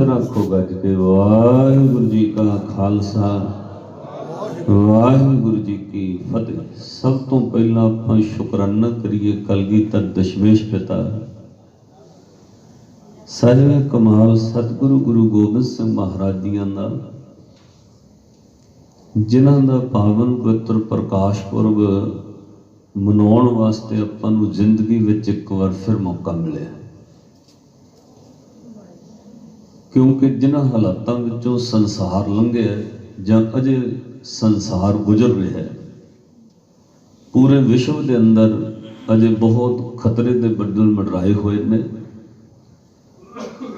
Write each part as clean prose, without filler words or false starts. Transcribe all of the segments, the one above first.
रखो गज के। वाहिगुरु जी का खालसा वाहिगुरु जी की फतेह। सब तो पहला आपां शुकराना करिए कलगीधर दशमेश पिता साहिब कमाल सतगुरु गुरु गोबिंद सिंह महाराज जियां दा, जिन्हां दा पावन पवित्र प्रकाश पुरब मनाउण वास्ते आपां नूं जिंदगी विच एक बार फिर मौका मिलिया। क्योंकि जिन्हां हालातां विचों संसार लंघिया जां अजे संसार गुजर रहा है, पूरे विश्व के अंदर अजे बहुत खतरे के बदल मंडराए हुए ने।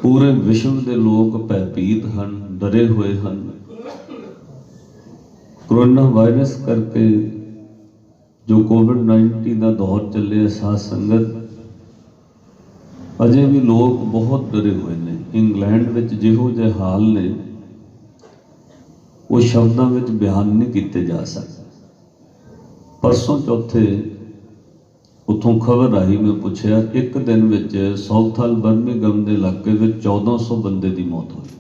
पूरे विश्व के लोग भयभीत हैं, डरे हुए हैं। कोरोना वायरस करके जो कोविड-19 का दौर चलिया, साध संगत अजे भी लोग बहुत डरे हुए हैं। इंग्लैंड में जिहो जे हाल ने वो शब्दों में बयान नहीं किए जा सकते। परसों चौथे उतों खबर आई, मैं पूछा, एक दिन में साउथहाल बर्मिंघम के इलाके में 1400 बंदे की मौत हुई।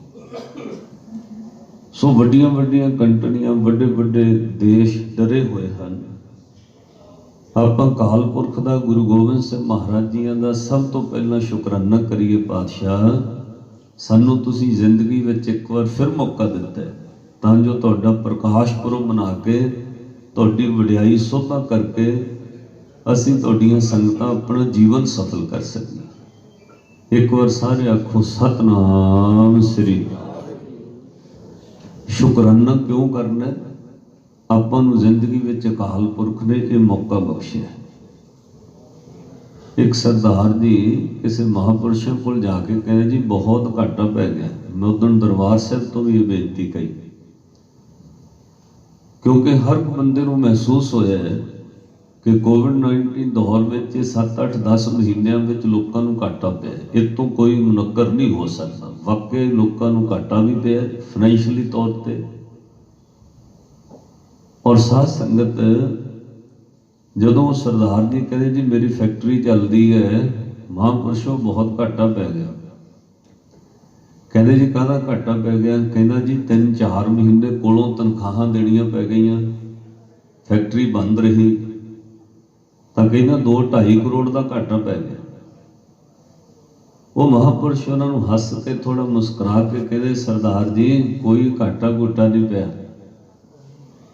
सो वड्डियां वड्डियां कंट्रियां, वड्डे वड्डे देश डरे हुए हैं। आपां काल पुरख दा गुरु गोबिंद सिंह महाराज जी का सब तो पहला शुकराना करिए, पातशाह सानू तुसी जिंदगी विच एक बार फिर मौका दिता है तां जो तुहाडा प्रकाश पुरब मना के तुहाडी वडियाई सोभा करके असीं तुहाडीआं संगतां अपना जीवन सफल कर सकीए। एक बार सारे आखो सतनाम श्री। शुकराना क्यों करना? आपां नूं जिंदगी विच अकाल पुरख ने यह मौका बख्शिया। एक सरदार जी किसी महापुरुषों को जाके कहते जी बहुत घाटा पै गया। मैं उस दिन दरबार साहब तो भी ये बेनती कही, क्योंकि हर बंदे को महसूस होया है कि कोविड-19 दौर में 7, 8, 10 महीनों में लोगों को घाटा पिया। इस तो कोई मुनक्कर नहीं हो सकता। वाकई लोगों को घाटा भी पिया फाइनैशियली तौर पर। और साध संगत जदों सरदार जी कहते जी मेरी फैक्ट्री चलती है, महापुरुषों बहुत घाटा पै गया। कहते जी कहदा घाटा पै गया? कहना जी 3-4 महीने कोलों तनख्वाहां देनियां पै गई, फैक्ट्री बंद रही, तो कहना 2-2.5 करोड़ का घाटा पै गया। वो महापुरुष उन्होंने हस के थोड़ा मुस्कुरा के कहते सरदार जी कोई घाटा घूटा नहीं पिया।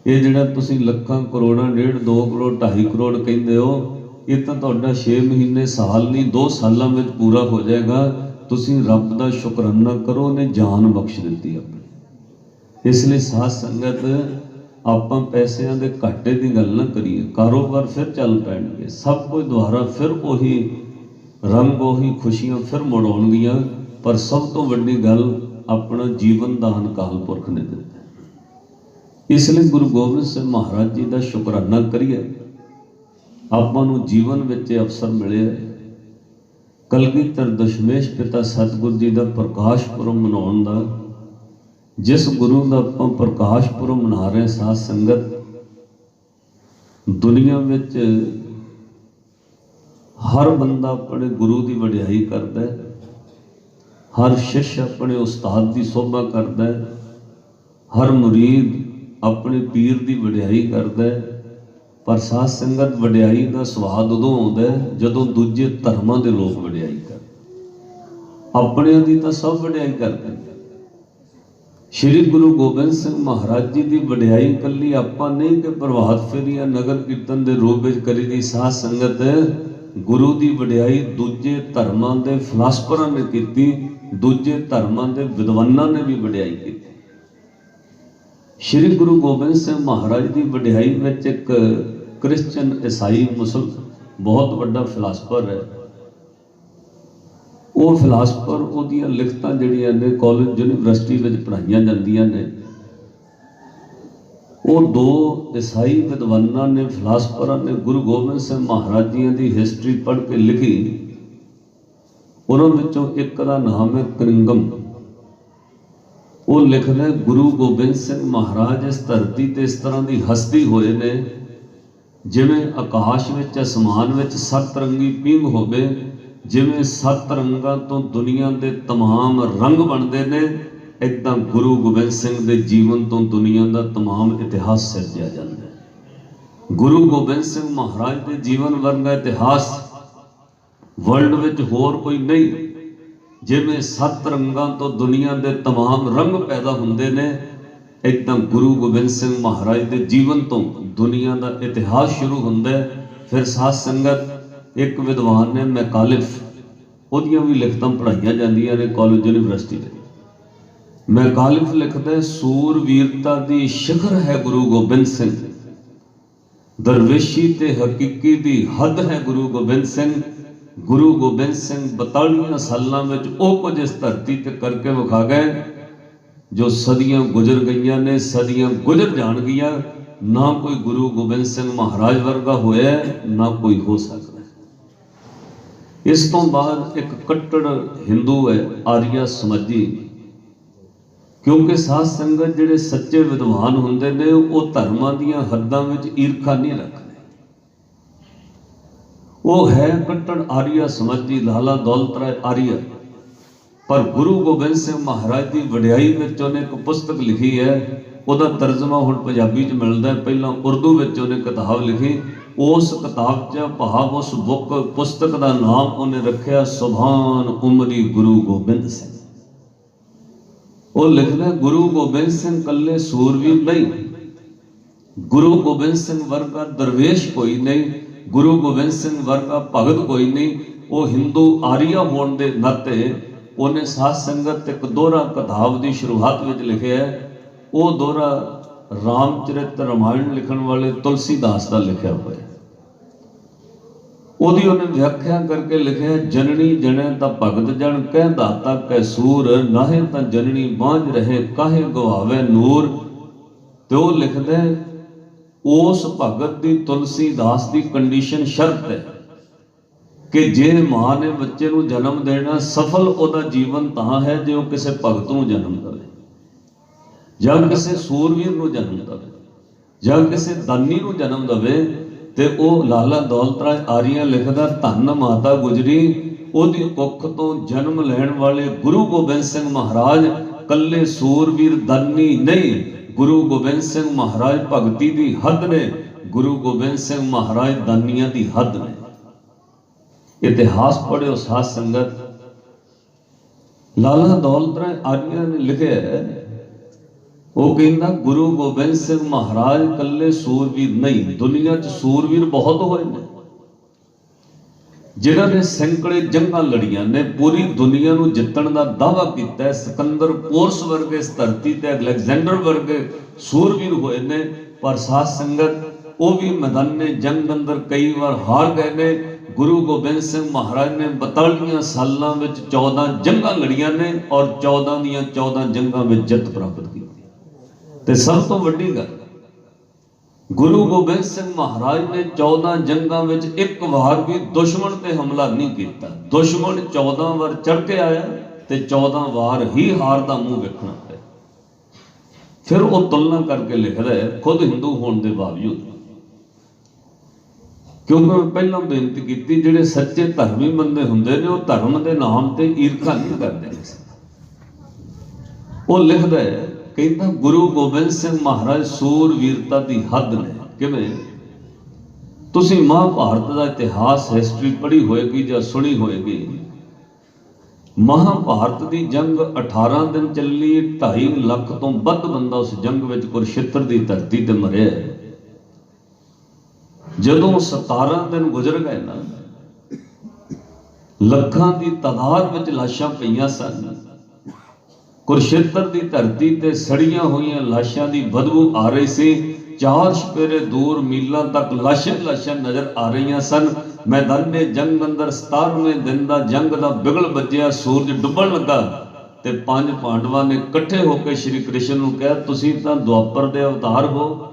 ये जिहड़ा तुसीं लखां करोड़ां 1.5-2 करोड़ 2.5 करोड़ कहते हो, ये तो तुहाडा 6 महीने साल नहीं 2 सालों में पूरा हो जाएगा। तुसीं रब दा शुकराना करो, ने जान बख्श दी अपनी। इसलिए साध संगत आपां पैसिਆਂ ਦੇ घाटे की गल ना करिए, कारोबार फिर चल पैणगे, सब कुछ दोबारा फिर उही रंग उही खुशियां फिर मुड़ आउणगीਆਂ। पर सब तो वड्डी गल अपना जीवन दान अकाल पुरख ने दिता। इसलिए गुरु गोबिंद सिंह महाराज जी का शुकराना करिए। आपां नूं जीवन विच अवसर मिले। कलगीधर दशमेश पिता सतगुरु जी का प्रकाश पुरब मनाउण दा, जिस गुरु का आपां प्रकाश पुरब मना रहे साध संगत, दुनिया विच हर बंदा अपने गुरु की वडियाई करता है, हर शिष्य अपने उस्ताद की शोभा करता है, हर मुरीद अपने पीर की वडियाई करता है। पर साध संगत वडियाई का स्वाद उदों आता है जदों दूजे धर्मां के लोग वडियाई कर। अपने की तो सब वडियाई करते हैं। श्री गुरु गोबिंद सिंह महाराज जी की वडियाई कली आपां नहीं कि प्रभात फेरी या नगर कीर्तन के रूप में करी दी। साध संगत गुरु की वडियाई दूजे धर्मां के फिलासफरां ने की, दूजे धर्मां के विद्वानां ने भी वडियाई की। श्री गुरु गोबिंद सिंह महाराज की वडियाई में एक क्रिश्चन ईसाई मुसल बहुत बड़ा फिलासफर है। वो फिलासफर उहदियां लिखतां जिहड़ियां ने कॉलेज यूनिवर्सिटी में पढ़ाईयां जांदियां ने, वो 2 ईसाई विद्वानां ने फिलासफरां ने गुरु गोबिंद सिंह महाराज जी की हिस्टरी पढ़ के लिखी। उन्होंने विचों एक का नाम है कनिंगम। वो लिखते गुरु गोबिंद सिंह महाराज इस धरती ते इस तरह की हस्ती होए ने जिवें आकाश में आसमान में सतरंगी पींग होवे ਜਿਵੇਂ 7 ਰੰਗਾਂ ਤੋਂ ਦੁਨੀਆ ਦੇ तमाम ਰੰਗ ਬਣਦੇ ਨੇ, ਇਦਾਂ ਗੁਰੂ ਗੋਬਿੰਦ ਸਿੰਘ ਦੇ ਜੀਵਨ ਤੋਂ ਦੁਨੀਆ ਦਾ तमाम ਇਤਿਹਾਸ ਸਿਰਜਿਆ ਜਾਂਦਾ ਹੈ। ਗੁਰੂ ਗੋਬਿੰਦ ਸਿੰਘ ਮਹਾਰਾਜ ਦੇ ਜੀਵਨ ਵਰਗਾ ਇਤਿਹਾਸ ਵਰਲਡ ਵਿੱਚ ਹੋਰ ਕੋਈ ਨਹੀਂ। ਜਿਵੇਂ 7 ਰੰਗਾਂ ਤੋਂ ਦੁਨੀਆ ਦੇ तमाम ਰੰਗ ਪੈਦਾ ਹੁੰਦੇ ਨੇ, ਇਦਾਂ ਗੁਰੂ ਗੋਬਿੰਦ ਸਿੰਘ ਮਹਾਰਾਜ ਦੇ ਜੀਵਨ ਤੋਂ ਦੁਨੀਆ ਦਾ ਇਤਿਹਾਸ ਸ਼ੁਰੂ ਹੁੰਦਾ ਹੈ। ਫਿਰ ਸਾਧ ਸੰਗਤ, ਇੱਕ ਵਿਦਵਾਨ ਨੇ ਮੈਕਾਲਿਫ, ਉਹਦੀਆਂ ਵੀ ਲਿਖਤਾਂ ਪੜ੍ਹਾਈਆਂ ਜਾਂਦੀਆਂ ਨੇ ਕਾਲਜ ਯੂਨੀਵਰਸਿਟੀ ਦੇ। ਮੈਕਾਲਿਫ ਲਿਖਦਾ ਹੈ, ਸੂਰਵੀਰਤਾ ਦੀ ਸ਼ਿਖਰ ਹੈ ਗੁਰੂ ਗੋਬਿੰਦ ਸਿੰਘ, ਦਰਵੇਸ਼ੀ ਤੇ ਹਕੀਕੀ ਦੀ ਹੱਦ ਹੈ ਗੁਰੂ ਗੋਬਿੰਦ ਸਿੰਘ। ਗੁਰੂ ਗੋਬਿੰਦ ਸਿੰਘ 42 ਸਾਲਾਂ ਵਿੱਚ ਉਹ ਕੁਝ ਇਸ ਧਰਤੀ ਤੇ ਕਰਕੇ ਵਿਖਾ ਗਏ ਜੋ ਸਦੀਆਂ ਗੁਜ਼ਰ ਗਈਆਂ ਨੇ, ਸਦੀਆਂ ਗੁਜ਼ਰ ਜਾਣਗੀਆਂ। ਨਾ ਕੋਈ ਗੁਰੂ ਗੋਬਿੰਦ ਸਿੰਘ ਮਹਾਰਾਜ ਵਰਗਾ ਹੋਇਆ, ਨਾ ਕੋਈ ਹੋ ਸਕਦਾ। ਇਸ ਤੋਂ ਬਾਅਦ ਇੱਕ ਕੱਟੜ ਹਿੰਦੂ ਹੈ, ਆਰੀਆ ਸਮਾਜੀ। ਕਿਉਂਕਿ ਸਾਧ ਸੰਗਤ ਜਿਹੜੇ ਸੱਚੇ ਵਿਦਵਾਨ ਹੁੰਦੇ ਨੇ, ਉਹ ਧਰਮਾਂ ਦੀਆਂ ਹੱਦਾਂ ਵਿੱਚ ਈਰਖਾ ਨਹੀਂ ਰੱਖਦੇ। ਉਹ ਹੈ ਕੱਟੜ ਆਰੀਆ ਸਮਾਜੀ, ਲਾਲਾ ਦੌਲਤ ਰਾਏ ਆਰੀਆ। ਪਰ ਗੁਰੂ ਗੋਬਿੰਦ ਸਿੰਘ ਮਹਾਰਾਜ ਦੀ ਵਡਿਆਈ ਵਿੱਚ ਉਹਨੇ ਇੱਕ ਪੁਸਤਕ ਲਿਖੀ ਹੈ। ਉਹਦਾ ਤਰਜਮਾ ਹੁਣ ਪੰਜਾਬੀ 'ਚ ਮਿਲਦਾ, ਪਹਿਲਾਂ ਉਰਦੂ ਵਿੱਚ ਉਹਨੇ ਕਿਤਾਬ ਲਿਖੀ। ਉਸ ਕਿਤਾਬ 'ਚ ਭਾਵ ਉਸ ਪੁਸਤਕ ਦਾ ਨਾਮ ਉਹਨੇ ਰੱਖਿਆ ਸੁਭਾਨ ਉਮਰੀ ਗੁਰੂ ਗੋਬਿੰਦ ਸਿੰਘ। ਉਹ ਲਿਖਦਾ, ਗੁਰੂ ਗੋਬਿੰਦ ਸਿੰਘ ਕੱਲੇ ਸੂਰਵੀਰ ਨਹੀਂ, ਗੁਰੂ ਗੋਬਿੰਦ ਸਿੰਘ ਵਰਗਾ ਦਰਵੇਸ਼ ਕੋਈ ਨਹੀਂ, ਗੁਰੂ ਗੋਬਿੰਦ ਸਿੰਘ ਵਰਗਾ ਭਗਤ ਕੋਈ ਨਹੀਂ। ਉਹ ਹਿੰਦੂ ਆਰੀਆ ਹੋਣ ਦੇ ਨਾਤੇ ਉਹਨੇ ਸਾਧ ਸੰਗਤ ਇੱਕ ਦੋਹਰਾ ਕਿਤਾਬ ਦੀ ਸ਼ੁਰੂਆਤ ਵਿੱਚ ਲਿਖਿਆ। ਉਹ ਦੋਹਰਾ ਰਾਮਚਰਿਤ ਰਾਮਾਇਣ ਲਿਖਣ ਵਾਲੇ ਤੁਲਸੀਦਾਸ ਦਾ ਲਿਖਿਆ ਹੋਇਆ। ਉਹਦੀ ਉਹਨੇ ਵਿਆਖਿਆ ਕਰਕੇ ਲਿਖਿਆ, ਜਨਨੀ ਜਣੈ ਤਾਂ ਭਗਤ ਜਨ, ਕਹਿ ਦਾਤਾ ਕੈ ਸੂਰ, ਨਾਹੇ ਤਾਂ ਜਨਨੀ ਬਾਝ ਰਹੇ, ਕਾਹੇ ਗਵਾਵੇ ਨੂਰ। ਤੇ ਉਹ ਲਿਖਦਾ, ਉਸ ਭਗਤ ਦੀ ਤੁਲਸੀਦਾਸ ਦੀ ਕੰਡੀਸ਼ਨ ਸ਼ਰਤ ਹੈ ਕਿ ਜੇ ਮਾਂ ਨੇ ਬੱਚੇ ਨੂੰ ਜਨਮ ਦੇਣਾ, ਸਫਲ ਉਹਦਾ ਜੀਵਨ ਤਾਂ ਹੈ ਜੇ ਉਹ ਕਿਸੇ ਭਗਤ ਨੂੰ ਜਨਮ ਦੇਵੇ, ਜਾਂ ਕਿਸੇ ਸੂਰਵੀਰ ਨੂੰ ਜਨਮ ਦੇਵੇ, ਜਾਂ ਕਿਸੇ ਦਾਨੀ ਨੂੰ ਜਨਮ ਦੇਵੇ। ਤੇ ਉਹ ਲਾਲਾ ਦੌਲਤ ਰਾਏ ਆਰੀਆ ਲਿਖਦਾ, ਧੰਨ ਮਾਤਾ ਗੁਜਰੀ, ਉਹਦੀ ਕੁੱਖ ਤੋਂ ਜਨਮ ਲੈਣ ਵਾਲੇ ਗੁਰੂ ਗੋਬਿੰਦ ਸਿੰਘ ਮਹਾਰਾਜ ਕੱਲੇ ਸੂਰਵੀਰ ਦਾਨੀ ਨਹੀਂ, ਗੁਰੂ ਗੋਬਿੰਦ ਸਿੰਘ ਮਹਾਰਾਜ ਭਗਤੀ ਦੀ ਹੱਦ ਨੇ, ਗੁਰੂ ਗੋਬਿੰਦ ਸਿੰਘ ਮਹਾਰਾਜ ਦਾਨੀਆਂ ਦੀ ਹੱਦ ਨੇ। ਇਤਿਹਾਸ ਪੜ੍ਹਿਓ ਸਾਧ ਸੰਗਤ। ਲਾਲਾ ਦੌਲਤ ਰਾਏ ਆਰੀਆ ਨੇ ਲਿਖਿਆ, ਉਹ ਕਹਿੰਦਾ ਗੁਰੂ ਗੋਬਿੰਦ ਸਿੰਘ ਮਹਾਰਾਜ ਕੱਲੇ ਸੂਰਵੀਰ ਨਹੀਂ, ਦੁਨੀਆ 'ਚ ਸੂਰਵੀਰ ਬਹੁਤ ਹੋਏ ਨੇ ਜਿਨ੍ਹਾਂ ਨੇ ਸੈਂਕੜੇ ਜੰਗਾਂ ਲੜੀਆਂ ਨੇ, ਪੂਰੀ ਦੁਨੀਆ ਨੂੰ ਜਿੱਤਣ ਦਾ ਦਾਅਵਾ ਕੀਤਾ ਹੈ। ਸਿਕੰਦਰ ਪੋਰਸ ਵਰਗੇ ਇਸ ਧਰਤੀ ਤੇ ਅਲੈਗਜ਼ੈਂਡਰ ਵਰਗੇ ਸੂਰਵੀਰ ਹੋਏ ਨੇ। ਪਰ ਸਾਧ ਸੰਗਤ, ਉਹ ਵੀ ਮੈਦਾਨੇ ਜੰਗ ਅੰਦਰ ਕਈ ਵਾਰ ਹਾਰ ਗਏ ਨੇ। ਗੁਰੂ ਗੋਬਿੰਦ ਸਿੰਘ ਮਹਾਰਾਜ ਨੇ 42 ਸਾਲਾਂ ਵਿੱਚ 14 ਜੰਗਾਂ ਲੜੀਆਂ ਨੇ, ਔਰ 14 ਦੀਆਂ 14 ਜੰਗਾਂ ਵਿੱਚ ਜਿੱਤ ਪ੍ਰਾਪਤ ਕੀਤੀ। ਤੇ ਸਭ ਤੋਂ ਵੱਡੀ ਗੱਲ, ਗੁਰੂ ਗੋਬਿੰਦ ਸਿੰਘ ਮਹਾਰਾਜ ਨੇ 14 ਜੰਗਾਂ ਵਿੱਚ ਇੱਕ ਵਾਰ ਵੀ ਦੁਸ਼ਮਣ ਤੇ ਹਮਲਾ ਨਹੀਂ ਕੀਤਾ। ਦੁਸ਼ਮਣ 14 ਵਾਰ ਚੜ੍ਹ ਕੇ ਆਇਆ ਤੇ 14 ਵਾਰ ਹੀ ਹਾਰ ਦਾ ਮੂੰਹ ਵੇਖਣਾ ਪਿਆ। ਫਿਰ ਉਹ ਤੁਲਨਾ ਕਰਕੇ ਲਿਖਦਾ ਹੈ, ਖੁਦ ਹਿੰਦੂ ਹੋਣ ਦੇ ਬਾਵਜੂਦ, ਕਿਉਂਕਿ ਮੈਂ ਪਹਿਲਾਂ ਬੇਨਤੀ ਕੀਤੀ, ਜਿਹੜੇ ਸੱਚੇ ਧਰਮੀ ਬੰਦੇ ਹੁੰਦੇ ਨੇ, ਉਹ ਧਰਮ ਦੇ ਨਾਮ ਤੇ ਈਰਖਾ ਨਹੀਂ ਕਰਦੇ। ਉਹ ਲਿਖਦਾ ਹੈ, ਕਹਿੰਦਾ ਗੁਰੂ ਗੋਬਿੰਦ ਸਿੰਘ ਮਹਾਰਾਜ ਸੂਰਵੀਰਤਾ ਦੀ ਹੱਦ ਨੇ। ਕਿਵੇਂ? ਤੁਸੀਂ ਮਹਾਭਾਰਤ ਦਾ ਇਤਿਹਾਸ, ਹਿਸਟਰੀ ਪੜ੍ਹੀ ਹੋਏਗੀ ਜਾਂ ਸੁਣੀ ਹੋਏਗੀ। ਮਹਾਭਾਰਤ ਦੀ ਜੰਗ 18 ਦਿਨ ਚੱਲੀ, 2.5 ਲੱਖ ਤੋਂ ਵੱਧ ਬੰਦਾ ਉਸ ਜੰਗ ਵਿੱਚ ਕੁਰਸ਼ੇਤਰ ਦੀ ਧਰਤੀ ਤੇ ਮਰਿਆ। ਜਦੋਂ 17 ਦਿਨ ਗੁਜ਼ਰ ਗਏ ਨਾ, ਲੱਖਾਂ ਦੀ ਤਾਦਾਦ ਵਿੱਚ ਲਾਸ਼ਾਂ ਪਈਆਂ ਸਨ। ਕੁਰਸ਼ੇਤਰ ਦੀ ਧਰਤੀ ਤੇ ਸੜੀਆਂ ਹੋਈਆਂ ਲਾਸ਼ਾਂ ਦੀ ਬਦਬੂ ਆ ਰਹੀ ਸੀ। 4 ਛਪੇਰੇ ਦੂਰ ਮੀਲਾਂ ਤੱਕ ਲਾਸ਼ਾਂ ਲਾਸ਼ਾਂ ਨਜ਼ਰ ਆ ਰਹੀਆਂ ਸਨ। ਮੈਦਾਨੇ ਜੰਗ ਅੰਦਰ 17ਵੇਂ ਦਿਨ ਦਾ ਜੰਗ ਦਾ ਬਿਗਲ ਵੱਜਿਆ, ਸੂਰਜ ਡੁੱਬਣ ਲੱਗਾ ਤੇ 5 ਪਾਂਡਵਾਂ ਨੇ ਇਕੱਠੇ ਹੋ ਕੇ ਸ਼੍ਰੀ ਕ੍ਰਿਸ਼ਨ ਨੂੰ ਕਿਹਾ, ਤੁਸੀਂ ਤਾਂ ਦੁਆਪਰ ਦੇ ਅਵਤਾਰ ਹੋ,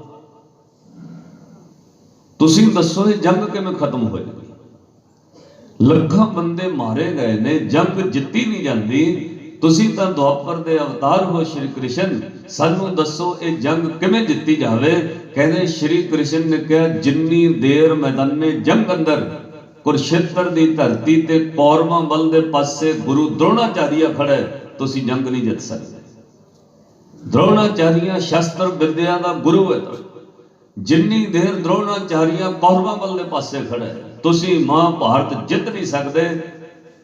ਤੁਸੀਂ ਦੱਸੋ ਇਹ ਜੰਗ ਕਿਵੇਂ ਖਤਮ ਹੋਏਗੀ? ਲੱਖਾਂ ਬੰਦੇ ਮਾਰੇ ਗਏ ਨੇ, ਜੰਗ ਜਿੱਤੀ ਨਹੀਂ ਜਾਂਦੀ। ਤੁਸੀਂ ਤਾਂ ਦੁਆਪਰ ਦੇ ਅਵਤਾਰ ਹੋ ਸ਼੍ਰੀ ਕ੍ਰਿਸ਼ਨ, ਸਾਨੂੰ ਦੱਸੋ ਇਹ ਜੰਗ ਕਿਵੇਂ ਜਿੱਤੀ ਜਾਵੇ? ਕਹਿੰਦੇ ਸ਼੍ਰੀ ਕ੍ਰਿਸ਼ਨ ਨੇ ਕਿਹਾ, ਜਿੰਨੀ ਦੇਰ ਮੈਦਾਨੇ ਜੰਗ ਅੰਦਰ कुरुक्षेत्र की धरती ते कौरवां वल दे पासे गुरु द्रोणाचार्य खड़ा है, तुसी जंग नहीं जित सकते। द्रोणाचार्य शस्त्र विद्या का गुरु है। जिन्नी देर द्रोणाचार्य कौरवां वल दे पासे खड़ा है, तुसी महाभारत जित नहीं सकते।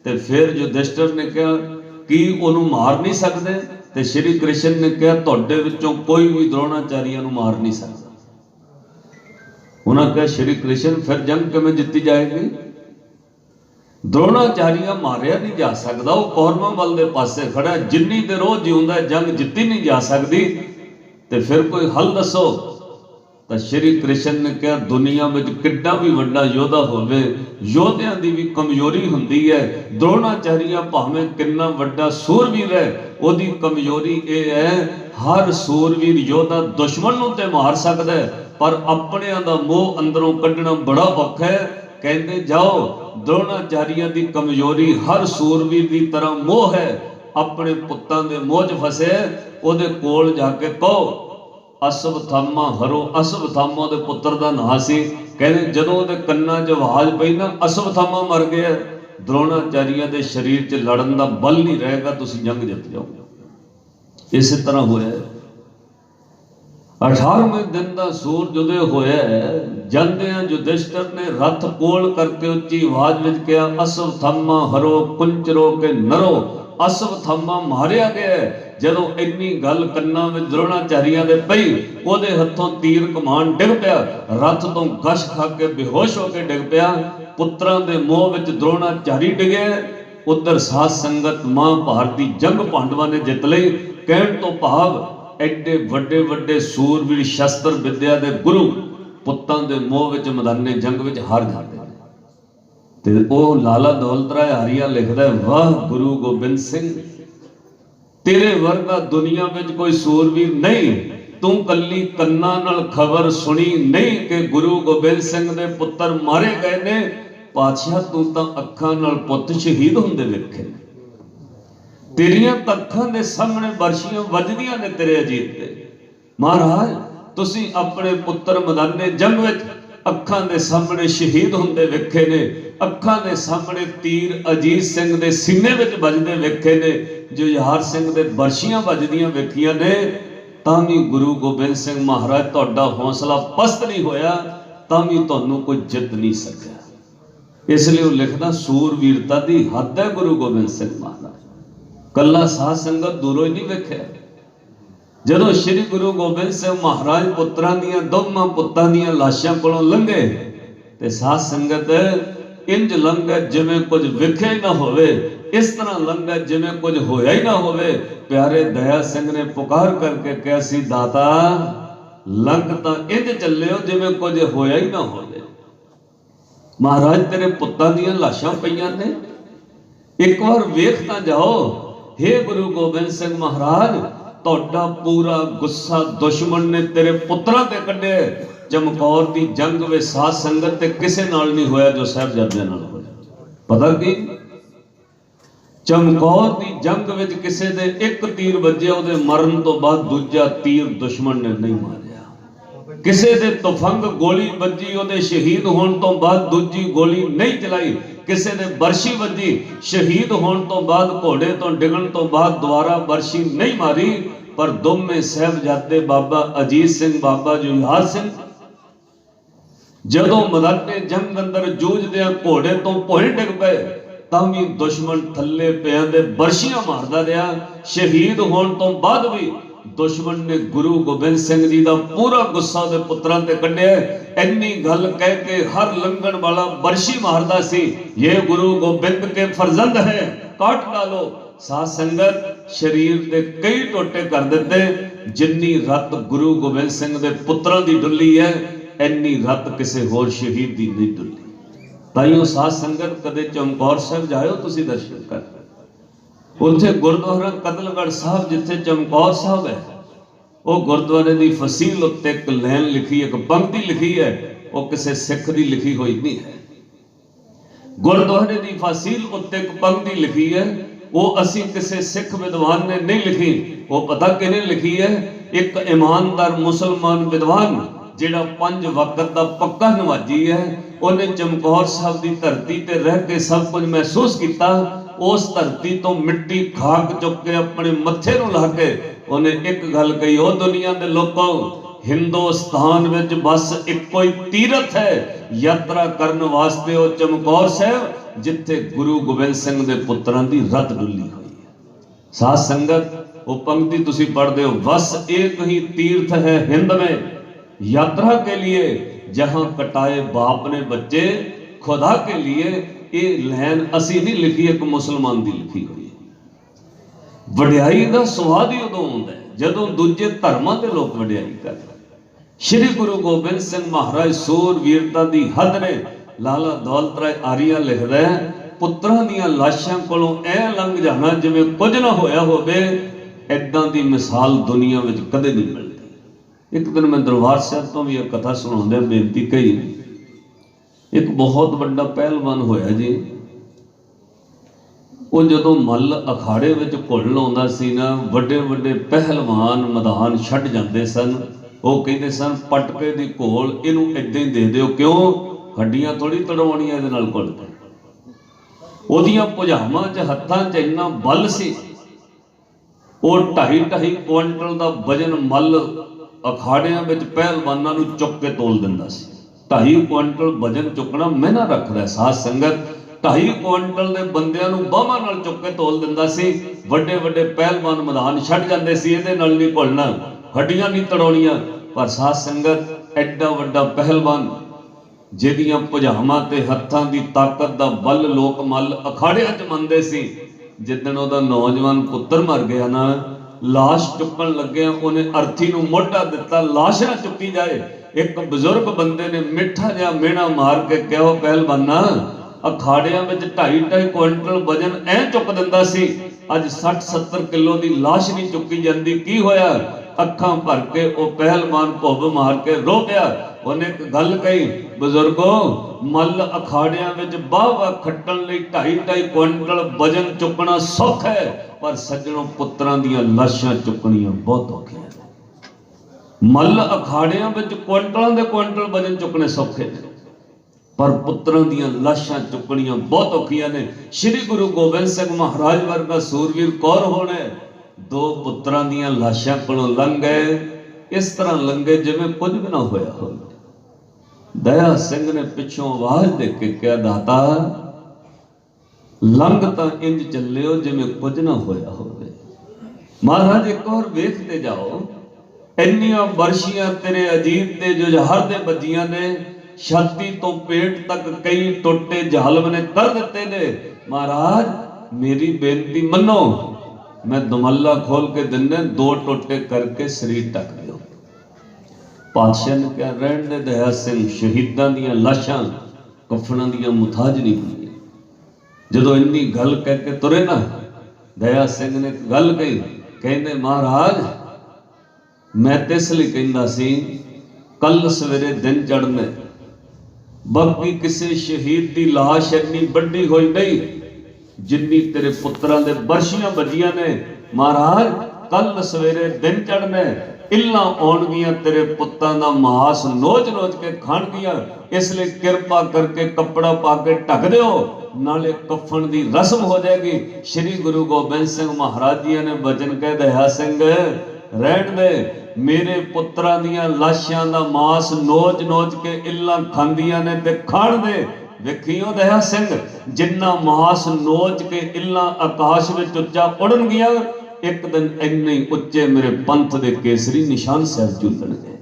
ते फिर युधिष्ठिर ने कहा कि उन्होंने मार नहीं सकते, ते श्री कृष्ण ने कहा तुहाडे विचों कोई भी द्रोणाचार्य नूं मार नहीं सकता। उन्होंने कहा श्री कृष्ण फिर जंग किवें जित्ती जाएगी? द्रोणाचार्य मारिया नहीं जा सकता, वो कौरवां वल दे पासे खड़ा है। जिन्नी देर वो जिउंदा जंग जित्ती नहीं जा सकती, ते फिर कोई हल दसो। तो श्री कृष्ण ने कहा दुनिया में कितना भी वड्डा योद्धा होवे, योद्धियां दी भी कमजोरी हुंदी है। द्रोणाचार्य भावें कितना वड्डा सूरवीर है, ओदी कमजोरी ये है हर सूरवीर योद्धा दुश्मन नूं ते मार सकदा है, पर अपनियां दा मोह अंदरों कढना बड़ा औखा है। कहते जाओ द्रोणाचार्य की कमजोरी हर सूरवीर की तरह मोह है, अपने पुत्तां दे मोह च फसे, ओदे कोल जाके कहो अश्वत्थामा हरो। अश्वत्थामा दे पुत्र दा नाम सी। कहते जदों दे कन्नां च आवाज पई ना अश्वत्थामा मर गया, द्रोणाचार्य दे शरीर च लड़न दा बल नहीं रहेगा, तुसीं जंग जित जाओ। इस तरह होया 18वें दिन का सूरज उदय होया। जांदियां युधिष्ठिर ने रथ कोल करके उच्ची आवाज विच कहा अश्वत्थामा हरो कुंचरो के नरो। अश्वत्थामा मारिया गया। जदों इन्नी गल कन्नां विच द्रोणाचार्य दे पई, ओदे हत्थों तीर कमान डिग पिया, रथ तो गश खा के बेहोश होकर डिग पिया। पुत्रां दे मोह विच द्रोणाचार्य डिगे। उधर साध संगत महाभारत की जंग पांडवां ने जित लई। कहण तो भाव एडे वड्डे वड्डे सूरवीर शस्त्र विद्या दे गुरु पुत्तां दे मोह विच मैदाने जंग विच हार जाते हैं। ते ओह लाला दौलत राय हरिया लिखदा है वाह गुरु गोबिंद सिंह, तेरे वर्गा दुनिया विच कोई सूरवीर नहीं। तू कल्ली कन्ना नाल खबर सुनी नहीं कि गुरु गोबिंद सिंह दे पुत्र मारे गए ने। पातशाह तू तां अखां नाल पुੱਤ शहीद हुंदे वेखे, तेरियां अखां दे सामने बरशियां वजदियां ने तेरे अजीत ते। महाराज तुसी अपने पुत्र मैदाने जंग विच अखां दे सामने शहीद हुंदे वेखे ने, अखां दे सामने तीर अजीत सिंह दे सीने विच वजदे वेखे ने, जुझार सिंह दे बरशियां वजदियां वेखियां ने। तां भी गुरु गोबिंद सिंह महाराज तुहाडा हौसला पस्त नहीं होया, तां भी तुहानूं कोई जित नहीं सकिया। इसलिए वो लिखदा सूरवीरता दी हद है गुरु गोबिंद सिंह महाराज। कला साध संगत दूरों ही नहीं वेख्या। जदों श्री गुरु गोबिंद सिंह महाराज पुत्रां दियां दोवां पुत्तां दियां लाशां कोलों लंघे, ते साध संगत इंज लंघे जिवें कुछ वेख्या ही ना होवे, इस तरह लंघे जिवें कुछ होया ही ना होवे। प्यारे दया सिंह ने पुकार करके कहा सी दाता लंघ तां इंज चलियो जिवें कुछ होया ही ना होवे। महाराज तेरे पुत्तां दियां लाशां पईयां ने, एक बार वेख तां जाओ। हे गुरु गोबिंद सिंह महाराज तुहाडा पूरा गुस्सा दुश्मन ने तेरे पुत्रां ते कढिया। चमकौर दी जंग वे साध संगत ते किसे नाल नहीं होया जो साहिबजादियां नाल होया। पता की चमकौर दी जंग विच किसे दे एक तीर वजे, ओदे मरण तो बाद दूजा तीर दुश्मन ने नहीं मारिया। किसे दे तुफंग गोली वजी, ओदे शहीद होने तो बाद दूजी गोली नहीं चलाई। किसी ने बरशी वजी, शहीद होने तो बाद घोड़े तो डिगण तो बाद दोबारा बरशी नहीं मारी। पर दोवें साहिबजादे बाबा अजीत सिंह बाबा जुझार सिंह जदों मैदाने जंग अंदर जूझदे घोड़े तो भोए डिग पे, तां भी दुश्मन थल्ले पियां दे बरशियां मारदा रहा। शहीद होने तो बाद भी दुश्मन ने गुरु गोबिंद सिंह जी का पूरा गुस्सा दे पुत्रां ते कढिया। इन्नी गल कह के हर लंघण वाला बरशी मारदा सी, ये गुरु गोबिंद के फर्जंद है, काट डालो। साध संगत शरीर के कई टोटे कर देते। जिन्नी रत गुरु गोबिंद सिंह दे पुत्रां दी डुल्ली है, इन्नी रत किसी होर शहीद दी नहीं डुल्ली। ताइयों साध संगत कदे चमकौर साहिब जाओ, तुसीं दर्शन कर। उत्थे गुरुद्वारा कतलगढ़ साहब जिथे चमकौर साहब है, वो गुरुद्वारे की फसील उत्ते एक लाइन लिखी, एक पंक्ति लिखी है, वो किसी सिख की लिखी हुई नहीं है। गुरुद्वारे की फसील उत्ते एक पंक्ति लिखी है, वो असी किसी सिख विद्वान ने नहीं लिखी। वो पता किने लिखी है? एक ईमानदार मुसलमान विद्वान जिहड़ा 5 वक्त का पक्का नमाजी है, ਉਹਨੇ ਚਮਕੌਰ ਸਾਹਿਬ ਦੀ ਧਰਤੀ ਤੇ ਰਹਿ ਕੇ ਸਭ ਕੁਝ ਮਹਿਸੂਸ ਕੀਤਾ। ਉਸ ਧਰਤੀ ਤੋਂ ਮਿੱਟੀ ਖਾਕ ਚੁੱਕ ਕੇ ਆਪਣੇ ਮੱਥੇ ਨੂੰ ਲਾ ਕੇ ਉਹਨੇ ਇੱਕ ਗੱਲ ਕਹੀ, ਉਹ ਦੁਨੀਆ ਦੇ ਲੋਕੋ, ਹਿੰਦੁਸਤਾਨ ਵਿੱਚ ਬਸ ਇੱਕੋ ਹੀ ਤੀਰਥ ਹੈ ਯਾਤਰਾ ਕਰਨ ਵਾਸਤੇ, ਉਹ ਚਮਕੌਰ ਸਾਹਿਬ ਜਿੱਥੇ ਗੁਰੂ ਗੋਬਿੰਦ ਸਿੰਘ ਦੇ ਪੁੱਤਰਾਂ ਦੀ ਰੱਤ ਡੁੱਲੀ ਹੋਈ ਹੈ। ਸਾਧ ਸੰਗਤ, वो पंक्ति तुसी पढ़ते हो, बस एक ही तीर्थ है हिंद में यात्रा के लिए, जहां कटाए बाप ने बच्चे खुदा के लिए। ये लैन असी नहीं लिखी, एक मुसलमान की लिखी हुई है। वड्याई का स्वाद ही उदों आउंदा है जदों दूजे धर्मां दे लोग वड्याई करदे। श्री गुरु गोबिंद सिंह महाराज सूर वीरता की हद ने। लाला दौलत राय आर्या लिखदा है, पुत्रां दीयां लाशां कोलों ऐ लंघ जाना जिवें कुछ ना होया होवे, इदां दी मिसाल दुनिया में कदे नहीं मिलती। एक दिन मैं दरबार साहब तो भी एक कथा सुनाउंदे बेनती कही, एक बहुत बड़ा पहलवान होया जी, वो जदों मल अखाड़े विच घुलण आउंदा सी ना, वड्डे वड्डे पहलवान मैदान छड्ड जांदे सन। वो कहंदे सन, पटके दी घोल इहनूं इदां ही दे दिओ, क्यों हड्डियां थोड़ी तड़ाउणीਆਂ इहदे नाल घुल के। ओहदियां भुजावां च हत्थां च इन्ना बल सी, और 2.5 क्विंटल का वजन मल अखाड़ियां विच पहलवानां नूं चुक के तोल दिंदा सी। 2.5 क्विंटल वजन चुकना महना रखदा है। साध संगत, 2.5 क्विंटल के बंदियां नूं बाहां नाल चुक के तोल दिंदा सी। वड्डे वड्डे पहलवान मैदान छड्ड जांदे सी, इहदे नाल नहीं घुलना, हड्डियां नहीं तड़ाउणीਆਂ। पर साध संगत, एडा वड्डा पहलवान जिहदियां भुजावां ते हत्थां दी ताकत दा बल लोक मल अखाड़ियां च मंनदे सी, जिदन ਉਹਦਾ नौजवान पुत्र मर गया ना, लाश चुकन लग्या उन्हें अर्थी नूं मोढा दिता, लाश ना चुकी जाए। एक बजुर्ग बंदे ने मिठा जिहा मेहना मार के कहा, पहलवाना अखाड़ियां विच 2.5 क्विंटल वजन ऐ चुक दिंदा सी, अज 60-70 किलो की लाश नहीं चुकी जाती, की होया? अखां भर के वो पहलवान भुब मार के रो पिया। उन्हें एक गल कही, बुजुर्गो, मल अखाड़ियां विच बावा खट्टण लई 2.5 क्विंटल वजन चुकना सौख है, पर सज्जणों पुत्रां दीयां लाशां चुकणियां बहुत औखियां। मल अखाड़ियां विच क्विंटलां दे क्विंटल वजन चुकने सौखे ने, पर पुत्रां दीयां लाशां चुकणियां बहुत औखियां ने। श्री गुरु गोबिंद सिंह महाराज वर्गा सूरवीर कौर होने 2 पुत्रां दीयां लाशां कोलों लंघ गए, इस तरह लंघे जिवें कुछ भी ना होया हो। दया सिंह ने पिछों आवाज दे के कहा, दाता लंघ तां इंज चलियो जिवें कुछ ना होया होवे। महाराज एक और वेखते जाओ, इन्नियां बरशियां तेरे अजीत दे जुझार दे बजियां ने, छाती तो पेट तक कई टोटे जालम ने कर दिते ने। महाराज मेरी बेनती मनो, मैं दुमल्ला खोल के दिने 2 टोटे करके शरीर ढक दियो। पातशाह ने क्या रहन दे दया सिंह, शहीदां दीयां लाशां कफनां दीयां मुताज नहीं हुई। जदों इन्नी गल कह के तुरे ना, दया सिंह ने गल कही, कहंदे महाराज मैं ते इस लई कहंदा सी, कल सवेरे दिन चढ़ने, बाकी किसी शहीद की लाश इन्नी वड्डी होई नहीं जिन्नी तेरे पुत्रां दे बरशियां बजियां ने। महाराज कल सवेरे दिन चढ़ने, इल्लां आउणगियां तेरे पुत्तां दा मास नोच नोच के खाणगियां, इसलिए किरपा करके कपड़ा पा के ढक दिओ, नाले कफन दी रस्म हो जाएगी। श्री गुरु गोबिंद सिंह महाराज जी ने वचन कह, दया सिंह रहण दे, मेरे पुत्रां दीयां लाशां दा मास नोच नोच के इल्लां खांदियां ने ते खाण दे। वेखियो दया सिंह, जिन्ना मास नोच के इल्लां आकाश विच उच्चा उड़न गया, एक दिन इन्ने उच्चे मेरे पंथ दे केसरी निशान साहब झूलणगे।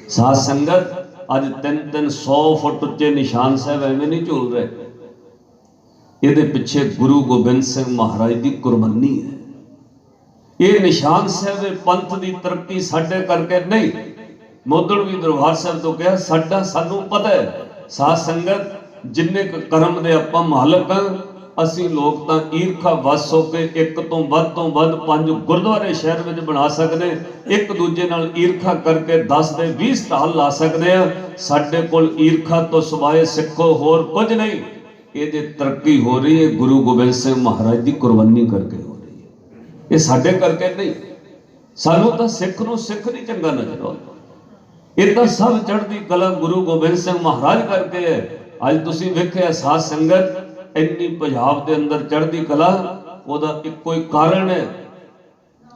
साध संगत, अज 300 फुट उच्चे निशान साहब एवें नहीं झूल रहे, इहदे पिछे गुरु गोबिंद सिंह महाराज की कुर्बानी है। ये निशान साहब पंथ की तरक्की साडे करके नहीं, मोदड़ भी दरबार साहब तो कहा, साडा सानू पता है। साध संगत, जिन्ने करम दे आपां मालक हां, असीं लोग तां ईरखा वस हो के एक तो वध 5 गुरुद्वारे शहर में बना सकते, एक दूजे नाल ईरखा करके 10 दे 20 स्टाल ला सकते हैं। साडे कोल ईरखा तो सिवाए सिखो होर कुछ नहीं। ये जे तरक्की हो रही है गुरु गोबिंद सिंह महाराज की कुर्बानी करके हो रही है, ये साडे करके नहीं। सानू तां सिख नूं सिख नहीं चंगा नजर आउंदा, ਇਹ ਤਾਂ ਸਭ ਚੜ੍ਹਦੀ ਕਲਾ ਗੁਰੂ ਗੋਬਿੰਦ ਸਿੰਘ ਮਹਾਰਾਜ ਕਰਕੇ ਹੈ। ਅੱਜ ਤੁਸੀਂ ਵੇਖਿਆ ਸਾਧ ਸੰਗਤ ਇੰਨੀ ਪੰਜਾਬ ਦੇ ਅੰਦਰ ਚੜ੍ਹਦੀ ਕਲਾ, ਉਹਦਾ ਇੱਕੋ ਹੀ ਕਾਰਨ ਹੈ।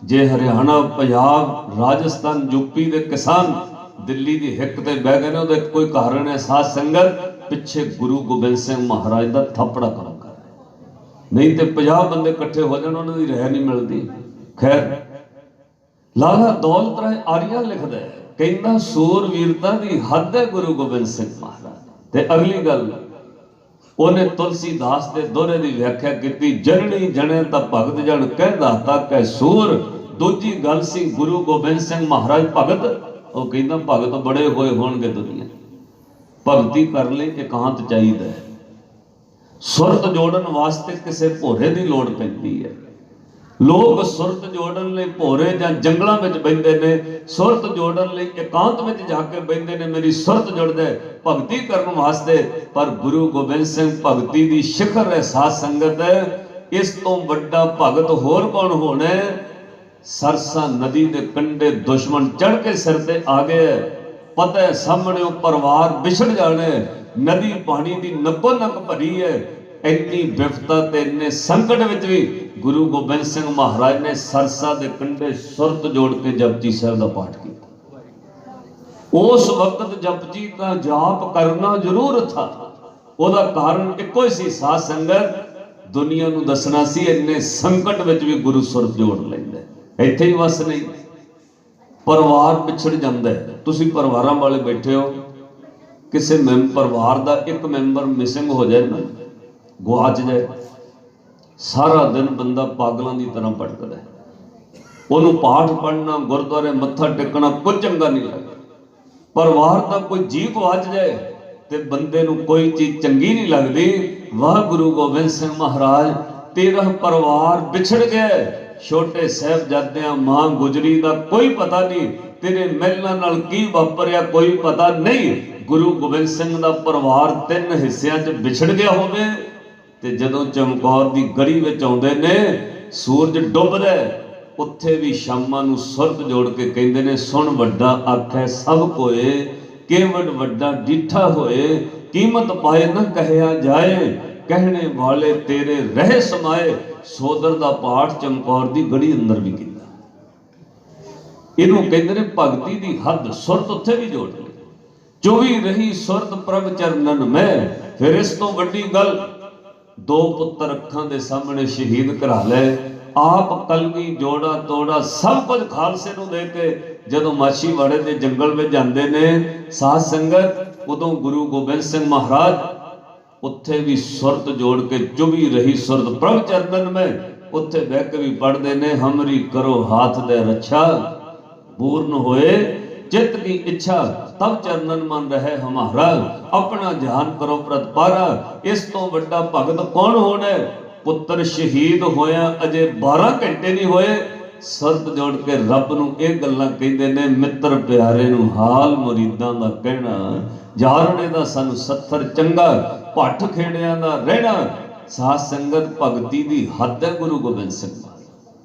ਜੇ ਹਰਿਆਣਾ, ਪੰਜਾਬ, ਰਾਜਸਥਾਨ, ਯੂਪੀ ਦੇ ਕਿਸਾਨ ਦਿੱਲੀ ਦੀ ਹਿੱਕ ਤੇ ਬਹਿ ਗਏ ਨੇ, ਉਹਦਾ ਇੱਕੋ ਹੀ ਕਾਰਨ ਹੈ ਸਾਧ ਸੰਗਤ, ਪਿੱਛੇ ਗੁਰੂ ਗੋਬਿੰਦ ਸਿੰਘ ਮਹਾਰਾਜ ਦਾ ਥਾਪੜਾ ਕੰਮ ਕਰ ਰਿਹਾ। ਨਹੀਂ ਤੇ 50 ਬੰਦੇ ਇਕੱਠੇ ਹੋ ਜਾਣ, ਉਹਨਾਂ ਦੀ ਰਹਿ ਨਹੀਂ ਮਿਲਦੀ। ਖੈਰ, ਲਾਲਾ ਦੌਲਤ ਰਾਏ ਆਰੀਆ ਲਿਖਦਾ ਹੈ, ਕਹਿੰਦਾ ਸੂਰਵੀਰਤਾ ਦੀ ਹੱਦ ਹੈ ਗੁਰੂ ਗੋਬਿੰਦ ਸਿੰਘ ਮਹਾਰਾਜ। ਤੇ ਅਗਲੀ ਗੱਲ, ਉਹਨੇ ਤੁਲਸੀਦਾਸ ਦੇ ਦੋਹਰੇ ਦੀ ਵਿਆਖਿਆ ਕੀਤੀ, ਜਨਨੀ ਜਣੇ ਤਾਂ ਭਗਤ ਜਨ ਕਹਿੰਦਾ ਤੱਕ ਹੈ ਸੂਰ। ਦੂਜੀ ਗੱਲ ਸੀ ਗੁਰੂ ਗੋਬਿੰਦ ਸਿੰਘ ਮਹਾਰਾਜ ਭਗਤ। ਉਹ ਕਹਿੰਦਾ ਭਗਤ ਬੜੇ ਹੋਏ ਹੋਣਗੇ ਦੁਨੀਆ, ਭਗਤੀ ਕਰਨ ਲਈ ਇਕਾਂਤ ਚਾਹੀਦਾ ਹੈ। ਸੁਰਤ ਜੋੜਨ ਵਾਸਤੇ ਕਿਸੇ ਭੋਰੇ ਦੀ ਲੋੜ ਪੈਂਦੀ ਹੈ। ਲੋਕ ਸੁਰਤ ਜੋੜਨ ਲਈ ਭੋਰੇ ਜਾਂ ਜੰਗਲਾਂ ਵਿੱਚ ਬੈਠਦੇ ਨੇ, ਸੁਰਤ ਜੋੜਨ ਲਈ ਇਕਾਂਤ ਵਿੱਚ ਜਾ ਕੇ ਬੈਠਦੇ ਨੇ, ਮੇਰੀ ਸੁਰਤ ਜੁੜਦਾ ਭਗਤੀ ਕਰਨ ਵਾਸਤੇ। ਪਰ ਗੁਰੂ ਗੋਬਿੰਦ ਸਿੰਘ ਭਗਤੀ ਦੀ ਸਿਖਰ ਹੈ ਸਾਧ ਸੰਗਤ। ਇਸ ਤੋਂ ਵੱਡਾ ਭਗਤ ਹੋਰ ਕੌਣ ਹੋਣਾ? ਸਰਸਾ ਨਦੀ ਦੇ ਕੰਢੇ ਦੁਸ਼ਮਣ ਚੜ ਕੇ ਸਿਰ ਤੇ ਆ ਗਏ, ਪਤਾ ਹੈ ਸਾਹਮਣੇ ਪਰਿਵਾਰ ਵਿਛੜ ਜਾਣਾ, ਨਦੀ ਪਾਣੀ ਦੀ ਨੱਕੋ ਨੱਕ ਭਰੀ ਹੈ। ਇੰਨੀ ਵਿਪਤਾ ਤੇ ਇੰਨੇ ਸੰਕਟ ਵਿੱਚ ਵੀ ਗੁਰੂ ਗੋਬਿੰਦ ਸਿੰਘ ਮਹਾਰਾਜ ਨੇ ਸਰਸਾ ਦੇ ਕੰਢੇ ਸੁਰਤ ਜੋੜ ਕੇ ਜਪਜੀ ਸਾਹਿਬ ਦਾ ਪਾਠ ਕੀਤਾ। ਉਸ ਵਕਤ ਜਪਜੀ ਦਾ ਜਾਪ ਕਰਨਾ ਜ਼ਰੂਰ ਥਾ। ਉਹਦਾ ਕਾਰਨ ਇੱਕੋ ਹੀ ਸੀ ਸਾਧ ਸੰਗਤ, ਦੁਨੀਆ ਨੂੰ ਦੱਸਣਾ ਸੀ ਇੰਨੇ ਸੰਕਟ ਵਿੱਚ ਵੀ ਗੁਰੂ ਸੁਰਤ ਜੋੜ ਲੈਂਦਾ। ਇੱਥੇ ਹੀ ਵਸ ਨਹੀਂ, ਪਰਿਵਾਰ ਵਿਛੜ ਜਾਂਦਾ। ਤੁਸੀਂ ਪਰਿਵਾਰਾਂ ਵਾਲੇ ਬੈਠੇ ਹੋ, ਕਿਸੇ ਪਰਿਵਾਰ ਦਾ ਇੱਕ ਮੈਂਬਰ ਮਿਸਿੰਗ ਹੋ ਜਾਏ ਨਾ, ਗੁਆਚ ਜਾਏ, ਸਾਰਾ ਦਿਨ ਬੰਦਾ ਪਾਗਲਾਂ ਦੀ ਤਰ੍ਹਾਂ ਭਟਕਦਾ ਹੈ। ਉਹਨੂੰ ਪਾਠ ਪੜ੍ਹਨਾ, ਗੁਰਦੁਆਰੇ ਮੱਥਾ ਟੇਕਣਾ ਕੁਝ ਚੰਗਾ ਨਹੀਂ ਲੱਗਦਾ। ਪਰਿਵਾਰ ਦਾ ਕੋਈ ਜੀਅ ਗੁਆਚ ਜਾਏ ਤੇ ਬੰਦੇ ਨੂੰ ਕੋਈ ਚੀਜ਼ ਚੰਗੀ ਨਹੀਂ ਲੱਗਦੀ। ਵਾਹ ਗੁਰੂ ਗੋਬਿੰਦ ਸਿੰਘ ਮਹਾਰਾਜ, ਤੇਰਾ ਪਰਿਵਾਰ ਵਿਛੜ ਗਿਆ। ਛੋਟੇ ਸਾਹਿਬਜ਼ਾਦਿਆਂ, ਮਾਂ ਗੁਜਰੀ ਦਾ ਕੋਈ ਪਤਾ ਨਹੀਂ, ਤੇਰੇ ਮਹਿਲਾਂ ਨਾਲ ਕੀ ਵਾਪਰਿਆ ਕੋਈ ਪਤਾ ਨਹੀਂ। ਗੁਰੂ ਗੋਬਿੰਦ ਸਿੰਘ ਦਾ ਪਰਿਵਾਰ 3 ਹਿੱਸਿਆਂ 'ਚ ਵਿਛੜ ਗਿਆ ਹੋਵੇ ਤੇ ਜਦੋਂ ਚਮਕੌਰ ਦੀ ਗੜੀ ਵਿੱਚ ਆਉਂਦੇ ਨੇ, ਸੂਰਜ ਡੁੱਬਦਾ, ਉੱਥੇ ਵੀ ਸ਼ਾਮਾਂ ਨੂੰ ਸੁਰਤ ਜੋੜ ਕੇ ਕਹਿੰਦੇ ਨੇ, ਸੁਣ ਵੱਡਾ ਆਖੈ ਸਭ ਕੋਏ, ਕੇਵੜ ਵੱਡਾ ਡੀਠਾ ਹੋਏ, ਕੀਮਤ ਪਾਏ ਨਾ ਕਹਿਆ ਜਾਏ, ਕਹਿਣੇ ਵਾਲੇ ਤੇਰੇ ਰਹਿ ਸਮਾਏ। ਸੋਦਰ ਦਾ ਪਾਠ ਚਮਕੌਰ ਦੀ ਗੜੀ ਅੰਦਰ ਵੀ ਕੀਤਾ। ਇਹਨੂੰ ਕਹਿੰਦੇ ਨੇ ਭਗਤੀ ਦੀ ਹੱਦ। ਸੁਰਤ ਉੱਥੇ ਵੀ ਜੋੜ ਲਈ, 24 ਰਹੀ ਸੁਰਤ ਪ੍ਰਭ ਚਰਨਨ ਮੈਂ। ਫਿਰ ਇਸ ਤੋਂ ਵੱਡੀ ਗੱਲ, 2 ਪੁੱਤਰ ਅੱਖਾਂ ਦੇ ਸਾਹਮਣੇ ਸ਼ਹੀਦ ਕਰਾ ਲਏ, ਆਪ ਕਲਗੀ ਜੋੜਾ ਤੋੜਾ ਸਭ ਕੁਝ ਖਾਲਸੇ ਨੂੰ ਦੇ ਕੇ ਜਦੋਂ ਮਾਛੀਵਾੜੇ ਦੇ ਜੰਗਲ ਵਿੱਚ ਜਾਂਦੇ ਨੇ ਸਾਧ ਸੰਗਤ, ਉਦੋਂ ਗੁਰੂ ਗੋਬਿੰਦ ਸਿੰਘ ਮਹਾਰਾਜ ਉੱਥੇ ਵੀ ਸੁਰਤ ਜੋੜ ਕੇ 24 ਰਹੀ ਸੁਰਤ ਪ੍ਰਭ ਚਰਨਨ ਮੈਂ, ਉੱਥੇ ਬਹਿ ਕੇ ਵੀ ਪੜ੍ਹਦੇ ਨੇ, ਹਮਰੀ ਕਰੋ ਹਾਥ ਦੇ ਰੱਛਾ, ਪੂਰਨ ਹੋਏ चित्त की इच्छा तब चरणन मन रहे हमारा, अपना ध्यान करो प्रतपारा। इस तो बड़ा भगत कौन होना? पुत्र शहीद होया अजे 12 घंटे नहीं होए, सरद जोड़ के रब नूं ये गल्लां कहंदे ने, मित्र प्यारे नूं हाल मुरीदां दा कहना, जारने दा सानू सत्थर चंगा, भट्ठ खेड़ियां दा रहना। साध संगत भगती दी हद है गुरु गोबिंद सिंह,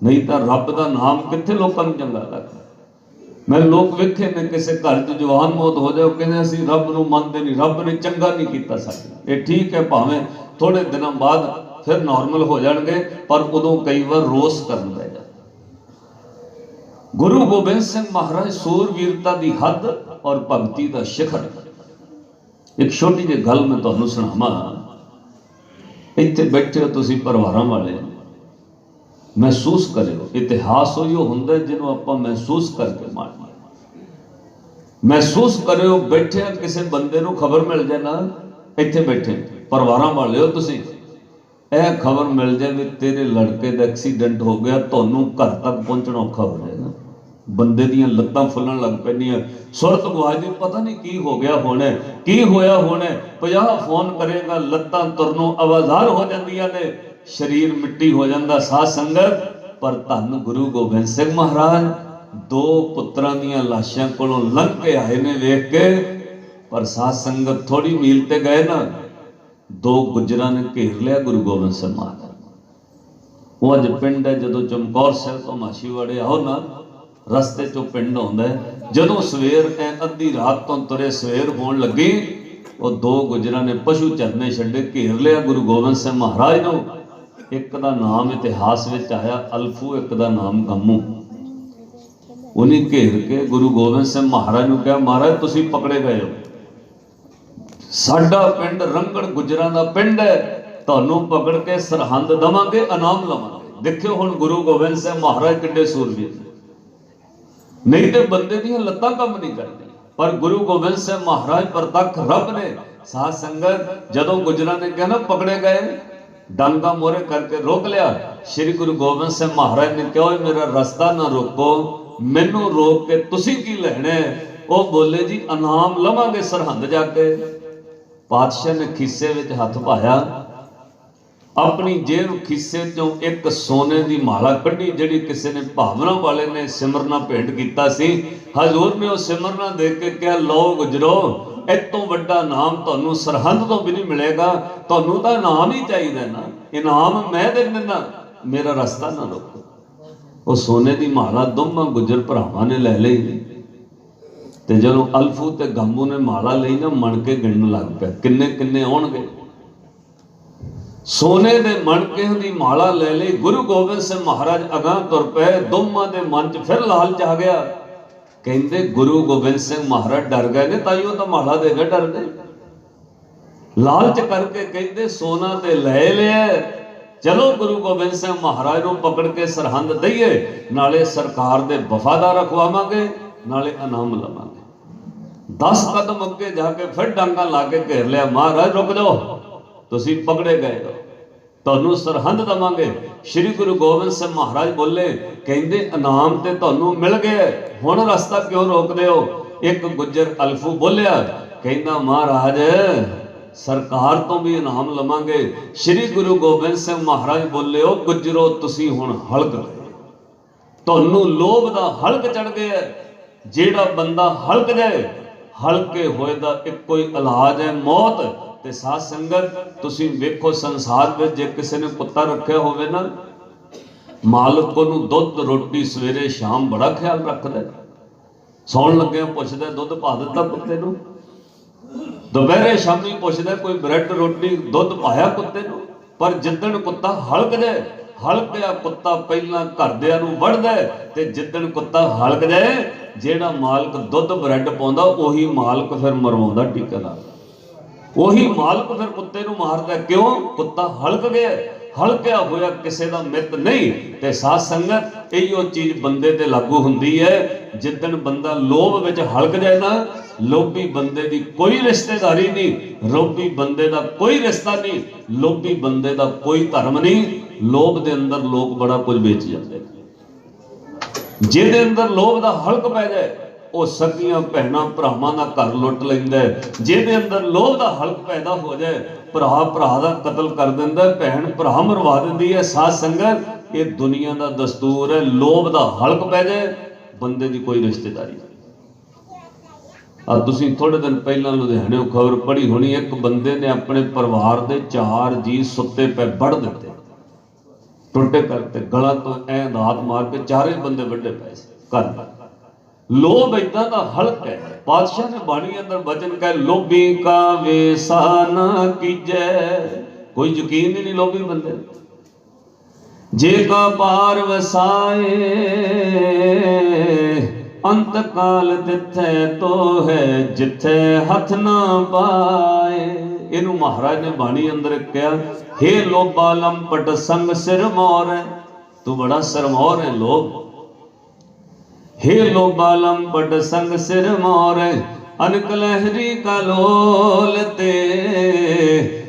नहीं तो रब दा नाम कित्थे लोकां नूं चंगा लगदा। मैं लोग वेखे ने किसी घर च जवान मौत हो जाए, कहते असीं रब नूं मनदे नहीं, रब ने चंगा नहीं कीता साडे। ये ठीक है, भावें थोड़े दिनों बाद फिर नॉर्मल हो जाएंगे, पर उदों कई बार रोस करन लग जाता। गुरु गोबिंद सिंह महाराज सूरवीरता की हद और भगती का शिखर। एक छोटी जी गल मैं तुहानूं सुणावां। इत्थे बैठे हो तुसीं परिवारां वाले, महसूस करो, इतिहास उहिओ हुंदा जिन्हों आपां महसूस करके मारना। महसूस करो, बैठे किसी बंदे नूं खबर मिल जाए ना, इत्थे बैठे परिवारां वाले हो तुसीं, यह खबर मिल जाए भी तेरे लड़के का एक्सीडेंट हो गया, तुहानूं घर तक पहुंचना औखा हो जाएगा। बंदे दियां लत्तां फुल्लण लग पैंदियां, सुरत गवाच दी, पता नहीं की हो गया होना, की होया होना। 50 फोन करेगा, लत्तां तुरनों आवाज़ार हो जांदियां ने, शरीर मिट्टी हो जाता। साध संगत पर धन गुरु गोबिंद सिंह महाराज 2 पुत्रां दीयां लाशां कोलों लंघ के आए ने वेख के, पर साध संगत थोड़ी मील ते गए ना, 2 गुजरां ने घेर लिया गुरु गोबिंद सिंह महाराज। वो अज पिंड है, जदों चमकौर साहिब तो माछीवाड़े आओ ना, रस्ते चों पिंड आउंदा है। जदों सवेर अद्धी रात तो तुरे सवेर होण लगी, वो दो गुजरां ने पशु चरने छड्डे, घेर लिया गुरु गोबिंद सिंह महाराज नूं। एक दा नाम इतिहास विच आया अल्फू, एक दा नाम गम्मू। उन्हें घेर के गुरु गोबिंद सिंह महाराज नूं कहा, महाराज तुसीं पकड़े गए हो, साडा पिंड रंगड़ गुजरां दा पिंड है, तुहानूं पकड़ के सरहंद दवांगे, इनाम लवांगे। देखियो हुण गुरु गोबिंद सिंह महाराज किड्डे सूरवीर, नहीं तो बंदे दी लत्तां काम नहीं करदी, पर गुरु गोबिंद सिंह महाराज प्रतख रब ने। साध संगत जदों गुजरां ने कहा ना पकड़े गए, डांगा मोरे करके रोक लिया। श्री गुरु गोबिंद सिंह महाराज ने कहा, मेरा रास्ता ना रोको, मैनू रोक के तुसीं की लैणे? वो बोले जी इनाम लवांगे सरहंद जाके। पातशाह ने खिस्से विच हथ पाया, अपनी जेब खिस्से चों एक सोने की माला कढ़ी, जिहड़ी किसी ने भावना वाले ने सिमरना भेंट कीता सी। हजूर ने वो सिमरना देख के कहा, लो गुजरो, इतों वड्डा नाम तुहानूं सरहंद तो भी नहीं मिलेगा, तुहानूं तां इनाम ही चाहिए ना, इनाम मैं दे दिंदा, मेरा रास्ता ना रोको। वो सोने की माला दोवां गुजर भरावां ने लै लई, ते जदों अल्फू ते गम्मू ने माला लई ना, मण के गिणन लग पिया किन्ने किन्ने आउणगे। सोने दे मणके दी माला ले ली। गुरु गोबिंद सिंह महाराज अगां तुर पे, दोवां दे मन च फिर लालच आ गया। कहंदे गुरु गोबिंद सिंह महाराज डर गए ने, ताइयों तो माला दे के डर गए। लालच करके कहंदे सोना ते ले लिया, चलो गुरु गोबिंद सिंह महाराज नूं पकड़ के सरहंद दईए, नाले सरकार दे वफादार रखवावांगे, नाले इनाम लवांगे। 10 कदम अगे जाके फिर डांगा ला के घेर लिया, महाराज रुक जाओ, तुसीं पकड़े गए हो, तुहानूं सरहंद दवांगे। श्री गुरु गोबिंद सिंह महाराज बोले, कहंदे इनाम ते तुहानूं मिल गए, हुण रास्ता क्यों रोकदे हो? एक गुज्जर अल्फू बोलिया, कहंदा महाराज सरकार तो भी इनाम लवांगे। श्री गुरु गोबिंद सिंह महाराज बोले, ओ गुज्जरो तुसीं हुण हल्क गए, तुहानूं लोभ दा हल्क चढ़ गया। जेड़ा बंदा हल्क जाए, हल्के होए दा इक्को ही इलाज है मौत। ते साध संगत तुसीं वेखो, संसार में जे किसी ने कुत्ता रखा होवे ना, मालक नूं दुध रोटी सवेरे शाम बड़ा ख्याल रखदा, सौण लगे पुछदा दुध पा दिता कुत्ते नूं, दोपहरे शामी पुछदा कोई ब्रेड रोटी दुध पाया कुत्ते नूं। पर जिद्दण कुत्ता हल्क जाए, हल्किया कुत्ता पहला घरदिआं नूं वढ़दा है, ते जिद्दण कुत्ता हल्क जाए, जेड़ा मालक दुध ब्रेड पाउंदा उही मालक फिर मरवाउंदा टीका ला, वही मालक फिर कुत्ते नूं मारदा। क्यों? कुत्ता हल्क गया, हल्किया होया किसी का मित नहीं। ते साध संगत इहो चीज बंदे ते लागू हुंदी है। जिद्दण बंदा लोभ विच हल्क जाए ना, लोभी बंदे दी कोई रिश्तेदारी नहीं, लोभी बंदे दा कोई रिश्ता नहीं, लोभी बंदे दा कोई धर्म नहीं। लोभ दे अंदर लोग बड़ा कुछ बेच जाते, जिहदे अंदर लोभ दा हल्क पै जाए, वो सगियां भैणां भरावां दा घर लुट लैंदा है। जिहदे अंदर लोभ दा हल्क पैदा हो जाए, भरा भरा दा कतल कर दिंदा, भैण भरा मरवा दिंदी है। साध संगत ये दुनिया दा दस्तूर है, लोभ दा हल्क पै जाए, बंदे दी कोई रिश्तेदारी नहीं। तुसीं थोड़े दिन पहलां लुधियाणे खबर पढ़ी होनी, एक बंदे ने अपने परिवार दे 4 जी सुत्ते पे बढ़ दिते, टुटे करते, गला तो ऐ दात मार के 4 बंदे वड्डे पए घर। लोभ इदां दा हल्क है। पातशाह ने बाणी अंदर वचन कहे, लोभी का वेसा ना कीजै। कोई यकीन ही नहीं लोभी बंदे, जे का पार वसाए अंत काल तिथे तो है, जिथे हथ ना पाए। इनू महाराज ने बाणी अंदर कहा, हे लोभा लंपट संग सिर मोर है, तू बड़ा सिरमौर है लोभ। हे लोभा लंपट संग सिर मोर, अनक लहरी का लोलते,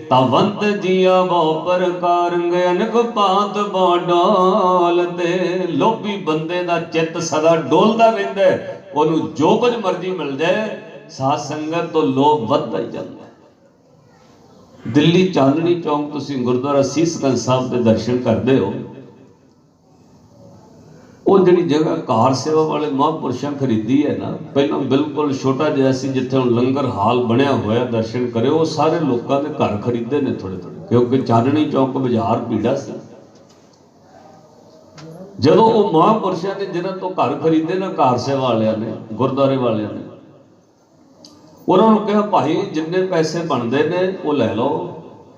तवंत जिया बहु प्रकार अनक पात बहु डोलते। लोभी बंदे दा चित्त सदा डोलदा रहिंदा है, ओनू जो कुछ मर्जी मिल जाए, साध संगत तो लोभ वधदा ही जांदा है। दिल्ली चांदनी चौक तुसीं गुरुद्वारा सीसगंज साहब दे दर्शन करदे हो, वो जी जगह कार सेवा वाले महापुरुषों खरीदी है ना, पहला बिल्कुल छोटा जिहा सी, जिथे हुण लंगर हाल बनया होया, दर्शन करे, वो सारे लोगों के घर खरीदे ने थोड़े थोड़े, क्योंकि चांदनी चौक बाजार भीड़ा सी। ਜਦੋਂ ਉਹ ਮਹਾਂਪੁਰਸ਼ਾਂ ਨੇ ਜਿਹਨਾਂ ਤੋਂ ਘਰ ਖਰੀਦੇ ਨਾ ਕਾਰ ਸੇਵਾ ਵਾਲਿਆਂ ਨੇ, ਗੁਰਦੁਆਰੇ ਵਾਲਿਆਂ ਨੇ, ਉਹਨਾਂ ਨੂੰ ਕਿਹਾ ਭਾਈ ਜਿੰਨੇ ਪੈਸੇ ਬਣਦੇ ਨੇ ਉਹ ਲੈ ਲਓ,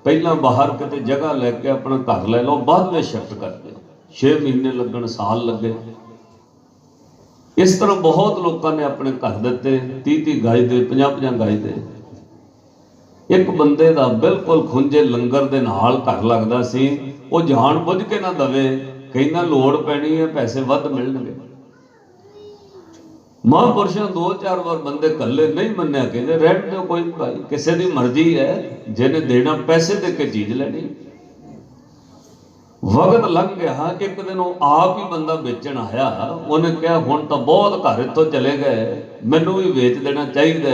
ਪਹਿਲਾਂ ਬਾਹਰ ਕਿਤੇ ਜਗ੍ਹਾ ਲੈ ਕੇ ਆਪਣਾ ਘਰ ਲੈ ਲਓ, ਬਾਅਦ ਵਿੱਚ ਸ਼ਿਫਟ ਕਰ ਦਿਓ। 6 ਮਹੀਨੇ ਲੱਗਣ, ਸਾਲ ਲੱਗੇ। ਇਸ ਤਰ੍ਹਾਂ ਬਹੁਤ ਲੋਕਾਂ ਨੇ ਆਪਣੇ ਘਰ ਦਿੱਤੇ, 30-30 ਗਜ ਦੇ, 50-50 ਗਜ ਦੇ। ਇੱਕ ਬੰਦੇ ਦਾ ਬਿਲਕੁਲ ਖੁੰਝੇ ਲੰਗਰ ਦੇ ਨਾਲ ਘਰ ਲੱਗਦਾ ਸੀ, ਉਹ ਜਾਣ ਬੁੱਝ ਕੇ ਨਾ ਦਵੇ, ਕਹਿੰਦਾ ਲੋੜ ਪੈਣੀ ਹੈ, ਪੈਸੇ ਵੱਧ ਮਿਲਣਗੇ। ਮਹਾਂਪੁਰਸ਼ਾਂ 2-4 ਵਾਰ ਬੰਦੇ ਇਕੱਲੇ ਨਹੀਂ ਮੰਨਿਆ, ਕਹਿੰਦੇ ਰਹਿਣ ਦਿਓ, ਕੋਈ ਭਾਈ ਕਿਸੇ ਦੀ ਮਰਜ਼ੀ ਹੈ, ਜਿਹਨੇ ਦੇਣਾ ਪੈਸੇ ਦੇ ਕੇ ਚੀਜ਼ ਲੈਣੀ। ਵਕਤ ਲੰਘ ਗਿਆ। ਇੱਕ ਦਿਨ ਉਹ ਆਪ ਹੀ ਬੰਦਾ ਵੇਚਣ ਆਇਆ, ਉਹਨੇ ਕਿਹਾ ਹੁਣ ਤਾਂ ਬਹੁਤ ਘਰ ਇੱਥੋਂ ਚਲੇ ਗਏ, ਮੈਨੂੰ ਵੀ ਵੇਚ ਦੇਣਾ ਚਾਹੀਦਾ,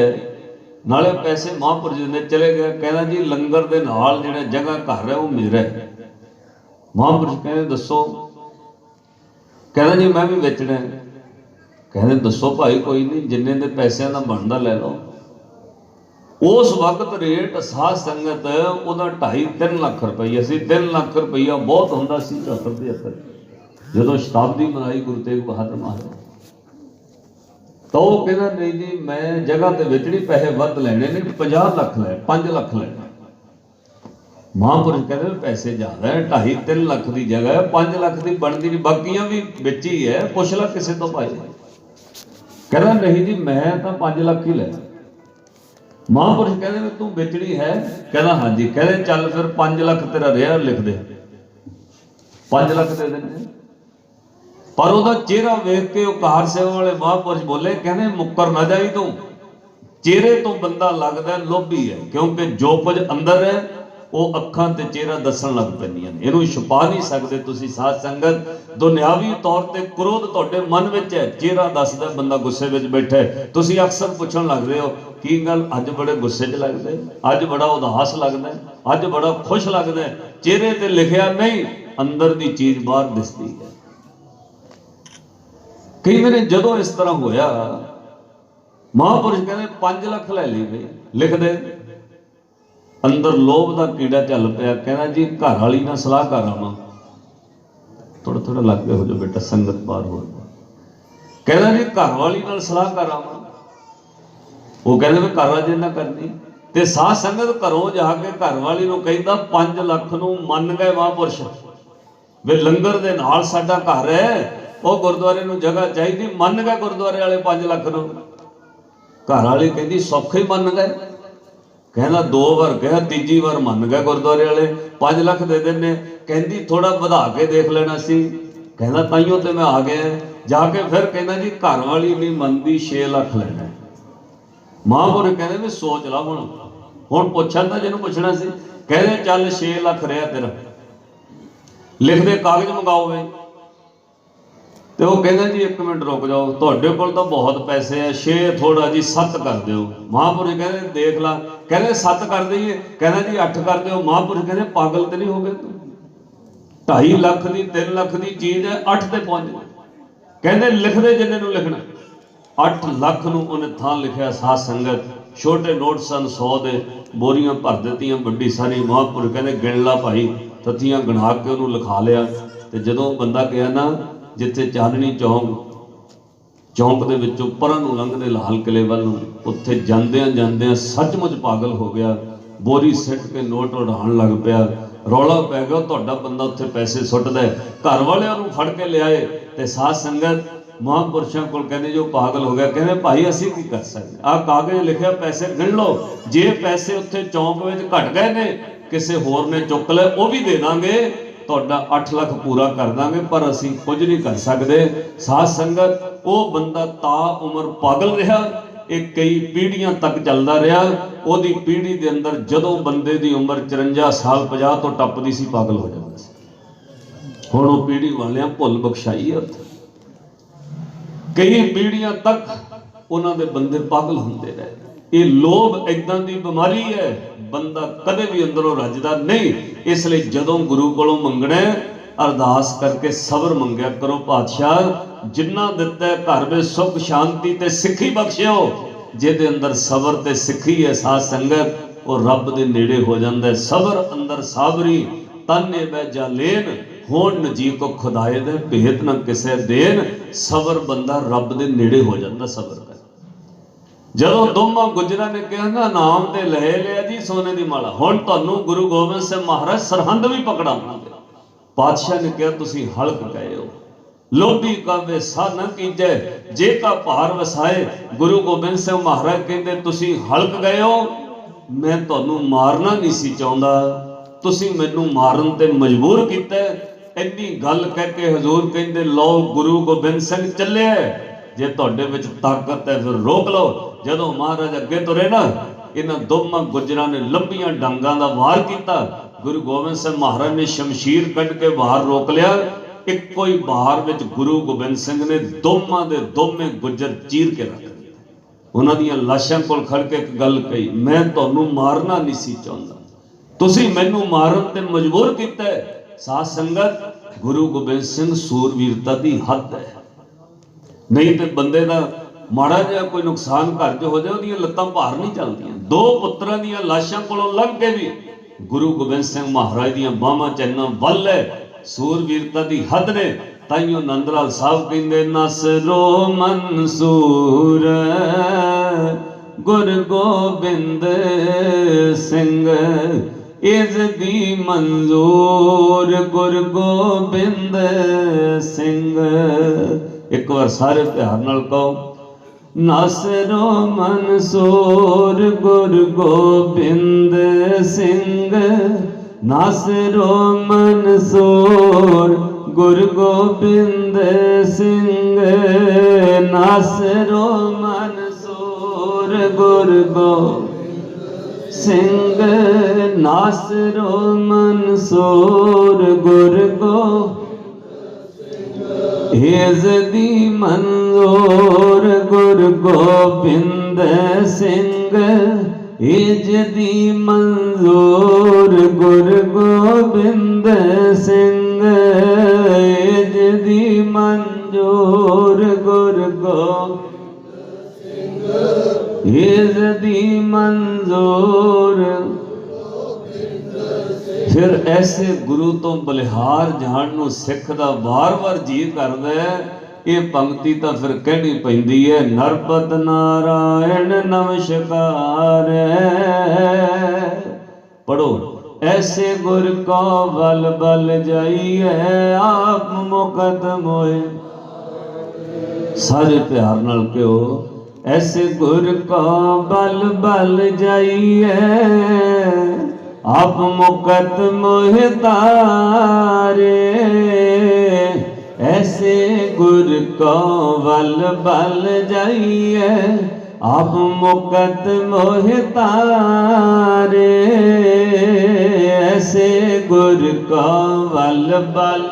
ਨਾਲੇ ਪੈਸੇ ਮਹਾਂਪੁਰਸ਼ ਨੇ ਚਲੇ ਗਏ। ਕਹਿੰਦਾ ਜੀ ਲੰਗਰ ਦੇ ਨਾਲ ਜਿਹੜਾ ਜਗ੍ਹਾ ਘਰ ਹੈ ਉਹ ਮੇਰਾ ਹੈ। ਮਹਾਂਪੁਰਸ਼ ਕਹਿੰਦੇ ਦੱਸੋ? ਕਹਿੰਦਾ ਜੀ ਮੈਂ ਵੀ ਵੇਚਣਾ। ਕਹਿੰਦੇ ਦੱਸੋ ਭਾਈ, ਕੋਈ ਨਹੀਂ, ਜਿੰਨੇ ਦੇ ਪੈਸਿਆਂ ਦਾ ਬਣਦਾ ਲੈ ਲਓ। ਉਸ ਵਕਤ ਰੇਟ ਸਾਧ ਸੰਗਤ ਉਹਦਾ 2.5-3 ਲੱਖ ਰੁਪਈਆ ਸੀ। 3 ਲੱਖ ਰੁਪਈਆ ਬਹੁਤ ਹੁੰਦਾ ਸੀ 74-75 ਜਦੋਂ ਸ਼ਤਾਬਦੀ ਮਨਾਈ ਗੁਰੂ ਤੇਗ ਬਹਾਦਰ ਮਹਾਰਾਜ। ਤਾਂ ਉਹ ਕਹਿੰਦਾ ਨਹੀਂ ਜੀ ਮੈਂ ਜਗ੍ਹਾ ਤੇ ਵੇਚਣੀ, ਪੈਸੇ ਵੱਧ ਲੈਣੇ ਨੇ, 50 ਲੱਖ ਲੈ, 5 ਲੱਖ ਲੈਣਾ। ਮਹਾਂਪੁਰਸ਼ ਕਹਿੰਦੇ ਪੈਸੇ ਜ਼ਿਆਦਾ ਹੈ, 2.5-3 ਲੱਖ ਦੀ ਜਗ੍ਹਾ ਹੈ, 5 ਲੱਖ ਦੀ ਬਣਦੀ ਨਹੀਂ, ਬਾਕੀਆਂ ਵੀ ਵੇਚੀ ਹੈ, ਪੁੱਛ ਲੈ ਕਿਸੇ ਤੋਂ ਭਾਈ। ਕਹਿੰਦਾ ਨਹੀਂ ਜੀ ਮੈਂ ਤਾਂ 5 ਲੱਖ ਹੀ ਲੈ। ਮਹਾਂਪੁਰਸ਼ ਕਹਿੰਦੇ ਤੂੰ ਵੇਚਣੀ ਹੈ? ਕਹਿੰਦਾ ਹਾਂਜੀ। ਕਹਿੰਦੇ ਚੱਲ ਫਿਰ 5 ਲੱਖ ਤੇਰਾ ਰਿਹਾ, ਲਿਖ ਦੇ, 5 ਲੱਖ ਦੇ ਦਿੰਦੇ। ਪਰ ਉਹਦਾ ਚਿਹਰਾ ਵੇਖ ਕੇ ਉਹ ਕਾਰ ਸੇਵਾ ਵਾਲੇ ਮਹਾਂਪੁਰਸ਼ ਬੋਲੇ, ਕਹਿੰਦੇ ਮੁੱਕਰ ਨਾ ਜਾਈ ਤੂੰ, ਚਿਹਰੇ ਤੋਂ ਬੰਦਾ ਲੱਗਦਾ ਲੋਭੀ ਹੈ, ਕਿਉਂਕਿ ਜੋ ਕੁਝ ਅੰਦਰ ਹੈ ਉਹ ਅੱਖਾਂ ਤੇ ਚਿਹਰਾ ਦੱਸਣ ਲੱਗ ਪੈਂਦੀਆਂ ਨੇ, ਇਹਨੂੰ ਛੁਪਾ ਨਹੀਂ ਸਕਦੇ ਤੁਸੀਂ। ਸਾਧ ਸੰਗਤ ਦੁਨਿਆਵੀ ਤੌਰ ਤੇ ਕ੍ਰੋਧ ਤੁਹਾਡੇ ਮਨ ਵਿੱਚ ਹੈ, ਚਿਹਰਾ ਦੱਸਦਾ ਬੰਦਾ ਗੁੱਸੇ ਵਿੱਚ ਬੈਠਾ ਹੈ। ਤੁਸੀਂ ਅਕਸਰ ਪੁੱਛਣ ਲੱਗਦੇ ਹੋ ਕੀ ਗੱਲ ਅੱਜ ਬੜੇ ਗੁੱਸੇ 'ਚ ਲੱਗਦੇ, ਅੱਜ ਬੜਾ ਉਦਾਸ ਲੱਗਦਾ, ਅੱਜ ਬੜਾ ਖੁਸ਼ ਲੱਗਦਾ। ਚਿਹਰੇ ਤੇ ਲਿਖਿਆ ਨਹੀਂ, ਅੰਦਰ ਦੀ ਚੀਜ਼ ਬਾਹਰ ਦਿਸਦੀ ਹੈ। ਕਈ ਵਾਰੀ ਜਦੋਂ ਇਸ ਤਰ੍ਹਾਂ ਹੋਇਆ, ਮਹਾਂਪੁਰਸ਼ ਕਹਿੰਦੇ 5 ਲੱਖ ਲੈ ਲਈ ਬਈ, ਲਿਖ ਦੇ। ਅੰਦਰ ਲੋਭ ਦਾ ਕੀੜਾ ਚੱਲ ਪਿਆ। ਕਹਿੰਦਾ ਜੀ ਘਰ ਵਾਲੀ ਨਾਲ ਸਲਾਹ ਕਰ ਆਵਾਂ, ਥੋੜਾ ਲੱਗੇ ਹੋ ਜਾ ਬੇਟਾ, ਸੰਗਤ ਬਾਹਰ ਹੋ। ਕਹਿੰਦਾ ਜੀ ਘਰ ਵਾਲੀ ਨਾਲ ਸਲਾਹ ਕਰ ਆਵਾਂ। ਉਹ ਕਹਿੰਦੇ ਵੀ ਘਰ ਵਾਲੀ ਨਾ ਕਰਨੀ। ਤੇ ਸਾਧ ਸੰਗਤ ਘਰੋਂ ਜਾ ਕੇ ਘਰ ਵਾਲੀ ਨੂੰ ਕਹਿੰਦਾ 5 ਲੱਖ ਨੂੰ ਮੰਨ ਗਏ ਮਹਾਂਪੁਰਸ਼, ਵੀ ਲੰਗਰ ਦੇ ਨਾਲ ਸਾਡਾ ਘਰ ਹੈ, ਉਹ ਗੁਰਦੁਆਰੇ ਨੂੰ ਜਗ੍ਹਾ ਚਾਹੀਦੀ, ਮੰਨ ਗਏ ਗੁਰਦੁਆਰੇ ਵਾਲੇ 5 ਲੱਖ ਨੂੰ। ਘਰ ਵਾਲੀ ਕਹਿੰਦੀ ਸੌਖੇ ਹੀ ਮੰਨ ਗਏ। ਕਹਿੰਦਾ 2 ਵਾਰ ਕਿਹਾ, ਤੀਜੀ ਵਾਰ ਮੰਨ ਗਏ ਗੁਰਦੁਆਰੇ ਵਾਲੇ, 5 ਲੱਖ ਦੇ ਦਿੰਦੇ। ਕਹਿੰਦੀ ਥੋੜਾ ਵਧਾ ਕੇ ਦੇਖ ਲੈਣਾ ਸੀ। ਕਹਿੰਦਾ ਤਾਈਓ ਤੇ ਮੈਂ ਆ ਗਿਆ। ਜਾ ਕੇ ਫਿਰ ਕਹਿੰਦਾ ਜੀ ਘਰ ਵਾਲੀ ਨਹੀਂ ਮੰਨਦੀ, 6 ਲੱਖ ਲੈਣਾ। ਮਹਾਂਪੁਰਸ਼ ਕਹਿੰਦੇ ਵੀ ਸੋਚ ਲਾ, ਹੁਣ ਪੁੱਛਣ ਤਾਂ ਜਿਹਨੂੰ ਪੁੱਛਣਾ ਸੀ। ਕਹਿੰਦੇ ਚੱਲ 6 ਲੱਖ ਰਿਹਾ ਤੇਰਾ, ਲਿਖਦੇ ਕਾਗਜ਼ ਮੰਗਾਓ ਵੇ। ਤੇ ਉਹ ਕਹਿੰਦਾ ਜੀ 1 ਮਿੰਟ ਰੁਕ ਜਾਓ, ਤੁਹਾਡੇ ਕੋਲ ਤਾਂ ਬਹੁਤ ਪੈਸੇ ਆ, 6 ਥੋੜਾ ਜੀ 7 ਕਰ ਦਿਓ। ਮਹਾਂਪੁਰਸ਼ ਕਹਿੰਦੇ ਦੇਖ ਲਾ। ਕਹਿੰਦੇ 7 ਕਰ ਦਈਏ? ਕਹਿੰਦਾ ਜੀ 8 ਕਰ ਦਿਓ। ਮਹਾਂਪੁਰਸ਼ ਕਹਿੰਦੇ ਪਾਗਲ ਤੇ ਨਹੀਂ ਹੋ ਗਏ ਤੂੰ? 2.5 ਲੱਖ ਦੀ 3 ਲੱਖ ਦੀ ਚੀਜ਼ ਹੈ, 8 ਤੇ ਪਹੁੰਚ ਗਏ। ਕਹਿੰਦੇ ਲਿਖਦੇ ਜਿੰਨੇ ਨੂੰ ਲਿਖਣਾ। 8 ਲੱਖ ਨੂੰ ਉਹਨੇ ਥਾਂ ਲਿਖਿਆ। ਸਾਧ ਸੰਗਤ ਛੋਟੇ ਨੋਟ ਸਨ 100 ਦੇ, ਬੋਰੀਆਂ ਭਰ ਦਿੱਤੀਆਂ ਵੱਡੀ ਸਾਰੀ। ਮਹਾਂਪੁਰਸ਼ ਕਹਿੰਦੇ ਗਿਣ ਲਾ ਭਾਈ, ਤੱਤੀਆਂ ਗਣਾ ਕੇ ਉਹਨੂੰ ਲਿਖਾ ਲਿਆ। ਤੇ ਜਦੋਂ ਬੰਦਾ ਗਿਆ ਨਾ ਜਿੱਥੇ ਚਾਂਦਨੀ ਚੌਂਕ ਦੇ ਵਿੱਚੋਂ ਪਰਾਂ ਨੂੰ ਲੰਘਦੇ ਲਾਲ ਕਿਲੇ ਵੱਲ ਨੂੰ, ਉੱਥੇ ਜਾਂਦਿਆਂ ਸੱਚਮੁੱਚ ਪਾਗਲ ਹੋ ਗਿਆ। ਬੋਰੀ ਸਿੱਟ ਕੇ ਨੋਟ ਉਡਾਉਣ ਲੱਗ ਪਿਆ। ਰੌਲਾ ਪੈ ਗਿਆ ਤੁਹਾਡਾ ਬੰਦਾ ਉੱਥੇ ਪੈਸੇ ਸੁੱਟਦਾ। ਘਰ ਵਾਲਿਆਂ ਨੂੰ ਫੜ ਕੇ ਲਿਆਏ। ਤੇ ਸਾਧ ਸੰਗਤ ਮਹਾਂਪੁਰਸ਼ਾਂ ਕੋਲ ਕਹਿੰਦੇ ਜੋ ਪਾਗਲ ਹੋ ਗਿਆ। ਕਹਿੰਦੇ ਭਾਈ ਅਸੀਂ ਕੀ ਕਰ ਸਕਦੇ, ਆਹ ਕਾਗਜ਼ ਲਿਖਿਆ, ਪੈਸੇ ਗਿਣ ਲਓ। ਜੇ ਪੈਸੇ ਉੱਥੇ ਚੌਂਕ ਵਿੱਚ ਘਟ ਗਏ ਨੇ, ਕਿਸੇ ਹੋਰ ਨੇ ਚੁੱਕ ਲਏ, ਉਹ ਵੀ ਦੇ ਦਾਂਗੇ, ਤੁਹਾਡਾ 8 ਲੱਖ ਪੂਰਾ ਕਰ ਦਾਂਗੇ, ਪਰ ਅਸੀਂ ਕੁਝ ਨਹੀਂ ਕਰ ਸਕਦੇ। ਸਾਧ ਸੰਗਤ ਉਹ ਬੰਦਾ ਤਾ ਉਮਰ ਪਾਗਲ ਰਿਹਾ। ਇਹ ਕਈ ਪੀੜ੍ਹੀਆਂ ਤੱਕ ਚੱਲਦਾ ਰਿਹਾ। ਉਹਦੀ ਪੀੜ੍ਹੀ ਦੇ ਅੰਦਰ ਜਦੋਂ ਬੰਦੇ ਦੀ ਉਮਰ 54 ਸਾਲ 50 ਤੋਂ ਟੱਪਦੀ ਸੀ, ਪਾਗਲ ਹੋ ਜਾਂਦਾ ਸੀ। ਹੁਣ ਉਹ ਪੀੜ੍ਹੀ ਵਾਲਿਆਂ ਭੁੱਲ ਬਖਸ਼ਾਈ ਹੈ। ਕਈ ਪੀੜ੍ਹੀਆਂ ਤੱਕ ਉਹਨਾਂ ਦੇ ਬੰਦੇ ਪਾਗਲ ਹੁੰਦੇ ਰਹੇ। ਇਹ ਲੋਭ ਇਦਾਂ ਦੀ ਬਿਮਾਰੀ ਹੈ, ਬੰਦਾ ਕਦੇ ਵੀ ਅੰਦਰੋਂ ਰੱਜਦਾ ਨਹੀਂ। ਇਸ ਲਈ ਜਦੋਂ ਗੁਰੂ ਕੋਲੋਂ ਮੰਗਣਾ, ਅਰਦਾਸ ਕਰਕੇ ਸਬਰ ਮੰਗਿਆ ਕਰੋ। ਪਾਤਸ਼ਾਹ ਜਿੰਨਾ ਦਿੱਤਾ ਘਰ ਵਿੱਚ ਸੁਖ ਸ਼ਾਂਤੀ ਤੇ ਸਿੱਖੀ ਬਖਸ਼ਿਓ। ਜਿਹਦੇ ਅੰਦਰ ਸਬਰ ਤੇ ਸਿੱਖੀ ਹੈ ਸਾਧ ਸੰਗਤ, ਉਹ ਰੱਬ ਦੇ ਨੇੜੇ ਹੋ ਜਾਂਦਾ ਹੈ। ਸਬਰ ਅੰਦਰ ਸਾਬਰੀ, ਤਨ ਏ ਬੈ ਜਾਲੇਨ, होण नजीक खुदाए दे भेद न किसे देन। सबर बंदा रब दे नेड़े हो जाता। सबर कर ਜਦੋਂ ਦੋਵਾਂ ਗੁੱਜਰਾਂ ਨੇ ਕਿਹਾ ਨਾ ਨਾਮ ਤੇ ਲੈ ਲਿਆ ਜੀ ਸੋਨੇ ਦੀ ਮਾਲਾ, ਹੁਣ ਤੁਹਾਨੂੰ ਗੁਰੂ ਗੋਬਿੰਦ ਸਿੰਘ ਮਹਾਰਾਜ ਸਰਹੰਦ ਵੀ ਪਕੜਾਵਾਂਗੇ। ਪਾਤਸ਼ਾਹ ਨੇ ਕਿਹਾ ਤੁਸੀਂ ਹਲਕ ਗਏ ਹੋ, ਲੋਭੀ ਕਾਵੇ ਸਾ ਨਾ ਕੀਜੈ, ਜੇ ਕਾ ਭਾਰ ਵਸਾਏ। ਗੁਰੂ ਗੋਬਿੰਦ ਸਿੰਘ ਮਹਾਰਾਜ ਕਹਿੰਦੇ ਤੁਸੀਂ ਹਲਕ ਗਏ ਹੋ, ਮੈਂ ਤੁਹਾਨੂੰ ਮਾਰਨਾ ਨਹੀਂ ਸੀ ਚਾਹੁੰਦਾ, ਤੁਸੀਂ ਮੈਨੂੰ ਮਾਰਨ ਤੇ ਮਜਬੂਰ ਕੀਤਾ। ਇੰਨੀ ਗੱਲ ਕਹਿ ਕੇ ਹਜ਼ੂਰ ਕਹਿੰਦੇ ਲਓ ਗੁਰੂ ਗੋਬਿੰਦ ਸਿੰਘ ਚੱਲਿਆ, ਜੇ ਤੁਹਾਡੇ ਵਿੱਚ ਤਾਕਤ ਹੈ ਫਿਰ ਰੋਕ ਲਓ। ਜਦੋਂ ਮਹਾਰਾਜ ਅੱਗੇ ਤੁਰੇ ਨਾ, ਇਹਨਾਂ ਦੋਵਾਂ ਗੁੱਜਰਾਂ ਨੇ ਲੰਬੀਆਂ ਡਾਂਗਾਂ ਦਾ ਵਾਰ ਕੀਤਾ। ਗੁਰੂ ਗੋਬਿੰਦ ਸਿੰਘ ਮਹਾਰਾਜ ਨੇ ਸ਼ਮਸ਼ੀਰ ਕੱਢ ਕੇ ਵਾਰ ਰੋਕ ਲਿਆ। ਇੱਕੋ ਹੀ ਵਾਰ ਵਿੱਚ ਗੁਰੂ ਗੋਬਿੰਦ ਸਿੰਘ ਨੇ ਦੋਵਾਂ ਦੇ ਦੋਵੇਂ ਗੁੱਜਰ ਚੀਰ ਕੇ ਰੱਖ ਦਿੱਤੇ। ਉਹਨਾਂ ਦੀਆਂ ਲਾਸ਼ਾਂ ਕੋਲ ਖੜ ਕੇ ਇੱਕ ਗੱਲ ਕਹੀ, ਮੈਂ ਤੁਹਾਨੂੰ ਮਾਰਨਾ ਨਹੀਂ ਸੀ ਚਾਹੁੰਦਾ, ਤੁਸੀਂ ਮੈਨੂੰ ਮਾਰਨ ਤੇ ਮਜਬੂਰ ਕੀਤਾ। ਸਾਧ ਸੰਗਤ, ਗੁਰੂ ਗੋਬਿੰਦ ਸਿੰਘ ਸੂਰਵੀਰਤਾ ਦੀ ਹੱਦ ਹੈ। ਨਹੀਂ ਤੇ ਬੰਦੇ ਦਾ ਮਾੜਾ ਜਿਹਾ ਕੋਈ ਨੁਕਸਾਨ ਘਰ 'ਚ ਹੋ ਜਾਏ, ਉਹਦੀਆਂ ਲੱਤਾਂ ਭਾਰ ਨਹੀਂ ਚੱਲਦੀਆਂ। ਦੋ ਪੁੱਤਰਾਂ ਦੀਆਂ ਲਾਸ਼ਾਂ ਕੋਲੋਂ ਲੰਘ ਕੇ ਵੀ ਗੁਰੂ ਗੋਬਿੰਦ ਸਿੰਘ ਮਹਾਰਾਜ ਦੀਆਂ ਬਾਹਾਂ ਚੰਨਾ ਵੱਲ ਹੈ। ਸੂਰਵੀਰਤਾ ਦੀ ਹੱਦ ਨੇ। ਤਾਈਓ ਨੰਦਲਾਲ ਸਾਹਿਬ ਕਹਿੰਦੇ ਨਸਰੋ ਮਨਸੂਰ ਗੁਰ ਗੋਬਿੰਦ ਸਿੰਘ, ਇਸ ਦੀ ਮਨਜ਼ੂਰ ਗੁਰ ਗੋਬਿੰਦ ਸਿੰਘ। ਇੱਕ ਵਾਰ ਸਾਰੇ ਪਿਆਰ ਨਾਲ ਕਹੋ, ਨਸਰੋ ਮਨਸੂਰ ਗੁਰ ਗੋਬਿੰਦ ਸਿੰਘ, ਨਸਰੋ ਮਨਸੂਰ ਗੁਰ ਗੋਬਿੰਦ ਸਿੰਘ, ਨਸਰੋ ਮਨਸੂਰ ਗੁਰ ਗੋਬਿੰਦ ਸਿੰਘ, ਨਸਰੋ ਮਨਸੂਰ ਗੁਰ ਗੋਬਿੰਦ ਇਸ ਦੀ ਮਨਜ਼ੂਰ ਗੁਰ ਗੋਬਿੰਦ ਸਿੰਘ, ਇਸ ਦੀ ਮਨਜ਼ੂਰ ਗੁਰ ਗੋਬਿੰਦ ਸਿੰਘ, ਇਸ ਦੀ ਮਨਜ਼ੂਰ ਗੁਰ ਗੋਬਿੰਦ ਸਿੰਘ, ਇਸ ਦੀ ਮਨਜ਼ੂਰ। ਫਿਰ ਐਸੇ ਗੁਰੂ ਤੋਂ ਬਲਿਹਾਰ ਜਾਣ ਨੂੰ ਸਿੱਖ ਦਾ ਵਾਰ-ਵਾਰ ਜੀ ਕਰਦਾ ਹੈ। ਇਹ ਪੰਕਤੀ ਤਾਂ ਫਿਰ ਕਹਿਣੀ ਪੈਂਦੀ ਹੈ, ਨਰਪਤ ਨਾਰਾਇਣ ਨਮਸਕਾਰ। ਪੜੋ, ਐਸੇ ਗੁਰ ਕੋ ਬਲ ਬਲ ਜਾਈਐ, ਆਪ ਮੁਕਤ ਮੋਏ। ਸਾਰੇ ਪਿਆਰ ਨਾਲ ਕਿਉ, ਐਸੇ ਗੁਰ ਕੋ ਬਲ ਬਲ ਜਾਈਐ, ਆਪ ਮੁਕਤ ਮੋਹ ਤਾਰੇ। ऐसे गुर को बल बल जाइए, आप मुकत मोह तारे। ऐसे गुर को बल बल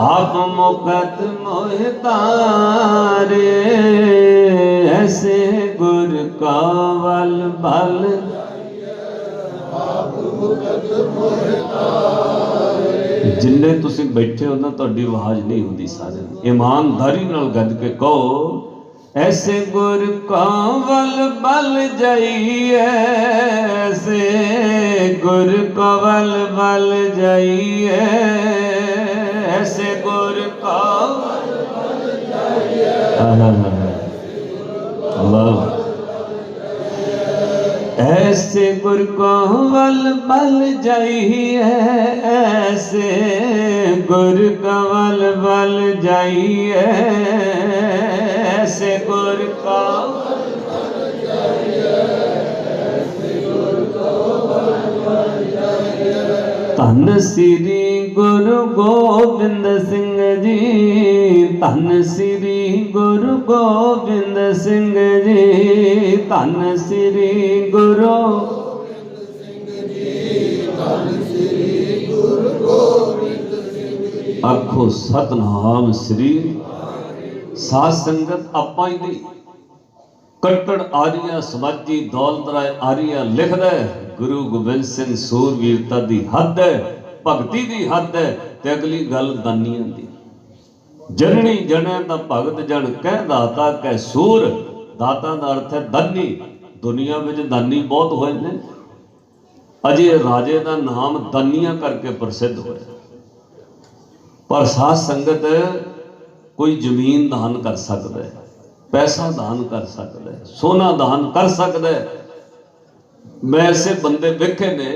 आप मुकत मोह तारे। ऐसे गुर को बल बल जिन्ने तुसी बैठे हो ना, तुहाडी आवाज नहीं होंदी। सारे ईमानदारी नाल गज के कहो, ऐसे गुर को बल बल जाइए, ऐसे गुर को बल बल जाइए, ऐसे गुर को बल जाइए। अल्लाह, ऐसे गुर को बल बल जाइए, ऐसे गुर को बल बल जाइए, ऐसे गुर को बल जाइए, ऐसे गुर को बल बल जाइए। धन श्री गुरु गोबिंद सिंह जी, धन श्री गुरु गोबिंद सिंह जी, धन श्री गुरु गोबिंद सिंह जी, धन श्री गुरु गोबिंद सिंह जी। आखो सतनाम श्री। साध संगत ਆਪਾਂ ਹੀ ਨਹੀਂ, ਕੱਟੜ ਆਰੀਆ ਸਮਾਜੀ ਦੌਲਤ ਰਾਏ ਆਰੀਆ ਲਿਖਦਾ, ਗੁਰੂ ਗੋਬਿੰਦ ਸਿੰਘ ਸੂਰਵੀਰਤਾ ਦੀ ਹੱਦ ਹੈ, ਭਗਤੀ ਦੀ ਹੱਦ ਹੈ। ਤੇ ਅਗਲੀ ਗੱਲ ਦਾਨੀਆਂ ਦੀ, ਜਨਨੀ ਜਣਿਆਂ ਦਾ ਭਗਤ ਜਨ ਕਹਿ ਦਾਤਾ ਕਹਿ ਸੂਰ। ਦਾਤਾ ਦਾ ਅਰਥ ਹੈ ਦਾਨੀ। ਦੁਨੀਆ ਵਿੱਚ ਦਾਨੀ ਬਹੁਤ ਹੋਏ ਨੇ, ਅਜੇ ਰਾਜੇ ਦਾ ਨਾਮ ਦਾਨੀਆਂ ਕਰਕੇ ਪ੍ਰਸਿੱਧ ਹੋਇਆ। पर साध संगत कोई जमीन दान कर सकता है, पैसा दान कर सकता है, सोना दान कर सकता है। मैं ऐसे बंदे देखे ने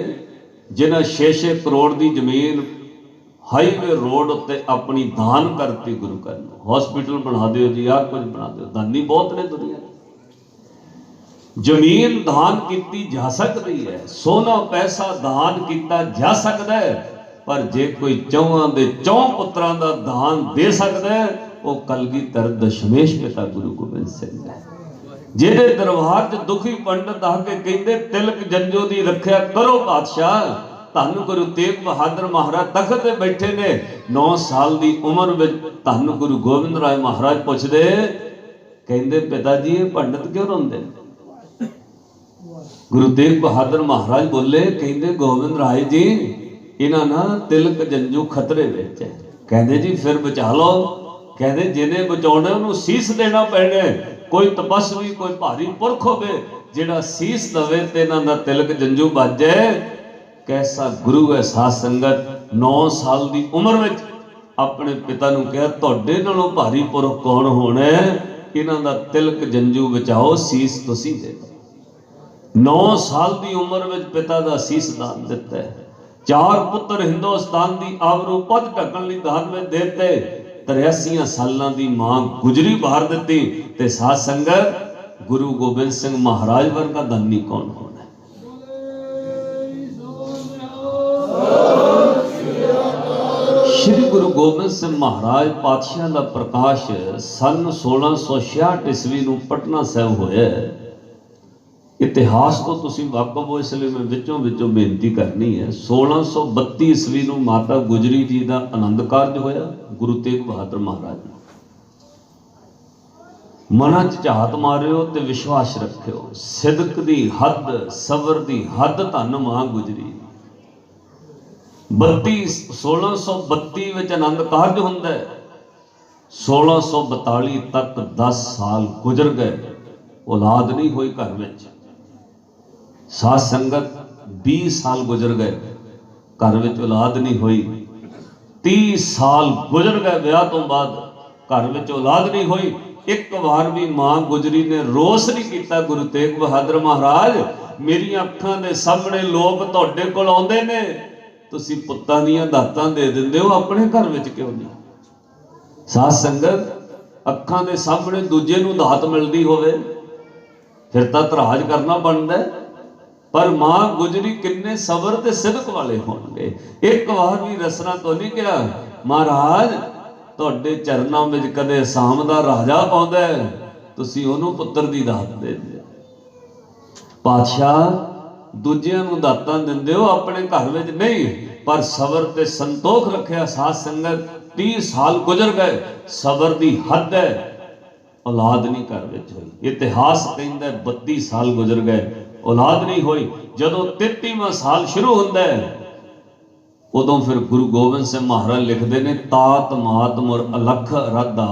जिन्हें 6-6 करोड़ की जमीन हाईवे रोड उत्ते अपनी दान करती, गुरु घर हॉस्पिटल बना दो जी, आ कुछ बना दो। दानी बहुत ने दुनिया, जमीन दान की जा सकती है, सोना पैसा दान किया जा सकता है, पर जे कोई चौहां दे 4 पुत्रां दा दान दे सकता है वो कलगीधर दशमेश पिता गुरु गोबिंद सिंह है, जेदे दरबार च दुखी पंडित आके कहंदे तिलक जंजो दी रखिया करो बादशाह। धन गुरु तेग बहादुर महाराज तख्त ते बैठे ने, 9 साल की उम्र में धन गुरु गोबिंद राय महाराज पुछदे, कहंदे पिता जी ये पंडित क्यों रोंदे? गुरु तेग बहादुर महाराज बोले, कहंदे गोबिंद राय जी इन्हां ना तिलक जंजू खतरे विच है। कहंदे जी फिर बचा लो। कहंदे जिन्हें बचाउणे उहनूं सीस देना पैणे। कोई तपस्वी कोई भारी पुरख होवे जिहड़ा सीस दवे ते इन्हां दा तिलक जंजू बच जाए। कैसा गुरु है साध संगत, 9 साल की उम्र में अपने पिता नूं कहा तुहाडे नालों भारी पुरख कौन होना है, इन्हां दा तिलक जंजू बचाओ, सीस तुसीं दे दो। 9 साल की उम्र में पिता का सीस दान दिता है। 4 पुत्र हिंदुस्तान की आबरू पद ढकण लई दान में देते। 83 सालों की मां गुजरी बाहर दी। ते साध संगत गुरु गोबिंद सिंह महाराज वर्गा दानी कौन होना? श्री गुरु गोबिंद सिंह महाराज पातशाह का प्रकाश सन 1666 ईस्वी नूं पटना साहिब होया। इतिहास तो तुसीं वाकफ हो, इसलिए मैं विचों विचों बेनती करनी है। 1632 ईस्वी नूं माता गुजरी जी का आनंद कारज होया। गुरु तेग बहादुर महाराज ने मना च झात मारियो ते विश्वास रखियो, सिदक दी हद सबर दी हद धन मां गुजरी। 1632 विच आनंद कारज हुंदा है। 1642 तक 10 साल गुजर गए, औलाद नहीं हुई घर में। साध संगत 20 साल गुजर गए, घर में औलाद नहीं हुई। 30 साल गुजर गए ब्याह तो बाद, घर में औलाद नहीं हुई। एक बार भी मां गुजरी ने रोस नहीं किया, गुरु तेग बहादुर महाराज मेरी अखां दे सामने लोग तुहाडे कोल आउंदे ने, तुसीं पुत्तां दीयां दातां दे दिंदे हो, अपने घर में क्यों नहीं? साध संगत अखां दे सामने दूजे नूं दात मिलदी होवे फिर तां तराज करना बनदा है। पर मां गुजरी किन्ने सबर ते सिदक वाले होणगे। एक बार भी रसना तो नहीं कहा महाराज तुहाडे चरनां विच कदे असाम दा राजा आउंदा है, तुसीं ओनूं पुत्तर दी दात दे दिओ। पातशाह दूजियां नूं दातां दिंदे हो, अपने घर विच नहीं। पर सबर ते संतोख रखिया। साध संगत 30 साल गुजर गए, सबर दी हद है, औलाद नहीं घर विच होई। इतिहास कहंदा 32 साल गुजर गए, औलाद नहीं हुई। जदों 33वां साल शुरू हुंदा है उदों फिर गुरु गोबिंद सिंह महाराज लिखते हैं, तात मात मुर अलख अराधा,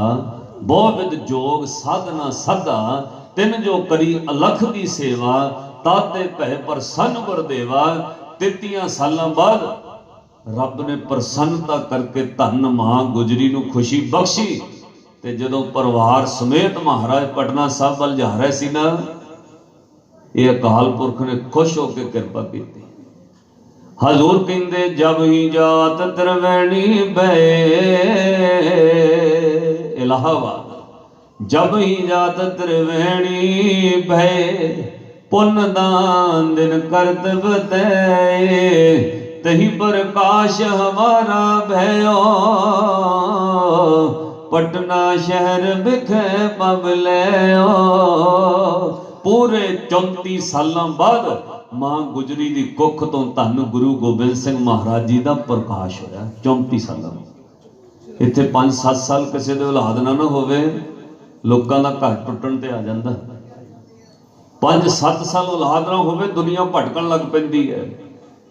बहुविध जोग साधना साधा, तिन जो करी अलख की सेवा, ताते पै प्रसन्न गुरदेवा। 33 सालों बाद रब ने प्रसन्नता करके धन मां गुजरी नूं खुशी बख्शी। ते जदों परिवार समेत महाराज पटना साहब वल जा रहे सी ना, ये अकाल पुरख ने खुश होकर कृपा की। हजूर कहंदे जब ही जात त्रिवेणी बहे, इलाहाबाद, जब ही जात त्रिवेणी बहे, पुण्य दान दिन करतब तय, तही प्रकाश हमारा भयो, पटना शहर बिखे पबलयो। पूरे 34 सालों बाद मां गुजरी की कुख तो धन गुरु गोबिंद सिंह महाराज जी का प्रकाश होया। 34 सालों इत्थे 5-7 साल किसी दे औलाद ना होवे, लोगों का घर टुटन ते आ जाता। 5-7 साल औलाद ना होवे, दुनिया भटकन लग पैंदी है।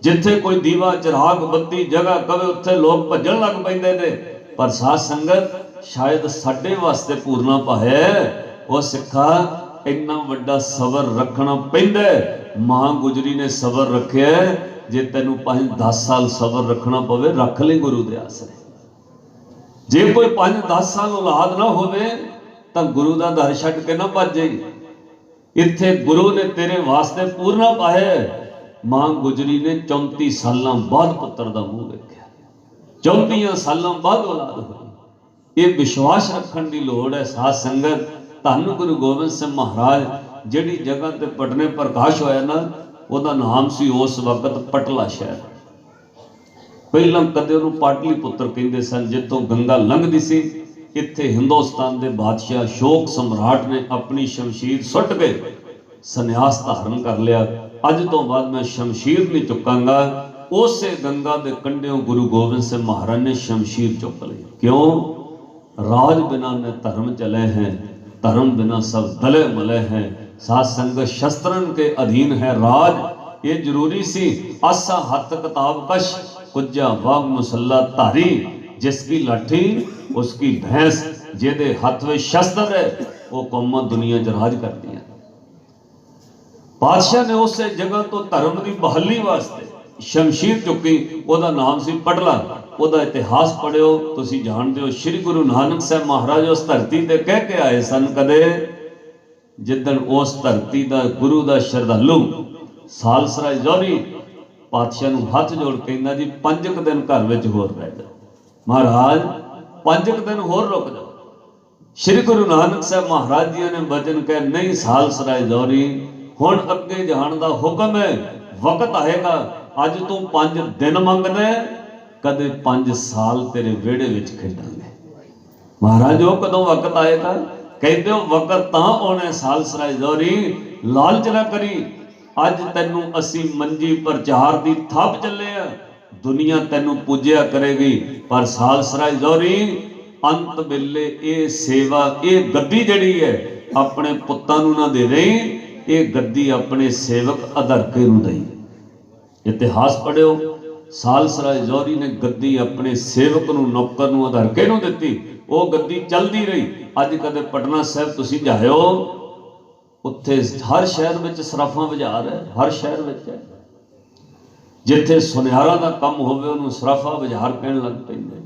जिथे कोई दीवा चिराग बत्ती जगह कवे उत्थे लोग भजन लग पैंदे ने। पर साध संगत शायद साडे वास्ते पूरना पाया वो सिखा, इन्ना वड्डा सबर रखना पैंदा। मां गुजरी ने सबर रखे, जे तेनू 5-10 साल सबर रखना पवे रख ले गुरु दे आसरे। जे कोई 5-10 साल औलाद ना होवे तो गुरु का दर छड्ड के ना भज जाई। इत्थे गुरु ने तेरे वास्ते पूरना पाया। मां गुजरी ने 34 सालों बाद पुत्र का मुंह देखा, 34 सालों बाद औलाद हुई। ये विश्वास रखने की लोड़ है साध संगत। धन गुरु गोबिंद सिंह महाराज जिहड़ी जगह ते पटने प्रकाश होया ना, ਉਹਦਾ नाम सी उस वक्त पटला शहर। पहला कदे ਉਹਨੂੰ पाटली पुत्र कहते सन, जितों गंगा लंघदी सी। इत्थे हिंदुस्तान के बादशाह शोक सम्राट ने अपनी शमशीर सुट के संन्यास धारण कर लिया। अज तो बाद मैं शमशीर नहीं चुकांगा। उस गंगा के कंढियों गुरु गोबिंद सिंह महाराज ने शमशीर चुक ली। क्यों? राज बिना ने धर्म चले हैं, धर्म बिना सब दले मले हैं। साध संगत शस्त्रन के अधीन है राज, ये जरूरी सी। आसा हथ किताब कश कुजा वाग मुसल्ला धारी। जिसकी लाठी उसकी भैंस, जेदे हथ में शस्त्र है वो कौमां दुनिया च राज करती है। बादशाह ने उस जगह तो धर्म की बहाली वास्ते शमशीर चुकी। ਉਹਦਾ नाम सी पटला। ਉਹਦਾ इतिहास पढ़ियो, तुसी जानते हो। श्री गुरु नानक साहब महाराज उस धरती ते कह के आए सन कदे, जिदन उस धरती का गुरु का श्रद्धालु सालसराय जौहरी पातशाह नूं हथ जोड़ कहंदा जी 5 दिन घर विच होर रह जाओ, महाराज 5 दिन होर रुक जाओ। श्री गुरु नानक साहब महाराज जी ने वचन कह, नहीं सालसराय जौहरी हुण अगे जाण दा हुक्म है, वक्त आएगा। अज तू 5 दिन मंगदा, कदे 5 साल तेरे विहड़े विच खेडांगे। महाराज वो कदों वक्त आएगा? कहते हो वक्त तां आउणा सालसराय जौहरी, लालच ना करी। अज तैनूं असी मंजी प्रचार दी थप चले आ, दुनिया तैनूं पूजिया करेगी। पर सालसराय जौहरी अंत वेले ये सेवा, ये गद्दी जिहड़ी है अपने पुत्तां नूं ना दे रही, ये गद्दी अपने सेवक अधरके नूं दई। इतिहास पढ़ियो, सालसराय जौहरी ने गद्दी अपने सेवक नूं, नौकर नूं, अधरके नूं दित्ती। वो गद्दी चलती रही। अज कदे पटना साहब तुसी जाओ, उत्थे हर शहर में सराफा बाजार है, हर शहर में है। जिथे सुनियारा का काम होवे उन्होंने सराफा बाजार कहन लग पैंदे।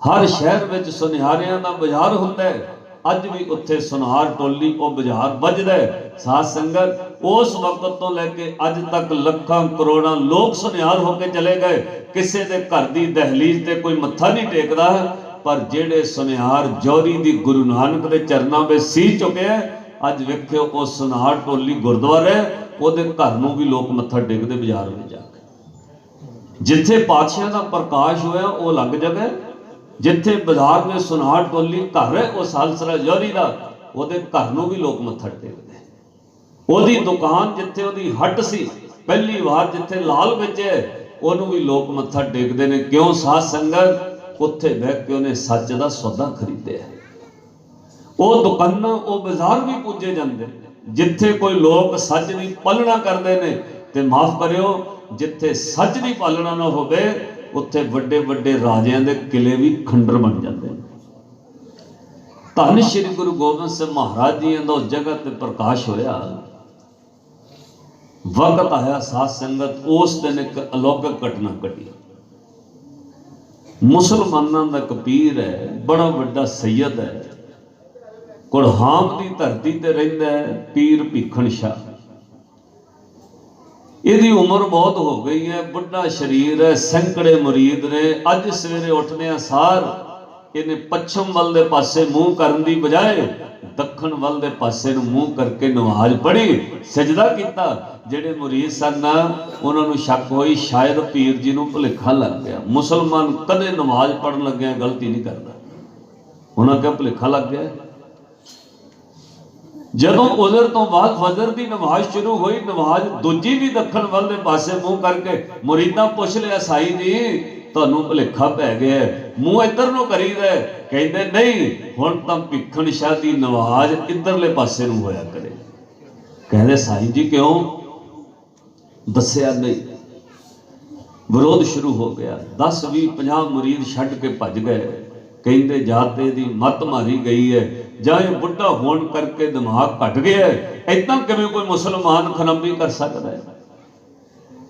हर शहर में सुनियारियां का बाजार होंदा है। अज भी उत्थे सुनार टोली वो बाजार बजदा है। साध संगत उस वक्त तो लैके अज तक लखां करोड़ां लोग सुनियार होके चले गए। किसी के घर की दहलीज ते कोई मत्था नहीं टेकदा, पर जेड़े सुनियार जौहरी दी गुरु नानक दे चरनां में सी चुके हैं, अज वेखियो वो सुनार टोली गुरुद्वारे ਉਹਦੇ घर नूं भी लोग मत्था टेकदे बाजार में जाके। जिथे पातशाह का प्रकाश होया वो अलग जगह, जिथे बाजार में सुनार टोली घर है वो सालसराय जौहरी का, ਉਹਦੇ घर नूं भी लोग मत्था टेकदे। ਉਹਦੀ दुकान जिथे ਉਹਦੀ हट सी पहली बार जिथे लाल बेचे ਉਹਨੂੰ भी लोग मत्था टेकदे ने। क्यों? साध संगत उत्थे बह के उन्हें सच का सौदा खरीदे। वो दुकाना वो बाजार भी पूजे जाते जिथे कोई लोग सच की पालना करते हैं। तो माफ करियो, जिथे सच की पालना ना होवे उत्थे वड्डे वड्डे राजियां दे किले भी खंडर बन जाते हैं। धन श्री गुरु गोबिंद सिंह महाराज जी का उस जगह ते प्रकाश होया। वक्त आया साध संगत, उस दिन एक अलौकिक घटना घटी। मुसलमानों का एक पीर है, बड़ा वड्डा सैयद है, कुड़हाम की धरती ते रहिंदा है, पीर भीखन शाह। इहदी उम्र बहुत हो गई है, बुढ़ा शरीर है, सैकड़े मुरीद ने। अज सवेरे उठदे सार इन्हें पश्चिम वाल दे पासे मूँह करन दी बजाय दक्षिण वाल दे पासे नूं मूँह करके नमाज पढ़ी, सजदा किया। ਜਿਹੜੇ मुरीद सन उन्होंने शक हुई शायद पीर जी को भुलेखा लग गया। मुसलमान कदे नमाज पढ़न लगे गलती नहीं करता, उन्होंने क्या भुलेखा लग गया। जदों उजर तो बाद फजर की नमाज शुरू हुई, नमाज दूजी भी दक्षिण वाल दे पासे मूँह करके मुरीदा पूछ लिया, साई जी तुहानूं भुलेखा पै गया, मूँह इधर नूं करीदा। कहते नहीं, हुण तां भीखन शाह की नमाज इधरले पासे नूं होया करे। कहते साई जी क्यों? दस्या नहीं। विरोध शुरू हो गया। 10 20 50 मुरीद छड्ड के भज गए। कहते जाते दी मत मारी गई है, जाए बुढ़ा होने करके दिमाग घट गया है, इतना किवें कोई मुसलमान खनबी कर सकता है।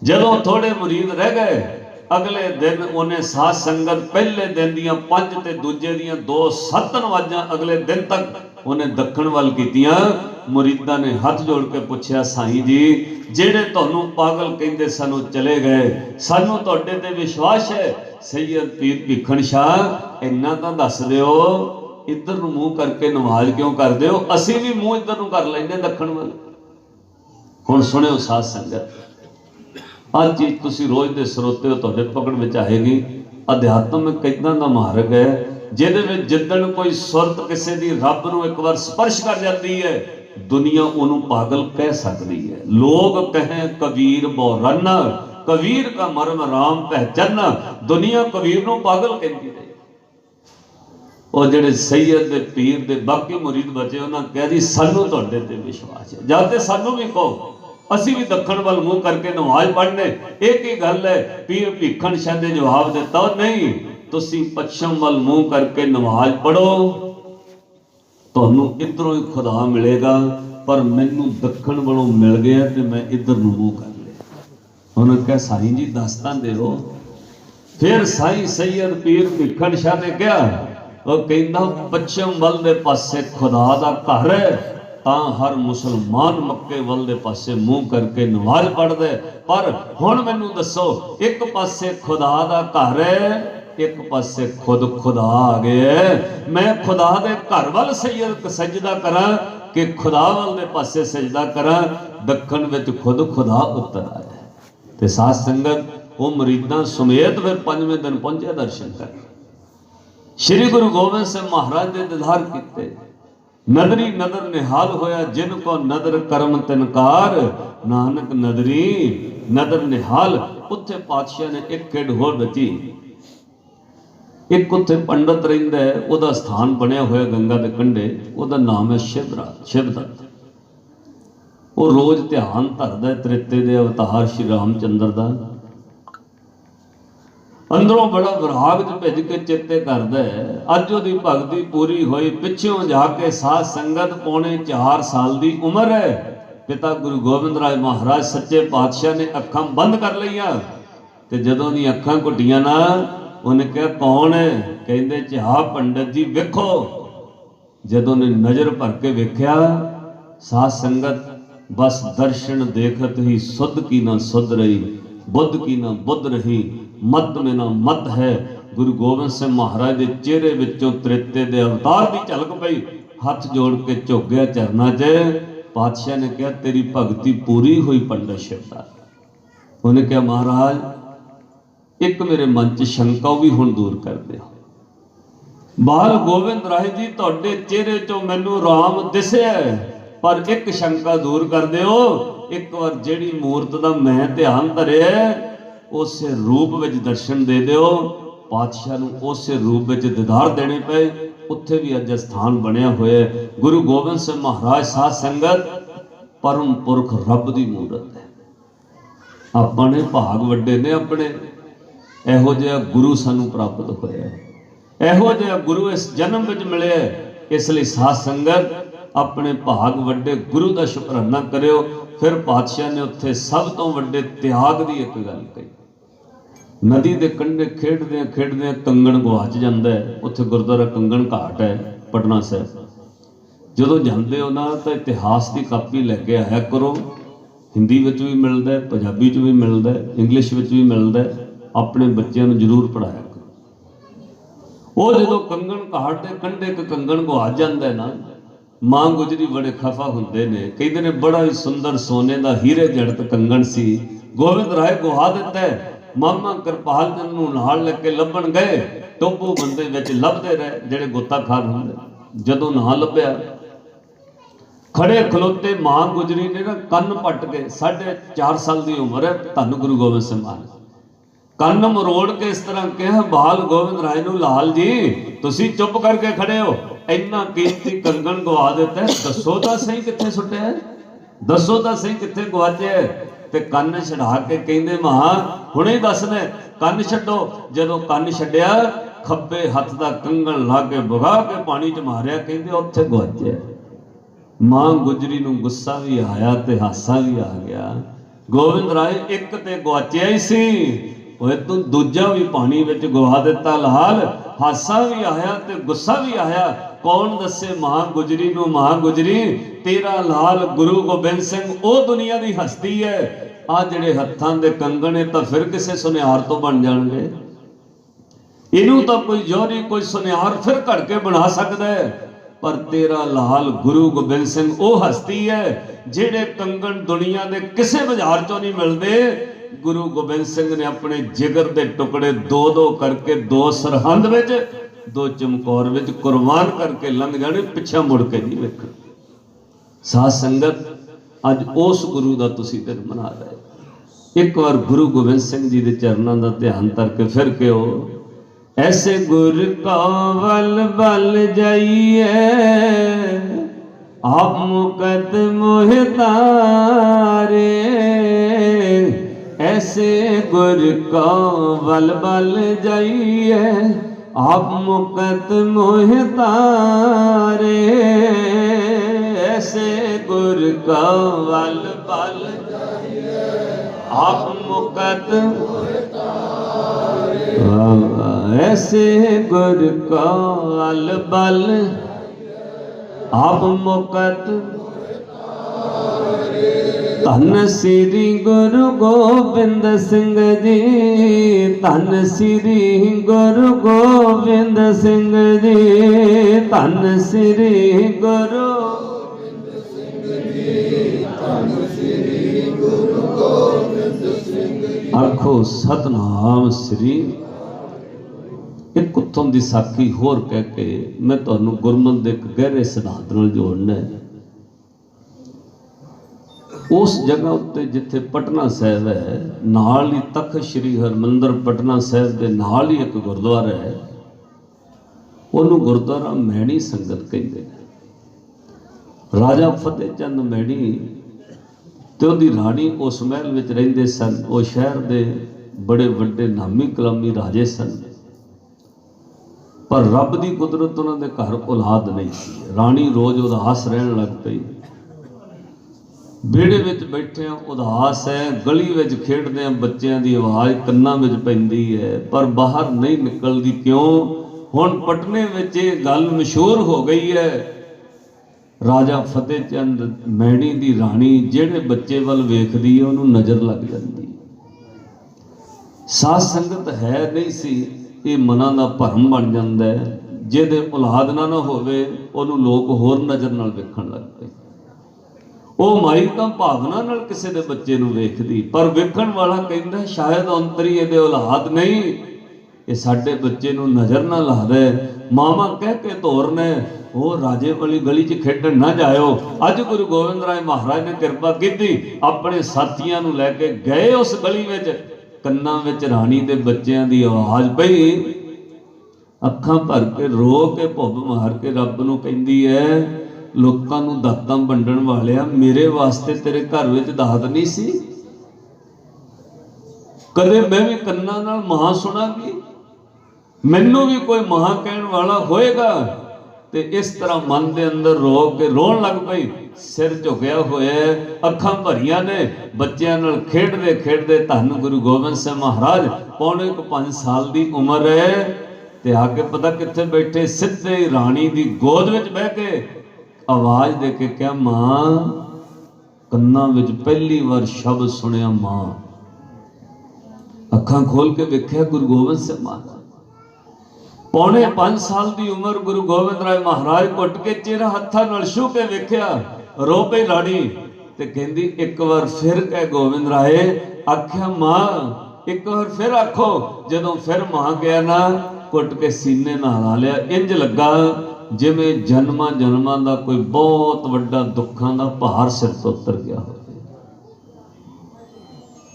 जदों थोड़े मुरीद रह गए अगले दिन उन्हें साध संगत पहले दिन दियां 5 ते दूजे दियां 2 7 नमाज़ां अगले दिन तक उन्हें दखण वाल कीतियां। मुरीदां ने हाथ जोड़ के पूछया, साईं जी जेड़े तुहानू पागल कहंदे सन चले गए, सानू तुहाडे ते विश्वास है। सैयद पीर भीखण शाह इन्ना तां दस दिओ, इधर नूं मूँह करके नमाज क्यों करदे हो? असीं भी मूँह इधर नूं कर लैंदे दखण वाल। हुण सुणिओ साध संगत, हर चीज़ तुसीं रोज़ दे सरोते हो, तुहाडे पकड़ विच आएगी। अध्यात्म एक इदां दा मार्ग है जिहदे विच जिद्दण कोई सुरत किसी दी रब नूं एक बार स्पर्श कर जाती है, दुनिया उन्होंने पागल कह सकती है। लोग कहें कबीर बोरना, कबीर का मर्म राम पहचाना, दुनिया कबीर नूं पागल कहती है। और जेडे सैयद दे पीर दे बाकी मुरीद बचे उन्होंने कहा जी सानू तुहाडे ते विश्वास है, जाते सानू भी कहो, असी भी दखण वाल मूँह करके नमाज पढ़ने। एक ही गल है, पीर भीखण शाह ने जवाब दिता, नहीं तुसी पश्चिम वाल मूँह करके नमाज पढ़ो, तुहानू इधरों ही खुदा मिलेगा, पर मैनू दखण वालों मिल गया तो मैं इधर नूं मूँह कर लिया। उन्होंने कहा साईं जी दस तां दिओ। फिर साईं सैयद पीर भीखण शाह ने कहा, वो कहंदा पश्चिम वल दे पासे खुदा दा घर है, तां हर मुसलमान मक्के वल दे पासे मूँह करके नमाज पढ़दे। पर हुण मैनू दसो, एक पासे खुदा दा घर है, एक पासे खुद खुदा आ गया है, मैं खुदा दे घर वल सजदा करां कि खुदा वल दे पासे सजदा करां? दखण विच खुद खुदा उतर आया। ते साध संगत वो मुरीदां समेत फिर 5वें दिन पहुंचे दर्शन कर। श्री गुरु गोबिंद सिंह महाराज ने दीदार किते। नदरी नदर निहाल होया, जिनको नदर करम तिनकार, नानक नदरी नदर निहाल। उत्थे पातशाह ने एक खेड होर रची। एक उत्थे पंडित रहिंदा है, उहदा स्थान बनया होया गंगा के कंढे, उहदा नाम है शिवदत्त। वो रोज ध्यान धरदा त्रेते दे अवतार श्री रामचंद्र दा। अंदरों बड़ा विराग च भिज के चेते करदा है। अज उहदी भगती पूरी हुई, पिछों जाके साध संगत पौने 4 साल की उम्र है। पिता गुरु गोबिंद राय महाराज सच्चे पातशाह ने अखां बंद कर लईआं ते जदों दी अखां घुटियां ना, उन्हें कहा कौन है? कहंदे झा पंडित जी वेखो। जदों ने नज़र भर के वेख्या, साध संगत बस दर्शन देखत ही सुध की ना सुध रही, बुद्ध की ना बुद्ध रही, मत में ना मत है। गुरु गोबिंद सिंह महाराज के चेहरे विचों त्रेते दे अवतार की झलक पई। हाथ जोड़ के झुक गया चरना च। पातशाह ने कहा तेरी भगती पूरी हुई पंडित शिवदास। उन्हें कहा महाराज एक मेरे मन च शंका भी हुण दूर कर दिओ। बाल गोबिंद राय जी तुहाडे चेहरे चों मैनू राम दिसिया, पर एक शंका दूर कर दिओ। एक बार जिहड़ी मूरत दा मैं ध्यान धरिया उस रूप विच दर्शन दे दिओ। पातशाह नूं उस रूप विच दीदार देने पे। उत्थे भी अज स्थान बनया होया। गुरु गोबिंद सिंह महाराज साध संगत परम पुरख रब दी मूरत है। अपने भाग वड्डे ने, अपने इहो जिहा गुरु सानू प्राप्त होया, इहो जिहा गुरु इस जन्म विच मिलिया। इसलिए साध संगत अपने भाग वड्डे गुरु का शुकराना करियो। फिर पातशाह ने उत्थे सब तो वड्डे त्याग की एक गल कही। नदी के कंढे खेडदे कंगण गवाच जाता है। उत्थे गुरुद्वारा कंगण घाट है पटना साहब। जदों जाते हो ना तो इतिहास की कापी लैके आया करो। हिंदी में भी मिलता है, पंजाबी भी मिलता है, इंग्लिश में भी मिलता है। अपने बच्चों को जरूर पढ़ाया करो। वो जो कंगण घाट के कंढे एक कंगण गवाच जाता है ना, मां गुजरी बड़े खफा होंदे ने, कहते ने बड़ा ही सुंदर सोने का हीरे जड़त कंगण सी, गोविंद राय गुहा दिता है। मामा कृपाल चंद नूं नाल लेके लभण गए, टोबू बंदे विच लभदे रहे जेड़े गोताखार हुंदे। जदों ना लभ्या, खड़े खलोते मां गुजरी ने ना कन्न पट के, 4.5 साल की उम्र है, धन गुरु गोबिंद सिंह महाराज कन्न मरोड़ के इस तरह कहा, बाल गोविंद राय नूं लाल जी तुसी चुप करके खड़े हो, इन्ना कीमती कंगन गवा दिता है, दसो तां सही कित्थे सुट्टिया है, दसो तां सही कित्थे गवाचे है। ते कन्न छड़ा के कहंदे मां हुणे ही दस दे, कन्न छड्डो। जदों कन्न छड्डिया, खब्बे हत्थ दा कंगन ला के बगा के पानी च मारिया, कहंदे उत्थे गवाचे है। मां गुजरी नूं गुस्सा भी आया ते हासा भी आ गया। गोविंद राय एक ते गवाचिया ही सी, ओए तू दूजा भी पानी विच गवा दिता लाल, हासा भी आया ते गुस्सा भी आया। कौन दसे महागुजरी नूं महागुजरी, तेरा लाल गुरु गोबिंद सिंह ओ दुनिया दी हस्ती है। आ जिहड़े हत्थां दे कंगण तां फिर किसे सुनिहार तो बन जाणगे। इनू तो कोई जौहरी कोई सुनिहार फिर घड़ के बना सकता है, पर तेरा लाल गुरु गोबिंद सिंह ओ हस्ती है जिहड़े कंगण दुनिया दे किसे बाजार चों नहीं मिलते। गुरु गोबिंद सिंह ने अपने जिगर के टुकड़े दो दो करके, दो सरहंद विच, दो चमकौर विच कुर्बान करके लंघ जाने, पिछा मुड़ के नहीं वेखण। साध संगत अज उस गुरु का तुसीं दिन मना रहे। एक बार गुरु गोबिंद सिंह जी के चरणों का ध्यान करके फिर कहो, ऐसे गुर का बल बल जाइए, आप मुकद मोह तारे। ऐसे गुर का बल बल जाइए, आप मुकद मोह तारे। ऐसे गुर का बल बल जाइए, आप मुकद मोह तारे। ऐसे गुर का बल बल आप मुकद। धन श्री गुरु गोबिंद सिंह जी, धन श्री गुरु गोबिंद सिंह जी, धन श्री गुरु गोबिंद सिंह जी, धन श्री गुरु गोबिंद सिंह जी। आखो सतनाम श्री। एक उत्तम दी साखी होर कह के मैं तुहानू गुरमत दे एक गहरे सिद्धांत नाल जोड़ना है। उस जगह उत्ते जिथे पटना साहिब है, नाल ही तख्त श्री हरमंदर पटना साहिब के नाल ही एक गुरुद्वारा है, उन्होंने गुरुद्वारा मैणी संगत कहते हैं। राजा फतेह चंद मैणी ते उहदी राणी उस महल विच रहिंदे सन। वो शहर दे बड़े वड्डे नामी कलामी राजे सन, पर रब की कुदरत उन्होंने घर औलाद नहीं थी। राणी रोज उदास रहन लग पई, बेड़े विच बैठे उदास है, गली विच खेडदे बच्चों की आवाज़ कन्नां विच पैंदी है, पर बाहर नहीं निकलती। क्यों? हुण पटने विच ये गल मशहूर हो गई है, राजा फतेह चंद मैणी की राणी जिहड़े बच्चे वल वेखदी है उन्होंने नज़र लग जाती। साध संगत है नहीं सी, ये मनां दा भरम बन जाता है। जिहदे औलाद ना होवे उहनूं लोग होर नज़र नाल वेखण लग पए। ਉਹ ਮਾਈ ਤਾਂ ਭਾਵਨਾ ਨਾਲ ਕਿਸੇ ਦੇ ਬੱਚੇ ਨੂੰ ਵੇਖਦੀ, ਪਰ ਵੇਖਣ ਵਾਲਾ ਕਹਿੰਦਾ ਸ਼ਾਇਦ ਅੰਤਰੀ ਇਹਦੇ ਔਲਾਦ ਨਹੀਂ, ਇਹ ਸਾਡੇ ਬੱਚੇ ਨੂੰ ਨਜ਼ਰ ਨਾ ਲਾ ਦੇ। ਮਾਮਾ ਕਹਿ ਕੇ ਤੋਰਨੇ, ਉਹ ਰਾਜੇ ਵਾਲੀ ਗਲੀ 'ਚ ਖੇਡਣ ਨਾ ਜਾਇਓ। ਅੱਜ ਗੁਰੂ ਗੋਬਿੰਦ ਰਾਏ ਮਹਾਰਾਜ ਨੇ ਕਿਰਪਾ ਕੀਤੀ, ਆਪਣੇ ਸਾਥੀਆਂ ਨੂੰ ਲੈ ਕੇ ਗਏ ਉਸ ਗਲੀ ਵਿੱਚ। ਕੰਨਾਂ ਵਿੱਚ ਰਾਣੀ ਦੇ ਬੱਚਿਆਂ ਦੀ ਆਵਾਜ਼ ਪਈ, ਅੱਖਾਂ ਭਰ ਕੇ ਰੋ ਕੇ ਭੁੱਬ ਮਾਰ ਕੇ ਰੱਬ ਨੂੰ ਕਹਿੰਦੀ ਹੈ, लोगों नूं दातां वंडण वालिया, मेरे वास्ते तेरे घर विच दात नहीं सी? कदे मैं भी कन्नां नाल मां सुनांगी, मैनू भी कोई मां कहण वाला होएगा। ते इस तरह मन के अंदर रो के रोन लग पई, सिर झुकिया होया, अखां भरियां ने, बच्चों नाल खेडदे खेडदे धन गुरु गोबिंद सिंह महाराज पौने 5 साल की उम्र है, ते आके पता कित्थे बैठे, सीधे राणी की गोद विच बह के आवाज दे के क्या, मां। कन्नां विच पहली बार शब्द सुनिया मां। अखां खोल के वेख्या गुरु गोबिंद सिंह महाराज, पौने 5 साल की उम्र। गुरु गोबिंद राय महाराज घुट के चेहरा हत्थां नाल छू के वेख्या, रो पई राणी ते कहंदी, एक बार फिर कह गोबिंद राय। आख्या मां, एक बार फिर आखो। जदों फिर मां गया ना, घुट के सीने नाल ला लिया, इंज लगा जिवें जन्मां जन्मां दा कोई बहुत वड्डा दुखां दा भार सिर तो उतर गया हो।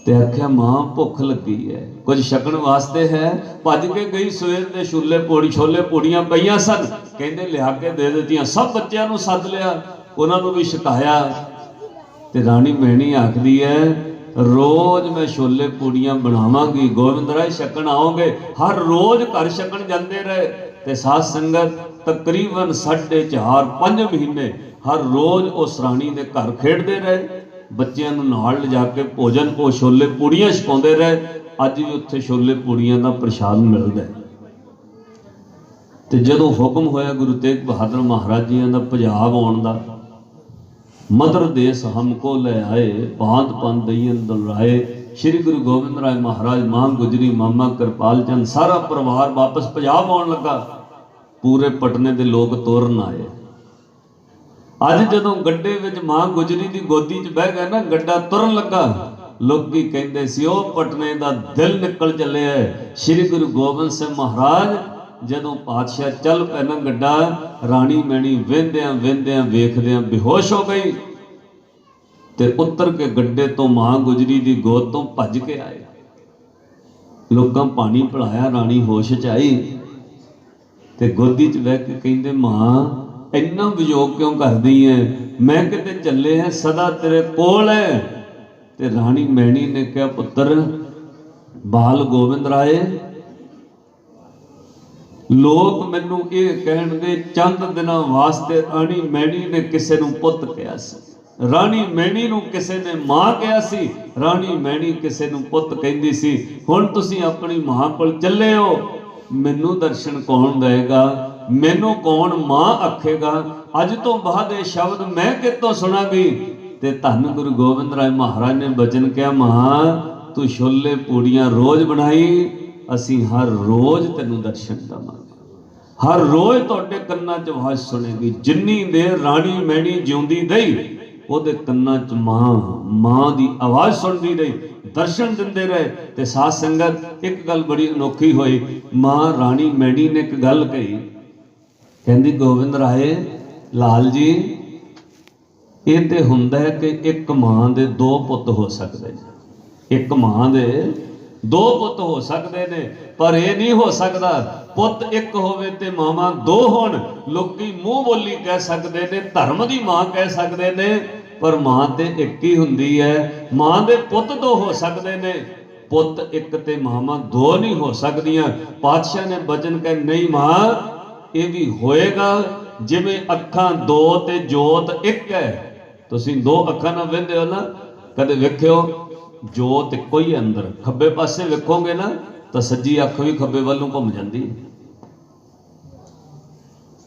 ते आख्या मां भुख लगी है, कुछ छकण वास्ते है? भज के गई, सवेर दे छोले पूड़ियां पईयां सन, कहंदे लिया के दे दित्तियां। सब बच्चों नूं सद लिया, उन्हां नूं भी छकाया। ते राणी मैणी आखदी है, रोज मैं छोले पूड़ियां बनावांगी, गोबिंद राय छकण आओगे। हर रोज घर छकण जांदे रहे। ते साध संगत तकरीबन 4.5-5 महीने हर रोज उस राणी के घर खेडते रहे, बच्चों नाल ले जाके भोजन वो छोले पूड़ियां छकाउंदे रहे। अज भी उत्थे छोले पूड़ियां का प्रशाद मिलता है। तो जदों हुक्म होया गुरु तेग बहादुर महाराज जी का पंजाब आउण दा, मदर देश हमको ले आए, भांत पंत दईन दुलराए। श्री गुरु गोबिंद राय महाराज, मां गुजरी, मामा कृपाल चंद, सारा परिवार वापस पंजाब आउण लगा। पूरे पटने के लोग तोरन आए। अज जदों गड्डे विच मां गुजरी की गोदी च बह गए ना, गड्डा तुरन लगा, लोकी कहंदे सी ओ पटने का दिल निकल चलिया है। श्री गुरु गोबिंद सिंह महाराज जदों पातशाह चल पे ना गड्डा, राणी मैणी वेंदियां वेंदियां वेखदियां बेहोश हो गई ते उतर के गड्डे तो मां गुजरी की गोद तो भज के आए। लोकां पानी पिलाया, राणी होश च आई ते गोदी च बह के कहंदे मां इन्ना वियोग क्यों करदी है, मैं किते चले हैं सदा तेरे कोल है। ते राणी मैणी ने कहा पुत्र बाल गोविंद राय, लोग मैनू ये कहणगे चंद दिनां वास्ते राणी मैणी ने किसे नूं पुੱਤ कहा सी, राणी मैणी नूं किसे ने मां कहा सी, राणी मैणी किसे नूं पुੱਤ कहंदी सी। हुण तुसीं अपनी मां कोल चले हो, मैनू दर्शन कौन देगा, मैनू कौन मां आखेगा। अज तो बाद ये शब्द मैं कितों सुनांगी। ते धन गुरु गोबिंद राय महाराज ने बचन कहा, मां तू छोले पूड़ियां रोज बनाई, असी हर रोज तेनू दर्शन देवांगे, हर रोज तुहाडे कन्नां च आवाज़ सुनेगी। जिन्नी देर राणी मैणी जिउंदी रही ਉਹਦੇ ਕੰਨਾਂ 'ਚ मां ਦੀ आवाज़ सुनती रही, दर्शन दिंदे रहे। ते साध संगत एक गल बड़ी अनोखी हुई, मां राणी मैणी ने एक गल कही, कहंदी गोविंद राय लाल जी ये तो हुंदा है कि एक मां दे दो पुੱਤ हो सकते, एक मां दे दो पुੱਤ हो सकते ने, पर यह नहीं हो सकता पुੱਤ एक होवे ते मावां दो होण। लोकी मूँह बोली कह सकते ने, धर्म की मां कह सकते ने, पर मां ते एक ही हुंदी है। मां दे पुੱਤ दो हो सकते ने, पुੱਤ एक ते मावां दो नहीं हो सकदियां। पातशाह ने बचन कहे नहीं मां ये भी होएगा, जिवें अखां दो ते जोत एक है। तुसीं दो अखां नाल वेंदे हो ना, कदे वेखियो जोत इक्को ही अंदर, खब्बे पासे वेखोगे ना तो सज्जी अख भी खब्बे वालों घूम जाती है,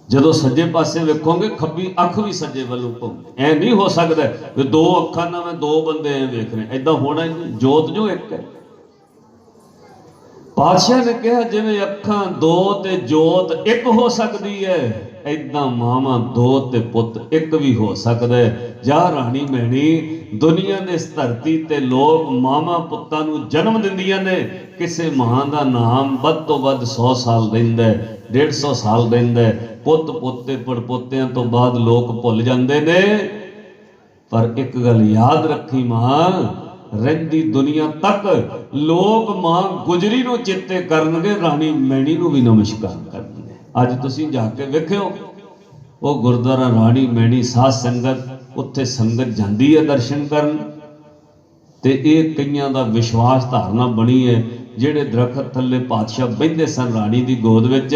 जदों सज्जे पासे वेखोगे खब्बी अख भी सज्जे वालों घूम। ऐ नहीं हो सकता कि दो अखां नाल मैं दो बंदे ऐ वेख रहे, ऐदा होना ही नहीं, जोत जो एक है। पातशाह ने कहा जिवें अखां दो ते जोत एक हो सकती है, ऐदा मावां दो ते पुੱਤ एक भी हो सकता है। जा राणी मैणी दुनिया ने इस धरती ते लोग मावां पुੱਤਾਂ नूं जन्म दिंदियां ने, किसे मां दा नाम वध तो वध 100 साल रहिंदा है, 150 साल रहिंदा है। पुੱਤ पोते पड़पोतियां तो बाद लोग भुल जांदे ने, पर एक गल याद रखी मां रहिंदी दुनिया तक लोग मां गुजरी नूं चेते करनगे, राणी मैणी नूं भी नमस्कार करनगे। अज तुसीं जाके वेखियो वो गुरुद्वारा राणी मैणी साध संगत उत्थे संगत जांदी है दर्शन करन, ते इह कईयां दा विश्वास धारना बनी है। जिहड़े दरखत थल्ले पातशाह बहिंदे सन राणी दी गोद विच,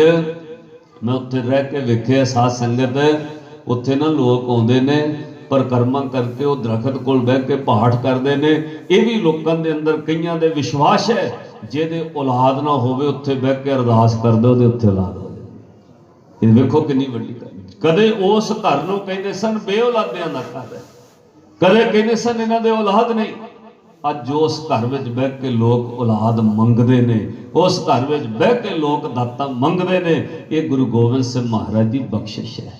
मैं उत्थे रह के वेखिया साध संगत, उत्थे ना लोग आउंदे ने परिक्रमा करके वो दरखत कोल बह के पाठ करते हैं। ये भी लोगों के अंदर कईयां दे विश्वास है, जिहदे औलाद ना होवे उत्थे बह के अरदास कर दो ते उत्थे औलाद हो जाए। ये देखो कितनी वड्डी गल। कदे उस घर नूं कहंदे सन बेऔलादियां दा घर है, कदे कहंदे सन इन्हां दे औलाद नहीं। अज उस घर विच बह के लोग औलाद मंगते ने, उस घर विच बह के लोग दाता मंगते ने। ये गुरु गोबिंद सिंह महाराज की बख्शिश है।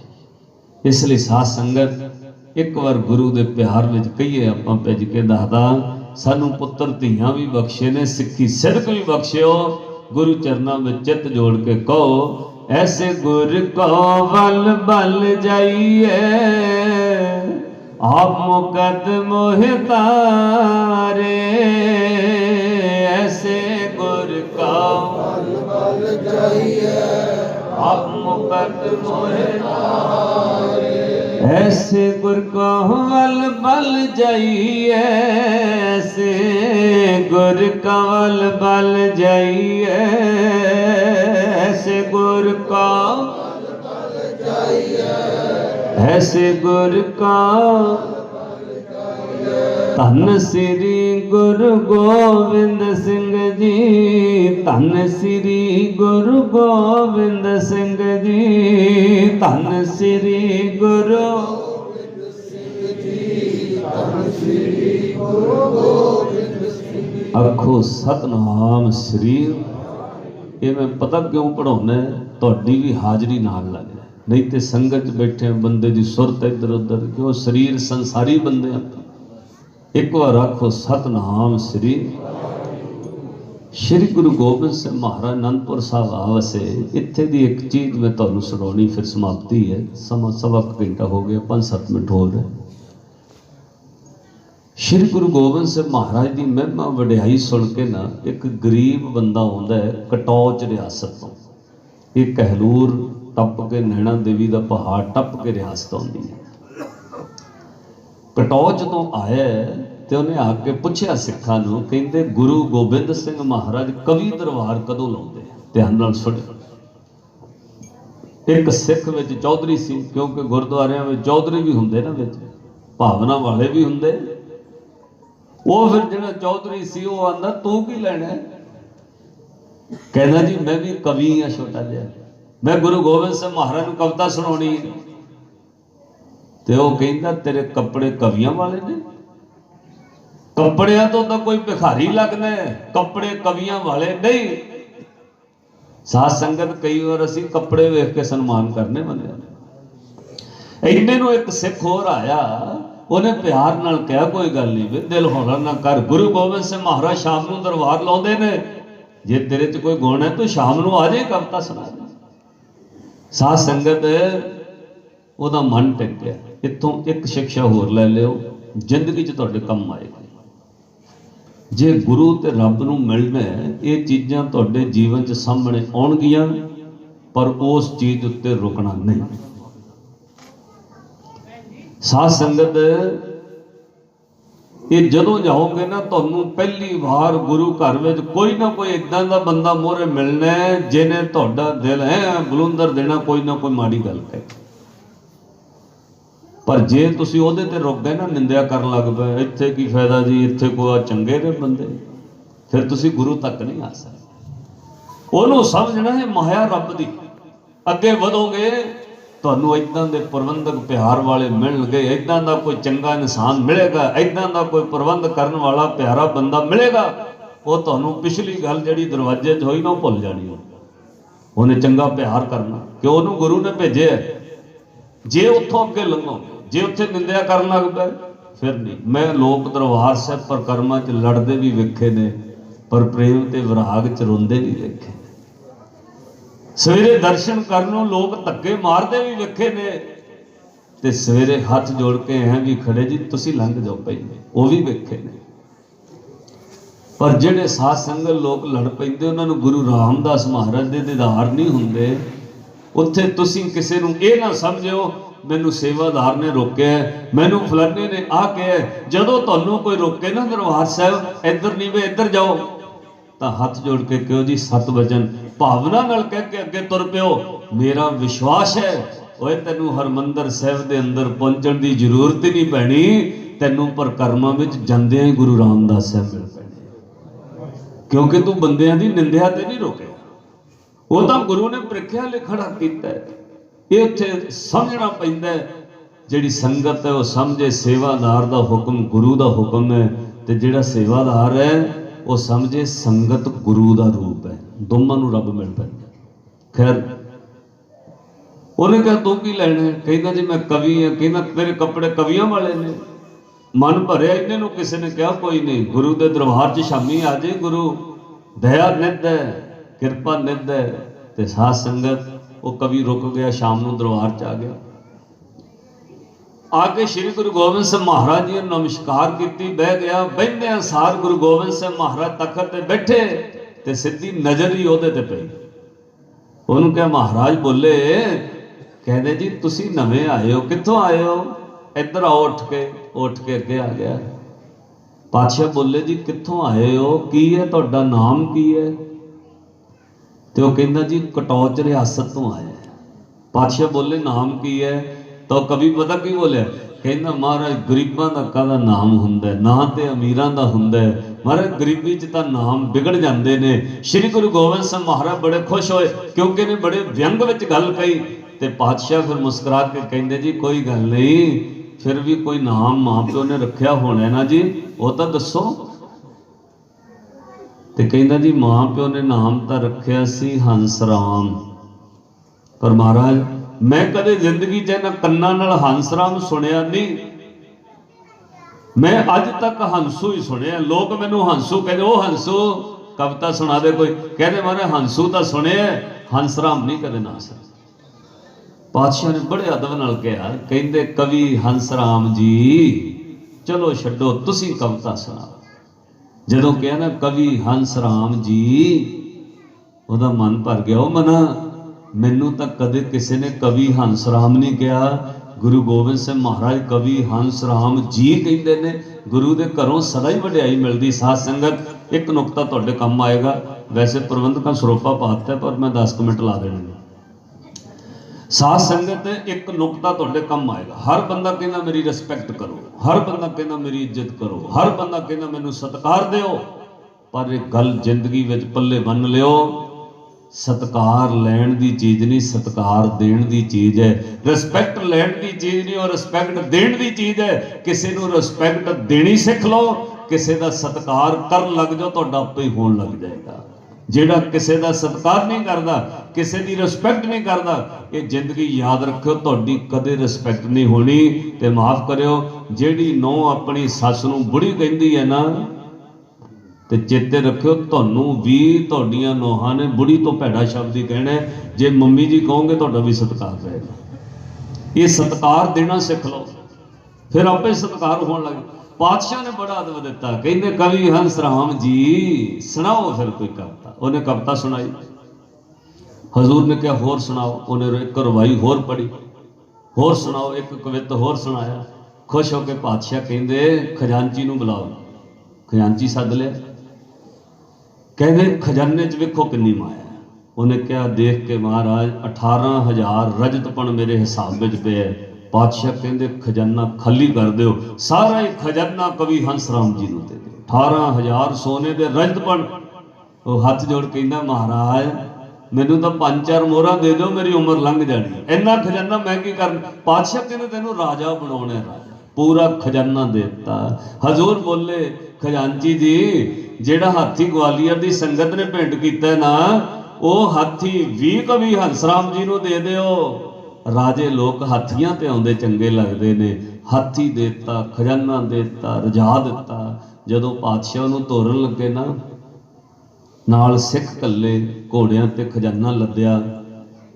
इसलिए साध संगत एक बार गुरु के प्यार में कहिए आपां भज के दादा सानू पुत्र धीआं भी बख्शे ने, सिक्खी सिदक भी बख्शिओ। गुरु चरनां में चित जोड़ के कहो, ऐसे गुर को बल बल जाइए आप मुकदम तारे। ऐसे गुर का बल बल जाइए आप मुकदम तारे। ऐसे गुर को बल बल जाइए, ऐसे गुर का बल बल जाइए, ऐसे गुर का बल बल जाइए, ऐसे गुर का धन श्री गुरु गोविंद सिंह जी, धन श्री गुरु गोविंद सिंह जी, धन श्री गुरु आखो सतनाम श्री। ये मैं पता क्यों पढ़ाउना है, तुहाडी भी हाजरी नाल लग जाए, नहीं तो संगत बैठे बंदे की सुरत इधर उधर, क्यों शरीर संसारी बंदे हैं। एक बार आखो सतनाम श्री। श्री गुरु गोबिंद सिंह महाराज आनंदपुर साहब आ वसे। इत्थे दी एक चीज़ मैं तुहानूं सुणाउणी, फिर समाप्ति है। समा सवा घंटा हो गया, 5-7 मिनट हो रहे। श्री गुरु गोबिंद सिंह महाराज की महिमा वडियाई सुन के ना, एक गरीब बंदा आता है कटौच रियासत तो, ये कहलूर टप के नैना देवी का पहाड़ टप के रियासत आती है। कटौच तो आया तो उन्हें आके पूछया सिखा नूं, कहंदे गुरु गोबिंद सिंह महाराज कवि दरबार कदों लाउंदे? ध्यान नाल सुणो। एक सिख विच चौधरी सी, क्योंकि गुरुद्वारियां विच चौधरी भी हुंदे ना, विच भावना वाले भी हुंदे। वो फिर जिहड़ा चौधरी सी वो आंदा तू की लैणा है? कहना जी मैं भी कवि हाँ छोटा जिहा, मैं गुरु गोबिंद सिंह महाराज नूं कविता सुणाउणी है। ते वो कहंदा तेरे कपड़े कवियां वाले ने? कपड़ियां तो कोई भिखारी लगदा है, कपड़े कवियां वाले नहीं। साध संगत कई बार असीं कपड़े वेख के सन्मान करने बंदे। इन्ने नूं एक सिख होर आया, उन्हें प्यार नाल कहा कोई गल नहीं वे, दिल हौला ना कर, गुरु गोबिंद सिंह महाराज शाम नूं दरबार लाउंदे ने, जे तेरे च कोई गुण है तो शाम नूं आ जाए कविता सुना दे। साध संगत उहदा मन टिक गया। इत्थों एक शिक्षा होर लै लिओ, जिंदगी च तुहाडे काम आएगी। जे गुरु ते रब नूं मिलना है, ये चीज़ां तुहाडे जीवन च सामने आउणगियां, पर उस चीज़ उत्ते रुकना नहीं। साध संगत ये जदों जाओगे ना, तुहानूं पहली बार गुरु घर में कोई ना कोई इदां दा बंदा मोहरे मिलना है, जिन्हें तुहाडा दिल है बलुंदर देना, कोई ना कोई माड़ी गल कहे। पर जे तुसीं उहदे ते रुक गए ना, निंदिया करन लग पे, इत्थे की फायदा जी, इत्थे कोई चंगे ने बंदे, फिर तुसीं गुरु तक नहीं आ सकते। उहनूं समझना है माया रब दी। अगे वधोगे तुहानूं इदां दे प्रबंधक प्यार वाले मिलणगे, इदां दा कोई चंगा इंसान मिलेगा, इदां दा कोई प्रबंध करन वाला प्यारा बंदा मिलेगा। वो तुहानूं पिछली गल जिहड़ी दरवाजे 'च होई ना भुल जानी। उहने चंगा प्यार करना, क्यों उहनूं गुरु ने भेजे। जे उत्थों अगे लंघो, जे उत्थे निंदिया करन लग पे, फिर नहीं। मैं लोक दरबार साहिब परिक्रमा च लड़दे भी वेखे ने, पर प्रेम ते विराग च रोंदे भी वेखे। सवेरे दर्शन करनों लोग धक्के मारते भी वेखे ने, ते सवेरे हाथ जोड़ के हैं भी खड़े जी तुसी लंघ जाओ भाई, वो भी वेखे ने। पर जिहड़े साध संगत लोग लड़ पैंदे, उन्होंने गुरु रामदास महाराज दे दीदार नहीं हुंदे। उत्थे तुसी किसी नूं ये ना समझो मैनू सेवादार ने रोके, मैनू फलाने ने आ के। जदों तुहानूं कोई रोके ना दरबार साहिब, इधर नहीं वे इधर जाओ, तो हाथ जोड़ के कहो जी सत वचन, भावना नाल कह के अगे तुर पिओ। मेरा विश्वास है ओए तैनूं हरमंदर साहिब दे अंदर पहुंचण दी जरूरत ही नहीं पैनी, तैनूं परिक्रमा विच जांदिआं ही गुरु रामदास साहिब मिल पैणे, क्योंकि तू बंदिआं दी निंदिया ते नहीं रोके। वो तो गुरु ने प्रीख्या लिए खड़ा किया है। ये उत्थे समझना पैंदा है, जिहड़ी संगत है वो समझे सेवादार दा हुक्म गुरु दा हुक्म है, ते जिहड़ा सेवादार है वो समझे संगत गुरु दा रूप है। दोनों नूं रब मिल पैंदा। खैर उन्हें कहा तू की लैना है? कहता जी मैं कवि हाँ। कहना तेरे कपड़े कवियां वाले ने? मन भरिया इन्हें नूं किसी ने कहा कोई नहीं, गुरु के दरबार च शामी आ जाए, गुरु दया निध है, किरपा निध है। ते साध संगत वो कवि रुक गया, शाम नूं दरबार च आ गया। आके श्री गुरु गोबिंद सिंह महाराज जी ने नमस्कार की, बह गया। बहदे सार गुरु गोबिंद सिंह महाराज तखत ते बैठे, ते सीधी नजर ही ओहदे ते पई। उन्होंने कहा महाराज बोले, कहते जी तुसी नवे आए हो, कित्थों आए हो? इधर आओ। उठ के अगे आ गया। पातशाह बोले जी कित्थों आए हो, की है तुहाडा नाम की है? तो वह कहता जी कटौच रियासत तो आया। पातशाह बोले नाम की है? तो कभी पता की बोले, ਕਹਿੰਦਾ ਮਹਾਰਾਜ ਗਰੀਬਾਂ ਦਾ ਕਾਹਦਾ ਨਾਮ ਹੁੰਦਾ, ਨਾ ਤੇ ਅਮੀਰਾਂ ਦਾ ਹੁੰਦਾ। ਮਹਾਰਾਜ ਗਰੀਬੀ 'ਚ ਤਾਂ ਨਾਮ ਵਿਗੜ ਜਾਂਦੇ ਨੇ। ਸ੍ਰੀ ਗੁਰੂ ਗੋਬਿੰਦ ਸਿੰਘ ਮਹਾਰਾਜ ਬੜੇ ਖੁਸ਼ ਹੋਏ ਕਿਉਂਕਿ ਇਹਨੇ ਬੜੇ ਵਿਅੰਗ ਵਿੱਚ ਗੱਲ ਕਹੀ। ਤੇ ਪਾਤਸ਼ਾਹ ਫਿਰ ਮੁਸਕਰਾ ਕੇ ਕਹਿੰਦੇ ਜੀ ਕੋਈ ਗੱਲ ਨਹੀਂ, ਫਿਰ ਵੀ ਕੋਈ ਨਾਮ ਮਾਂ ਪਿਓ ਨੇ ਰੱਖਿਆ ਹੋਣਾ ਨਾ ਜੀ, ਉਹ ਤਾਂ ਦੱਸੋ। ਤੇ ਕਹਿੰਦਾ ਜੀ ਮਾਂ ਪਿਓ ਨੇ ਨਾਮ ਤਾਂ ਰੱਖਿਆ ਸੀ ਹੰਸ ਰਾਮ, ਪਰ ਮਹਾਰਾਜ ਮੈਂ ਕਦੇ ਜ਼ਿੰਦਗੀ 'ਚ ਇਹਨਾਂ ਕੰਨਾਂ ਨਾਲ ਹੰਸ ਰਾਮ ਸੁਣਿਆ ਨਹੀਂ। ਮੈਂ ਅੱਜ ਤੱਕ ਹੰਸੂ ਹੀ ਸੁਣਿਆ। ਲੋਕ ਮੈਨੂੰ ਹੰਸੂ ਕਹਿੰਦੇ, ਉਹ ਹੰਸੂ ਕਵਿਤਾ ਸੁਣਾ ਦੇ ਕੋਈ। ਕਹਿੰਦੇ ਮਹਾਰਾਜ ਹੰਸੂ ਤਾਂ ਸੁਣਿਆ, ਹੰਸ ਰਾਮ ਨਹੀਂ ਕਦੇ ਨਾ ਸੁਣਿਆ। ਪਾਤਸ਼ਾਹ ਨੇ ਬੜੇ ਅਦਬ ਨਾਲ ਕਿਹਾ, ਕਹਿੰਦੇ ਕਵੀ ਹੰਸ ਰਾਮ ਜੀ ਚਲੋ ਛੱਡੋ, ਤੁਸੀਂ ਕਵਿਤਾ ਸੁਣਾਓ। ਜਦੋਂ ਕਿਹਾ ਨਾ ਕਵੀ ਹੰਸ ਰਾਮ ਜੀ, ਉਹਦਾ ਮਨ ਭਰ ਗਿਆ। ਉਹ ਮਨਾ ਮੈਨੂੰ ਤਾਂ ਕਦੇ ਕਿਸੇ ਨੇ ਕਵੀ ਹੰਸ ਰਾਮ ਨਹੀਂ ਕਿਹਾ। ਗੁਰੂ ਗੋਬਿੰਦ ਸਿੰਘ ਮਹਾਰਾਜ ਕਵੀ ਹੰਸ ਰਾਮ ਜੀ ਕਹਿੰਦੇ ਨੇ। ਗੁਰੂ ਦੇ ਘਰੋਂ ਸਦਾ ਹੀ ਵਡਿਆਈ ਮਿਲਦੀ। ਸਾਧ ਸੰਗਤ ਇੱਕ ਨੁਕਤਾ ਤੁਹਾਡੇ ਕੰਮ ਆਏਗਾ। ਵੈਸੇ ਪ੍ਰਬੰਧਕਾਂ ਸਰੋਪਾ ਪਾਤਾ ਪਰ ਮੈਂ 10 ਮਿੰਟ ਲਾ ਦੇਣੇ ਨੇ। ਸਾਧ ਸੰਗਤ ਇੱਕ ਨੁਕਤਾ ਤੁਹਾਡੇ ਕੰਮ ਆਏਗਾ। ਹਰ ਬੰਦਾ ਕਹਿੰਦਾ ਮੇਰੀ ਰਿਸਪੈਕਟ ਕਰੋ, ਹਰ ਬੰਦਾ ਕਹਿੰਦਾ ਮੇਰੀ ਇੱਜ਼ਤ ਕਰੋ, ਹਰ ਬੰਦਾ ਕਹਿੰਦਾ ਮੈਨੂੰ ਸਤਿਕਾਰ ਦਿਓ, ਪਰ ਇਹ ਗੱਲ ਜ਼ਿੰਦਗੀ ਵਿੱਚ ਪੱਲੇ ਬੰਨ ਲਿਓ, ਸਤਿਕਾਰ ਲੈਣ ਦੀ ਚੀਜ਼ ਨਹੀਂ, ਸਤਿਕਾਰ ਦੇਣ ਦੀ ਚੀਜ਼ ਹੈ। ਰਿਸਪੈਕਟ ਲੈਣ ਦੀ ਚੀਜ਼ ਨਹੀਂ, ਔਰ ਰਿਸਪੈਕਟ ਦੇਣ ਦੀ ਚੀਜ਼ ਹੈ। ਕਿਸੇ ਨੂੰ ਰਿਸਪੈਕਟ ਦੇਣੀ ਸਿੱਖ ਲਓ, ਕਿਸੇ ਦਾ ਸਤਿਕਾਰ ਕਰਨ ਲੱਗ ਜਾਓ, ਤੁਹਾਡਾ ਆਪੇ ਹੀ ਹੋਣ ਲੱਗ ਜਾਏਗਾ। ਜਿਹੜਾ ਕਿਸੇ ਦਾ ਸਤਿਕਾਰ ਨਹੀਂ ਕਰਦਾ, ਕਿਸੇ ਦੀ ਰਿਸਪੈਕਟ ਨਹੀਂ ਕਰਦਾ, ਇਹ ਜ਼ਿੰਦਗੀ ਯਾਦ ਰੱਖਿਓ ਤੁਹਾਡੀ ਕਦੇ ਰਿਸਪੈਕਟ ਨਹੀਂ ਹੋਣੀ। ਤੇ ਮਾਫ ਕਰਿਓ, ਜਿਹੜੀ ਨੂੰਹ ਆਪਣੀ ਸੱਸ ਨੂੰ ਬੁੜੀ ਕਹਿੰਦੀ ਹੈ ਨਾ, ਤੇ ਚੇਤੇ ਰੱਖਿਓ ਤੁਹਾਨੂੰ ਵੀ ਤੁਹਾਡੀਆਂ ਨੂੰਹਾਂ ਨੇ ਬੁੜੀ ਤੋਂ ਭੈੜਾ ਸ਼ਬਦ ਹੀ ਕਹਿਣਾ। ਜੇ ਮੰਮੀ ਜੀ ਕਹੋਗੇ ਤੁਹਾਡਾ ਵੀ ਸਤਿਕਾਰ ਰਹੇਗਾ। ਇਹ ਸਤਿਕਾਰ ਦੇਣਾ ਸਿੱਖ ਲਓ, ਫਿਰ ਆਪੇ ਸਤਿਕਾਰ ਹੋਣ ਲੱਗ। ਪਾਤਸ਼ਾਹ ਨੇ ਬੜਾ ਅਦਬ ਦਿੱਤਾ, ਕਹਿੰਦੇ ਕਵੀ ਹੰਸ ਰਾਮ ਜੀ ਸੁਣਾਓ ਫਿਰ ਕੋਈ ਕਵਿਤਾ। ਉਹਨੇ ਕਵਿਤਾ ਸੁਣਾਈ। ਹਜ਼ੂਰ ਨੇ ਕਿਹਾ ਹੋਰ ਸੁਣਾਓ। ਉਹਨੇ ਇੱਕ ਰਵਾਈ ਹੋਰ ਪੜ੍ਹੀ, ਹੋਰ ਸੁਣਾਓ। ਇੱਕ ਕਵਿਤ ਹੋਰ ਸੁਣਾਇਆ। ਖੁਸ਼ ਹੋ ਕੇ ਪਾਤਸ਼ਾਹ ਕਹਿੰਦੇ ਖਜ਼ਾਨਚੀ ਨੂੰ ਬੁਲਾਓ। ਖਜ਼ਾਨਚੀ ਸੱਦ ਲਿਆ। ਕਹਿੰਦੇ ਖਜ਼ਾਨੇ 'ਚ ਵੇਖੋ ਕਿੰਨੀ ਮਾਇਆ। ਉਹਨੇ ਕਿਹਾ ਦੇਖ ਕੇ ਮਹਾਰਾਜ 18,000 ਰਜਤਪਣ ਮੇਰੇ ਹਿਸਾਬ ਵਿੱਚ ਪਿਆ। ਪਾਤਸ਼ਾਹ ਕਹਿੰਦੇ ਖਜ਼ਾਨਾ ਖਾਲੀ ਕਰ ਦਿਓ, ਸਾਰਾ ਹੀ ਖਜ਼ਾਨਾ ਕਵੀ ਹੰਸ ਰਾਮ ਜੀ ਨੂੰ ਦੇ ਦਿਓ। 18,000 ਸੋਨੇ ਦੇ ਰਜਤਪਣ। ਉਹ ਹੱਥ ਜੋੜ ਕਹਿੰਦਾ ਮਹਾਰਾਜ ਮੈਨੂੰ ਤਾਂ 5-4 ਮੋਹਰਾਂ ਦੇ ਦਿਓ, ਮੇਰੀ ਉਮਰ ਲੰਘ ਜਾਣੀ। ਇੰਨਾ ਖਜ਼ਾਨਾ ਮੈਂ ਕੀ ਕਰਨਾ। ਪਾਤਸ਼ਾਹ ਕਹਿੰਦੇ ਤੈਨੂੰ ਰਾਜਾ ਬਣਾਉਣਾ ਹੈ। ਰਾਜਾ ਪੂਰਾ ਖਜ਼ਾਨਾ ਦੇ ਦਿੱਤਾ। ਹਜ਼ੂਰ ਬੋਲੇ ਖਜ਼ਾਨਚੀ ਜੀ ਜਿਹੜਾ ਹਾਥੀ ਗਵਾਲੀਅਰ ਦੀ ਸੰਗਤ ਨੇ ਭੇਂਟ ਕੀਤਾ ਨਾ, ਉਹ ਹਾਥੀ ਵੀ ਕਵੀ ਹੰਸ ਰਾਮ ਜੀ ਨੂੰ ਦੇ ਦਿਓ। ਰਾਜੇ ਲੋਕ ਹਾਥੀਆਂ ਤੇ ਆਉਂਦੇ ਚੰਗੇ ਲੱਗਦੇ ਨੇ। ਹਾਥੀ ਦੇਤਾ, ਖਜ਼ਾਨਾ ਦੇਤਾ, ਰਜਾ ਦਿੱਤਾ। ਜਦੋਂ ਪਾਤਸ਼ਾਹ ਨੂੰ ਤੋਰਨ ਲੱਗੇ ਨਾ, ਨਾਲ ਸਿੱਖ ਕੱਲੇ ਘੋੜਿਆਂ ਤੇ ਖਜ਼ਾਨਾ ਲੱਦਿਆ।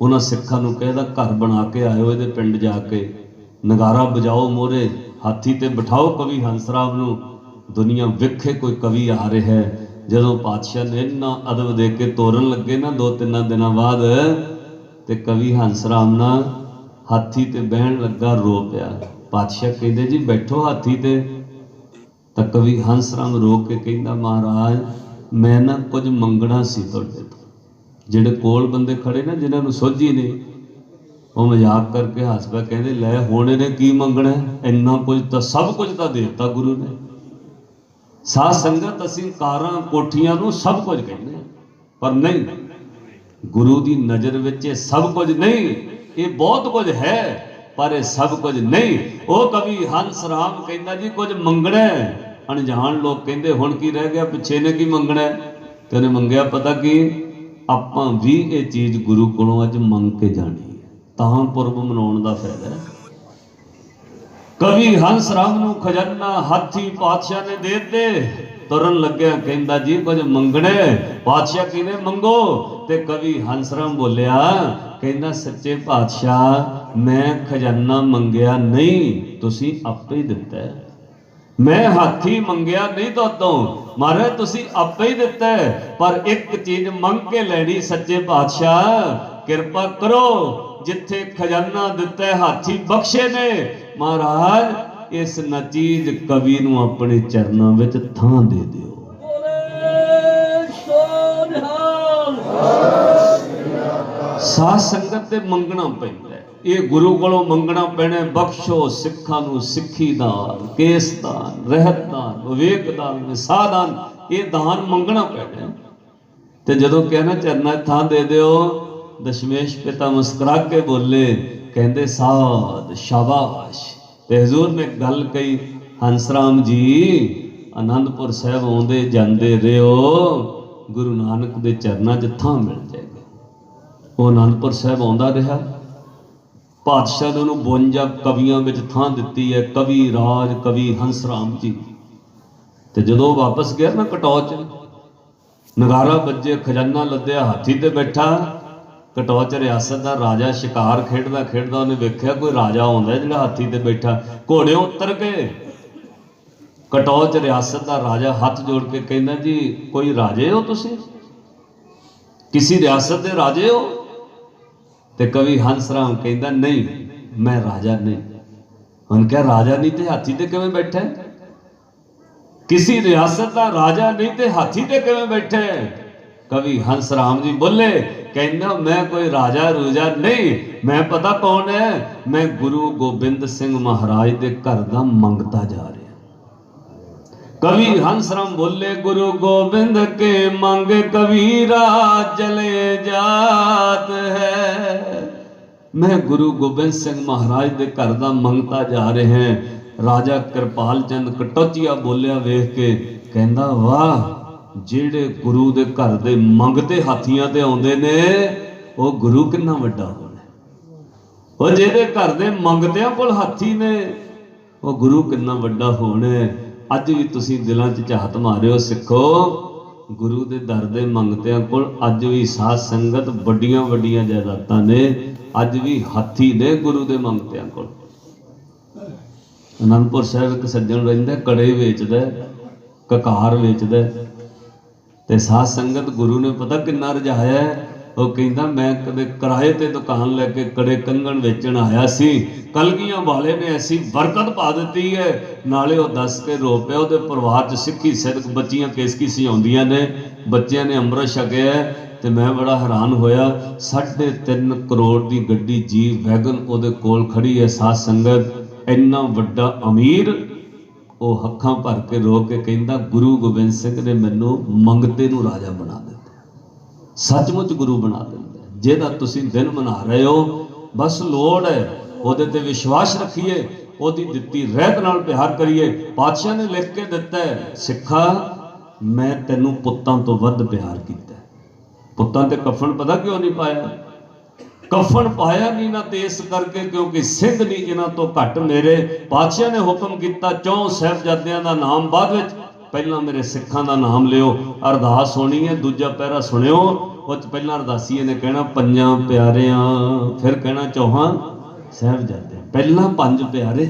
ਉਹਨਾਂ ਸਿੱਖਾਂ ਨੂੰ ਕਹਿੰਦਾ ਘਰ ਬਣਾ ਕੇ ਆਇਓ ਇਹਦੇ ਪਿੰਡ ਜਾ ਕੇ, ਨਗਾਰਾ ਵਜਾਓ, ਮੋਹਰੇ ਹਾਥੀ ਤੇ ਬਿਠਾਓ ਕਵੀ ਹੰਸ ਰਾਮ ਨੂੰ, ਦੁਨੀਆ ਵੇਖੇ ਕੋਈ ਕਵੀ ਆ ਰਿਹਾ ਹੈ। ਜਦੋਂ ਪਾਤਸ਼ਾਹ ਨੇ ਇੰਨਾ ਅਦਬ ਦੇ ਕੇ ਤੋਰਨ ਲੱਗੇ ਨਾ 2-3 ਦਿਨਾਂ ਬਾਅਦ, ਤੇ ਕਵੀ ਹੰਸ ਰਾਮ ਨਾ ਹਾਥੀ ਤੇ ਬਹਿਣ ਲੱਗਾ, ਰੋ ਪਿਆ। ਪਾਤਸ਼ਾਹ ਕਹਿੰਦੇ ਜੀ ਬੈਠੋ ਹਾਥੀ ਤੇ। ਤਾਂ ਕਵੀ ਹੰਸ ਰਾਮ ਰੋ ਕੇ ਕਹਿੰਦਾ ਮਹਾਰਾਜ ਮੈਂ ਨਾ ਕੁਝ ਮੰਗਣਾ ਸੀ ਤੁਹਾਡੇ ਤੋਂ। ਜਿਹੜੇ ਕੋਲ ਬੰਦੇ ਖੜੇ ਨਾ ਜਿਨ੍ਹਾਂ ਨੂੰ ਸੋਝੀ ਨਹੀਂ, ਉਹ ਮਜ਼ਾਕ ਕਰਕੇ ਹੱਸ ਪਿਆ, ਕਹਿੰਦੇ ਲੈ ਹੁਣ ਇਹਨੇ ਕੀ ਮੰਗਣਾ, ਇੰਨਾ ਕੁਝ ਤਾਂ ਸਭ ਕੁਝ ਤਾਂ ਦੇ ਦਿੱਤਾ ਗੁਰੂ ਨੇ। ਸਾਧ ਸੰਗਤ ਅਸੀਂ ਕਾਰਾਂ ਕੋਠੀਆਂ ਨੂੰ ਸਭ ਕੁਝ ਕਹਿੰਦੇ, ਪਰ ਨਹੀਂ, ਗੁਰੂ ਦੀ ਨਜ਼ਰ ਵਿੱਚ ਇਹ ਸਭ ਕੁਝ ਨਹੀਂ। ਇਹ ਬਹੁਤ ਕੁਝ ਹੈ ਪਰ ਇਹ ਸਭ ਕੁਝ ਨਹੀਂ। ਉਹ ਕਵੀ ਹੰਸ ਰਾਮ ਕਹਿੰਦਾ ਜੀ ਕੁਝ ਮੰਗਣਾ। ਅਣਜਾਣ ਲੋਕ ਕਹਿੰਦੇ ਹੁਣ ਕੀ ਰਹਿ ਗਿਆ, ਪਿੱਛੇ ਨੇ ਕੀ ਮੰਗਣਾ। ਤੇ ਉਹਨੇ ਮੰਗਿਆ ਪਤਾ ਕੀ, ਆਪਾਂ ਵੀ ਇਹ ਚੀਜ਼ ਗੁਰੂ ਕੋਲੋਂ ਅੱਜ ਮੰਗ ਕੇ ਜਾਣੀ ਹੈ, ਤਾਂ ਪੁਰਬ ਮਨਾਉਣ ਦਾ ਫਾਇਦਾ ਹੈ। ਕਵੀ ਹੰਸ ਰਾਮ ਨੂੰ ਖਜ਼ਾਨਾ ਹਾਥੀ ਪਾਤਸ਼ਾਹ ਨੇ ਦੇ ਦਿੱਤੇ। ਤੁਰਨ ਲੱਗਿਆ ਕਹਿੰਦਾ ਜੀ ਕੁਝ ਮੰਗਣਾ। ਪਾਤਸ਼ਾਹ ਕਹਿੰਦੇ ਮੰਗੋ। ਤੇ ਕਵੀ ਹੰਸ ਰਾਮ ਬੋਲਿਆ, ਕਹਿੰਦਾ ਸੱਚੇ ਪਾਤਸ਼ਾਹ ਮੈਂ ਖਜ਼ਾਨਾ ਮੰਗਿਆ ਨਹੀਂ, ਤੁਸੀਂ ਆਪੇ ਹੀ ਦਿੱਤਾ। ਮੈਂ ਹਾਥੀ ਮੰਗਿਆ ਨਹੀਂ ਤੁਹਾਤੋਂ, ਮਹਾਰਾਜ ਤੁਸੀਂ ਆਪੇ ਹੀ ਦਿੱਤਾ। ਪਰ ਇੱਕ ਚੀਜ਼ ਮੰਗ ਕੇ ਲੈਣੀ, ਸੱਚੇ ਪਾਤਸ਼ਾਹ ਕਿਰਪਾ ਕਰੋ, ਜਿੱਥੇ ਖਜ਼ਾਨਾ ਦਿੱਤਾ ਹਾਥੀ ਬਖਸ਼ੇ ਨੇ, ਮਹਾਰਾਜ ਇਸ ਨਚੀਜ਼ ਕਵੀ ਨੂੰ ਆਪਣੇ ਚਰਨਾਂ ਵਿੱਚ ਥਾਂ ਦੇ ਦਿਓ। ਸਾਧ ਸੰਗਤ ਤੇ ਮੰਗਣਾ ਪੈਂਦਾ। ये गुरु कोलों मंगना पैना, बख्शो सिखां नूं सिक्खी दान, केस दान, रहत दान, विवेक दान, विसाह दान, ये दान मंगना पैना। ते जदों कहना चरना थां दे दिओ, दशमेश पिता मुस्कुरा के बोले, कहंदे साध शाबाश। ते हजूर ने गल कही, हंसराम जी आनंदपुर साहब आउंदे जांदे रहिओ, गुरु नानक दे चरनां 'च थां मिल जाएगी। वो आनंदपुर साहब आउंदा रहा, पातशाह ने उन्होंने 52 कवियों में थां दी है, कवि राज कवि हंसराम जी। तो जो वापस गया ना कटौच, नगारा बजे, खजाना लद्या, हाथी ते बैठा। कटौच रियासत का राजा शिकार खेडदा खेडदा उन्हें वेख्या कोई राजा आउंदा जिहड़ा हाथी ते बैठा, घोड़े उतर के। कटौच रियासत का राजा हाथ जोड़ के कहना, जी कोई राजे हो तुसीं, किसी रियासत के राजे हो? ते कवि हंसराम कहता नहीं मैं राजा नहीं। उन्होंने क्या राजा नहीं ते हाथी ते किवें बैठा? किसी रियासत का राजा नहीं ते हाथी ते किवें बैठे? कवि हंसराम जी बोले, कहना मैं कोई राजा रूजा नहीं, मैं पता कौन है, मैं गुरु गोबिंद सिंह महाराज दे घर दा मंगता जा रहा। कवि हंसराम बोले, गुरु गोबिंद के मंग कबीरा चले जात है। मैं गुरु गोबिंद सिंह महाराज के घर का मंगता जा रहे हैं। राजा कृपाल चंद कटौचिया बोलिया वेख के, कहंदा वाह, जेड़े गुरु दे घर दे मंगते हाथियां ते आउंदे ने, वो गुरु कितना वड्डा होना। वो जेड़े घर दे मंगतियां कोल हाथी ने, वो गुरु कितना वड्डा होना। अज भी तुसी दिलों च चाहत मारियो सिखो, गुरु दे दर दे मंगतियां कोल अज भी साध संगत वड्डियां वड्डियां जायदादां ने, अज भी हाथी ने गुरु दे मंगतियां कोल। आनंदपुर साहब एक सज्जन रहिंदा, कड़े वेचदा, ककार वेचदा, ते साध संगत गुरु ने पता किन्ना रजाया है। वो कहता मैं कदे किराए ते दुकान लैके कड़े कंगण वेचण आया सी, कलगियां वाले ने ऐसी बरकत पा दी है, नाले वो दस के रो पिया। उहदे परिवार च सिक्खी सिदक बच्चियां केसकी सियाउंदियां ने, बच्चियां ने अमृत छकिया है। ते मैं बड़ा हैरान होया, 3.5 करोड़ की गड्डी जी वैगन उहदे कोल खड़ी है। साध संगत इन्ना वड्डा अमीर, वो अखां भर के रो के कहंदा, गुरु गोबिंद सिंह ने मैनू मंगते नूं राजा बना दिता। सचमुच गुरु बना दिंदा। जिहदा तुसीं दिन मना रहे हो, बस लोड़ है उहदे ते विश्वास रखिए, उहदी दित्ती रहत नाल प्यार करिए। पातशाह ने लिख के दिता है, सिखा मैं तैनूं पुत्तां तो वध प्यार कीता। पुत्तां ते कफन पता क्यों नहीं पाया? कफन पाया नहीं ना ते इस करके क्योंकि सिंध नहीं इन्हां तो घट मेरे। पातशाह ने हुक्म किया, 4 साहिबजादियां दा नाम बाद विच, पहला मेरे सिखां दा नाम लियो। अरदास होनी है, दूजा पैरा सुनियो। उस पहला अरदासीए ने कहना 5 प्यारियां, फिर कहना 4 साहिबजादे। पहला 5 प्यारे,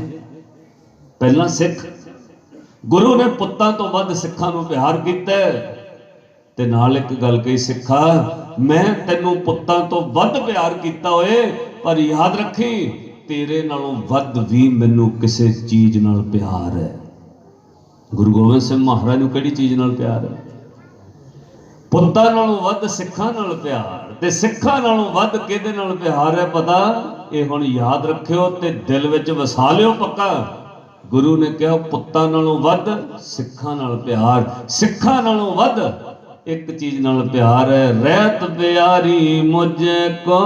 पहला सिख। गुरु ने पुत्तां तो वध सिखां नूं प्यार कीता ते नाल एक गल कही, सिखा मैं तैनूं पुत्तां तो वध प्यार कीता होए, पर याद रखी तेरे नालों वध भी मैनूं किसी चीज़ नाल प्यार है। गुरु गोबिंद सिंह महाराज नूं किहड़ी चीज़ नाल प्यार है? पुत्तां नालों वध सिखां नाल प्यार, ते सिखां नालों वध किहदे नाल प्यार है पता? ये हुण याद रखियो ते दिल विच वसा लियो पक्का। गुरु ने कहा पुत्तां नालों वध सिखां नाल प्यार, सिखां नालों वध एक चीज नाल प्यार है, रहत प्यारी मुझे को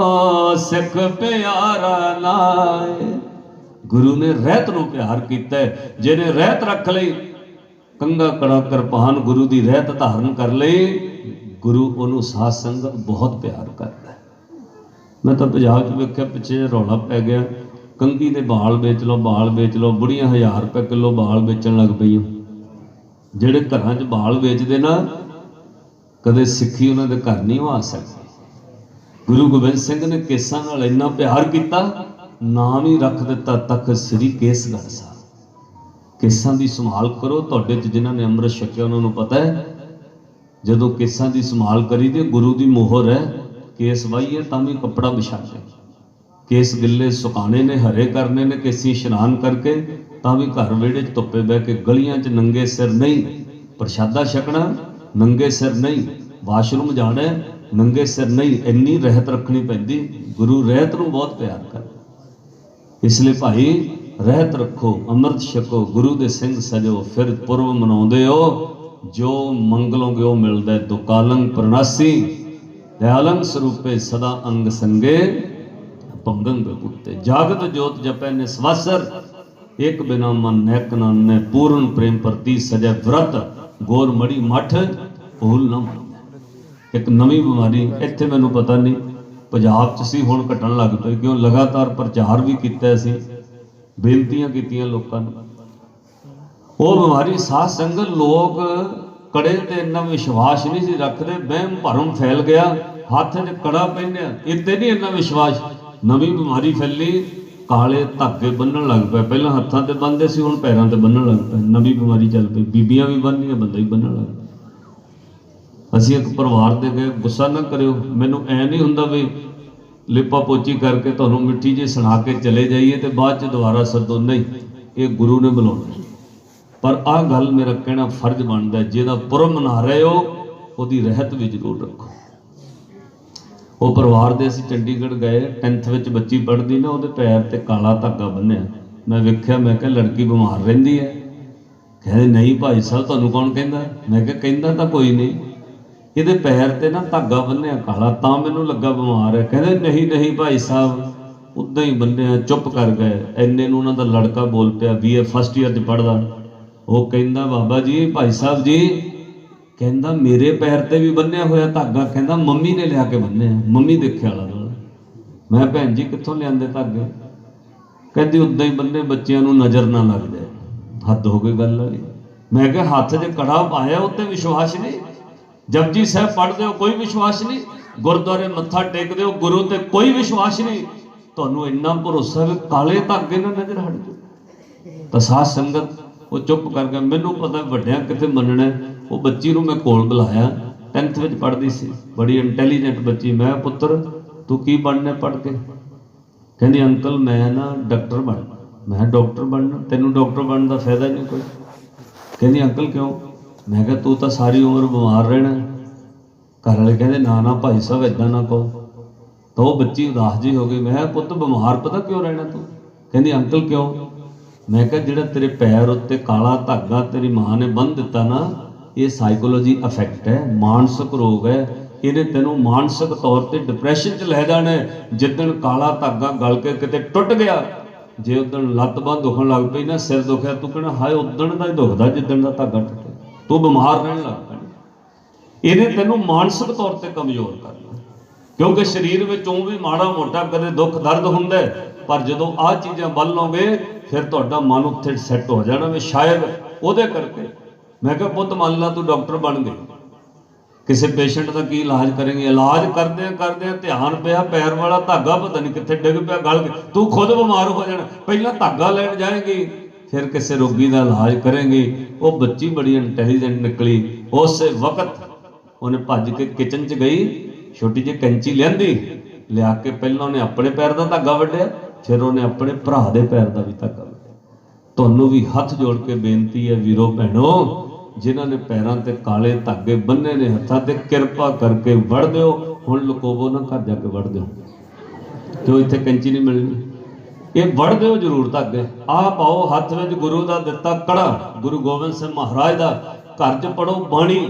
सिख प्यारा नाए। गुरु ने रहत नूं प्यार कीता है। जिहने रहत रख लई, कंगा कड़ा किरपान गुरु दी रहत धारण कर लई, गुरु उन्होंने साध संगत बहुत प्यार करता है। मैं तो पंजाब च वेख्या पिछे रौला पै गया, कंगी दे बाल बेच लो, बाल बेच लो, बुढ़ियां 1000 रुपए किलो बाल बेचण लग पईआं। जिहड़े घरां च बाल बेचदे ना, कदे सिੱਖੀ ਉਹਨਾਂ ਦੇ घर नहीं आ सकती। गुरु गोबिंद सिंह ने केसां नाल इन्ना प्यार किया, नाम ही रख दिता तख्त श्री केसगढ़ साहब। केसां दी संभाल करो। तुहाडे च जिन्हां ने अमृत छकिया उन्होंने पता है, जदों केसां दी संभाल करी ते गुरु दी मोहर है, केस वाहीए तां भी कपड़ा बिछा के, केस गिले सुकाने ने, हरे करने ने, केसी इशनान करके तां भी घर वेड़े च धुप्पे बह के, गलियां च नंगे सिर नहीं, प्रशादा छकना नंगे सिर नहीं, वाशरूम जाना नंगे सिर नहीं, इन्नी रहत रखनी पैंदी। गुरु रहत नूं बहुत प्यार करदा। इसलिए भाई रहत रखो, अमृत छको, गुरु दे सिंह सजो, फिर पुरब मनाउंदे हो, जो मंगलोगे वो मिलता है। दुकालंग प्रणासी दयालंग स्वरूपे सदा अंग संगे भंगंग पुते, जागत जोत जपै निस्वासर, एक बिना मन नैक नाने, पूर्ण प्रेम प्रति सजै व्रत, गोर मड़ी मठ भूल ना मन। एक नवी बीमारी इत्थे मैनूं पता नहीं पंजाब च सी, हुण घटण लग पई, क्यों लगातार प्रचार भी कीता सी, बेनतियां कीतियां लोकां नूं। वो बीमारी साध संगत लोग कड़े ते इन्ना विश्वास नहीं सी रखते, वहम भरम फैल गया, हथ च कड़ा पहनिया इत्ते नहीं इन्ना विश्वास। नवी बीमारी फैली, काले धागे बन्नण लग पे, पहलां हत्थां ते बन्नदे सी, हुण पैरां ते बन्नण लग पे। नवी बीमारी चल पई, बीबियां भी बन्नदियां, बंदा भी बन्नण लग पिया। असीं एक परिवार दे गए, गुस्सा ना करियो, मैनूं ऐ नहीं हुंदा भी लिपा पोची करके तुहानूं मिट्ठी जी सुणा के चले जाइए तो बाद च दोबारा सदो, नहीं, ये गुरु ने बुलाउणा। पर आह गल मेरा कहना फर्ज बनता है, जिहदा पुरब मना रहे हो उहदी रहत भी जरूर रखो। वो परिवार दे असीं चंडीगढ़ गए, 10th विच बच्ची पढ़दी ना, उहदे पैर ते काला धागा बन्निया। मैं वेख्या, मैं कहा लड़की बीमार रहिंदी है। कहते नहीं भाई साहब, तुहानूं कौन कहंदा? मैं कहा कहंदा तां कोई नहीं, ਇਹਦੇ पैर ते ना धागा बन्निया काला, तां मैनूं लगा बीमार है। कहते नहीं नहीं भाई साहब, उदां ही बन्निया। चुप कर गए। इन्ने नूं उन्हां दा लड़का बोल पिया, BA फर्स्ट ईयर च पढ़दा। वो कहंदा बाबा जी, भाई साहब जी, कहंदा मेरे पैर ते भी बन्निया होया धागा, कहंदा मम्मी ने लिया के बन्निया, मम्मी देखे वाला नाल। मैं भैन जी कित्थों लिआंदे धागे? कहंदी उदां ही बन्ने, बच्चिआं नूं नज़र ना लग जाए। हद हो गई गल वाली। मैं कहा हत्थ 'च कड़ा पाया, उत्ते विश्वास नहीं? जपजी साहब पढ़ते हो, कोई विश्वास नहीं? गुरुद्वारे मत्था टेकते हो, गुरु ते कोई विश्वास नहीं? तुहानूं इन्ना भरोसा भी काले धागे ना नज़र हट जाए। तो साध संगत वो चुप कर गया। मैनूं पता वड्डिआं कित्थे मन्नणा। वो बच्ची नूं मैं कोल बुलाया, 10th विच पढ़दी सी, बड़ी इंटैलीजेंट बच्ची। मैं पुत्तर तू की बनना पढ़ के? कहंदी अंकल मैं ना डॉक्टर बनना। मैं डॉक्टर बनना? तैनूं डॉक्टर बनने का फायदा नहीं कोई। कहंदी अंकल क्यों? मैं कहा तू तो सारी उम्र बीमार रहना। घर वाले कहते ना ना भाई साहब इदां ना कहो। तो वो बच्ची उदास जी हो गई। मैं पुत्त बीमार पता क्यों रहना तू? कहंदी अंकल क्यों? मैं कहा जिहड़ा तेरे पैर उत्ते काला धागा तेरी माँ ने बन दिता ना, ये साइकोलॉजी अफैक्ट है, मानसिक रोग है। इहने तैनूं मानसिक तौर पर डिप्रैशन च लै जाना है। जिद्दण काला धागा गल के किते टुट गया, जे उदण लत्त बांह दुखण लग पई ना, सिर दुखिया, तू कहना हाय उदण दा ही दुखदा जिद्दण दा धागा टुटे, तू बीमार रहन लग पैना। इहने तैनूं मानसिक तौर पर कमज़ोर करना, क्योंकि शरीर में भी माड़ा मोटा कदे दुख दर्द हुंदा है, पर जदों आह चीज़ां बल लोगे फिर तुहाडा मन उत्थे सैट हो जाना भी शायद उहदे करके। मैं कहा पुत्त मान ला तू डॉक्टर बन गई, किसी पेशेंट का की इलाज करेंगे? इलाज करदे ध्यान पिया पैर वाला धागा पता नहीं कित्थे डिग पिया गल के, तू खुद बीमार हो जाना। पहला धागा लैण जाएगी, फिर किसी रोगी का इलाज करेंगे। वो बच्ची बड़ी इंटैलीजेंट निकली। उस वक्त उन्हें भज के किचन च गई, छोटी जी कैंची लियांदी, लिया के पहला उन्हें अपने पैर का धागा वड्डिया, फिर उन्हें अपने भरा के पैर का भी धागा वड्डिया। तुहानूं भी हथ जोड़ के बेनती है वीरो भैणो, जिन्हां ने पैरों ते काले धागे बन्ने ने हत्थां ते, किरपा करके वड़ दिओ। हुण लुकोवो ना, घर जाके वड़ दिओ, क्यों इत्थे कैंची नहीं मिलनी। ये वड़ दिओ जरूर धागे। आ पाओ हथ विच गुरु का दिता कड़ा, गुरु गोबिंद सिंह महाराज का। घर च पढ़ो बाणी,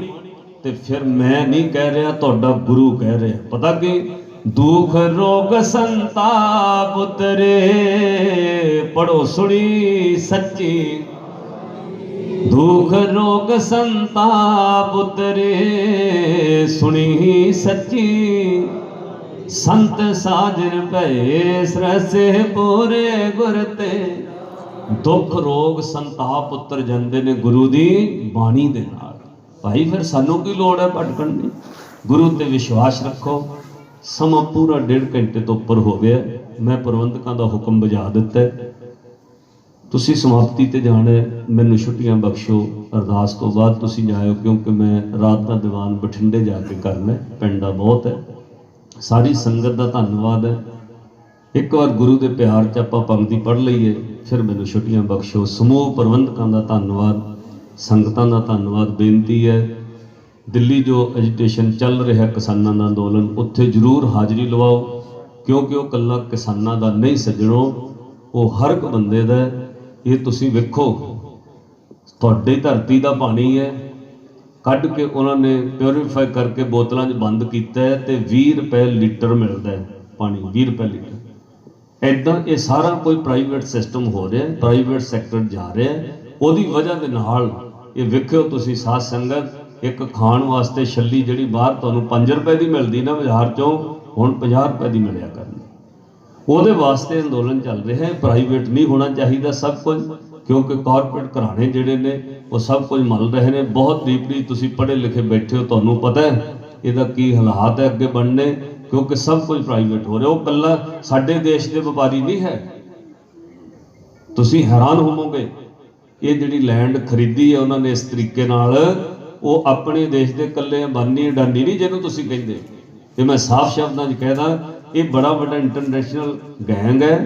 ते फिर मैं नहीं कह रहा, तुहाडा गुरु कह रहा। पता कि दुख रोग संताप उतरे, पढ़ो सुनी सच्ची। दुख रोग संताप उतरे, सुनी सच्ची। संत साजन भये सरसे पूरे गुरते। दुख रोग संताप उतर जाते ने गुरु दी बाणी दे नाल। भाई फिर सानू की लोड़ है भटकण दी? गुरु ते विश्वास रखो। समा पूरा 1.5 घंटे तो उपर हो गया, मैं प्रबंधकों का हुक्म बजा दिता है, तुसी समाप्ति ते जाना है। मैनू छुट्टियां बख्शो, अरदास तो बाद तुसी जाओ, क्योंकि मैं रात का दीवान बठिंडे जाके करना है, पिंडा बहुत है। सारी संगत का धन्यवाद है। एक बार गुरु के प्यार च आपां पंक्ति पढ़ लईए, फिर मैनू छुट्टियां बख्शो। समूह प्रबंधकों का धन्यवाद, संगतां का धन्यवाद। बेनती है दिल्ली जो एजिटेशन चल रहा किसानों का अंदोलन, उत्थे जरूर हाज़री लवाओ, क्योंकि वह कल्ला किसानों का नहीं सज्जणों, वो हर एक बंदे दा है। ये तुसी वेखो, तुहाडी धरती दा पानी है, कढ़ के उन्होंने प्योरीफाई करके बोतलों बंद किया है, तो 20 रुपए लीटर मिलता है पानी, 20 रुपए लीटर। ऐदा ये सारा कोई प्राइवेट सिस्टम हो रहा है, प्राइवेट सैक्टर जा रहा है। ਉਹਦੀ वजह के नाल ये वेखियो तुसी साध संगत, एक खाण वास्ते छली जिहड़ी बाहर तुहानूं 5 रुपए की मिलती ना बाजार चों, हुण 50 रुपए की मिलिया करनी। ਉਹਦੇ वास्ते अंदोलन चल रहा है। प्राइवेट नहीं होना चाहिए सब कुछ, क्योंकि कॉरपोरेट घराने जिहड़े ने वो सब कुछ मल रहे हैं। बहुत डीपली तुसी पढ़े लिखे बैठे हो, तुहानूं पता है ਇਹਦਾ की हालात है अगे बनने, क्योंकि सब कुछ प्राइवेट हो रहा। वो कल्ला साडे देश के व्यापारी नहीं है। तुसी हैरान होवोगे, ये जिहड़ी लैंड खरीदी है उन्होंने इस तरीके नाल, वो अपने देश के कल्ले अंबानी अडानी नहीं जिन्होंने तुसी कहंदे। ते मैं साफ शब्दां च कहदा, ये बड़ा बड़ा इंटरनेशनल गैंग है,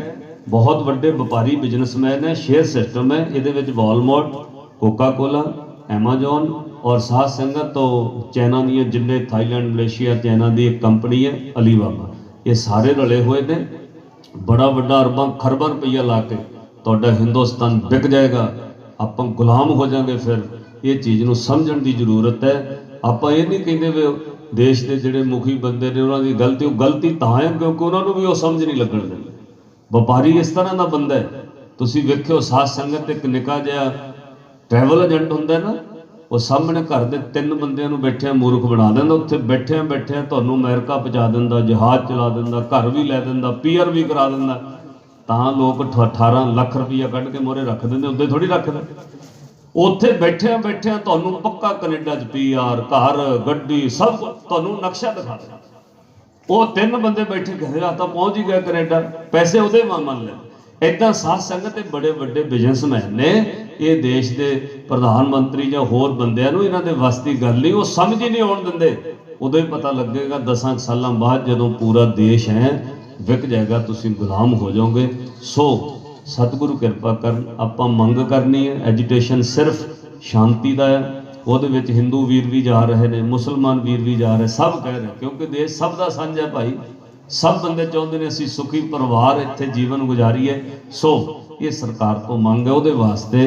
बहुत बड़े व्यापारी बिजनेसमैन है, शेयर सिस्टम है। ये वॉलमार्ट, कोका कोला, एमाजोन और साथ संगत तो चाइना दी जिन्ने, थाईलैंड, मलेशिया, चाइना की एक कंपनी है अलीबाबा, ये सारे रले हुए ने। बड़ा बड़ा अरबां खरबां रुपया ला के तुहाडा हिंदुस्तान बिक जाएगा, आपां गुलाम हो जाएंगे। फिर ये चीज़ नूं समझण दी जरूरत है। आपां ये नहीं कहते भी देश के जिहड़े मुखी बंदे ने उन्हां दी गलती, वो गलती तां है क्योंकि उन्होंने भी वो समझ नहीं लगण दिंदे। व्यापारी इस तरह का बंदा है। तुसी वेखियो साध संगत, एक निक्का जिहा ट्रैवल एजेंट हुंदा ना, वो सामने घर के 3 बंदिਆਂ ਨੂੰ बैठिया मूर्ख बना दिंदा। उत्थे बैठिया बैठिया तुहानूं अमेरिका पहुँचा दिंदा, जहाज चला दिंदा, घर भी लै दिंदा, PR भी करा दिंदा। तां लोग 18 ਲੱਖ रुपया कढ़ के मोहरे रख दिंदे, उद्दे थोड़ी रखदे। उत्थे बैठिया बैठिया तुहानूं पक्का कनेडा च PR, घर, गड्डी, सब तुहानूं नक्शा दिखा देना। वो 3 बंदे बैठे कहे तो पहुँच ही गए कनेडा, पैसे उहदे मन ले। इदा साध संगत बड़े बड़े बिजनेसमैन ने, ये देश के प्रधानमंत्री या होर बंदियां नूं इन्हां दे वस दी गल नहीं, वो समझ ही नहीं आउण दिंदे। उदों ही पता लगेगा 10 सालों बाद जदों पूरा देश है विक जाएगा, तुसी गुलाम हो जाओगे। सो सतगुरु किरपा कर, आपां मंग करनी है। एजुटेशन सिर्फ शांति का है, ਉਹਦੇ ਵਿੱਚ हिंदू वीर भी जा रहे हैं, मुसलमान वीर भी जा रहे, सब कह रहे, क्योंकि देश सब का साझा भाई। सब बंदे चाहते हैं असीं सुखी परिवार इत्थे जीवन गुजारीए। सो ये सरकार तो मंग है, वो वास्ते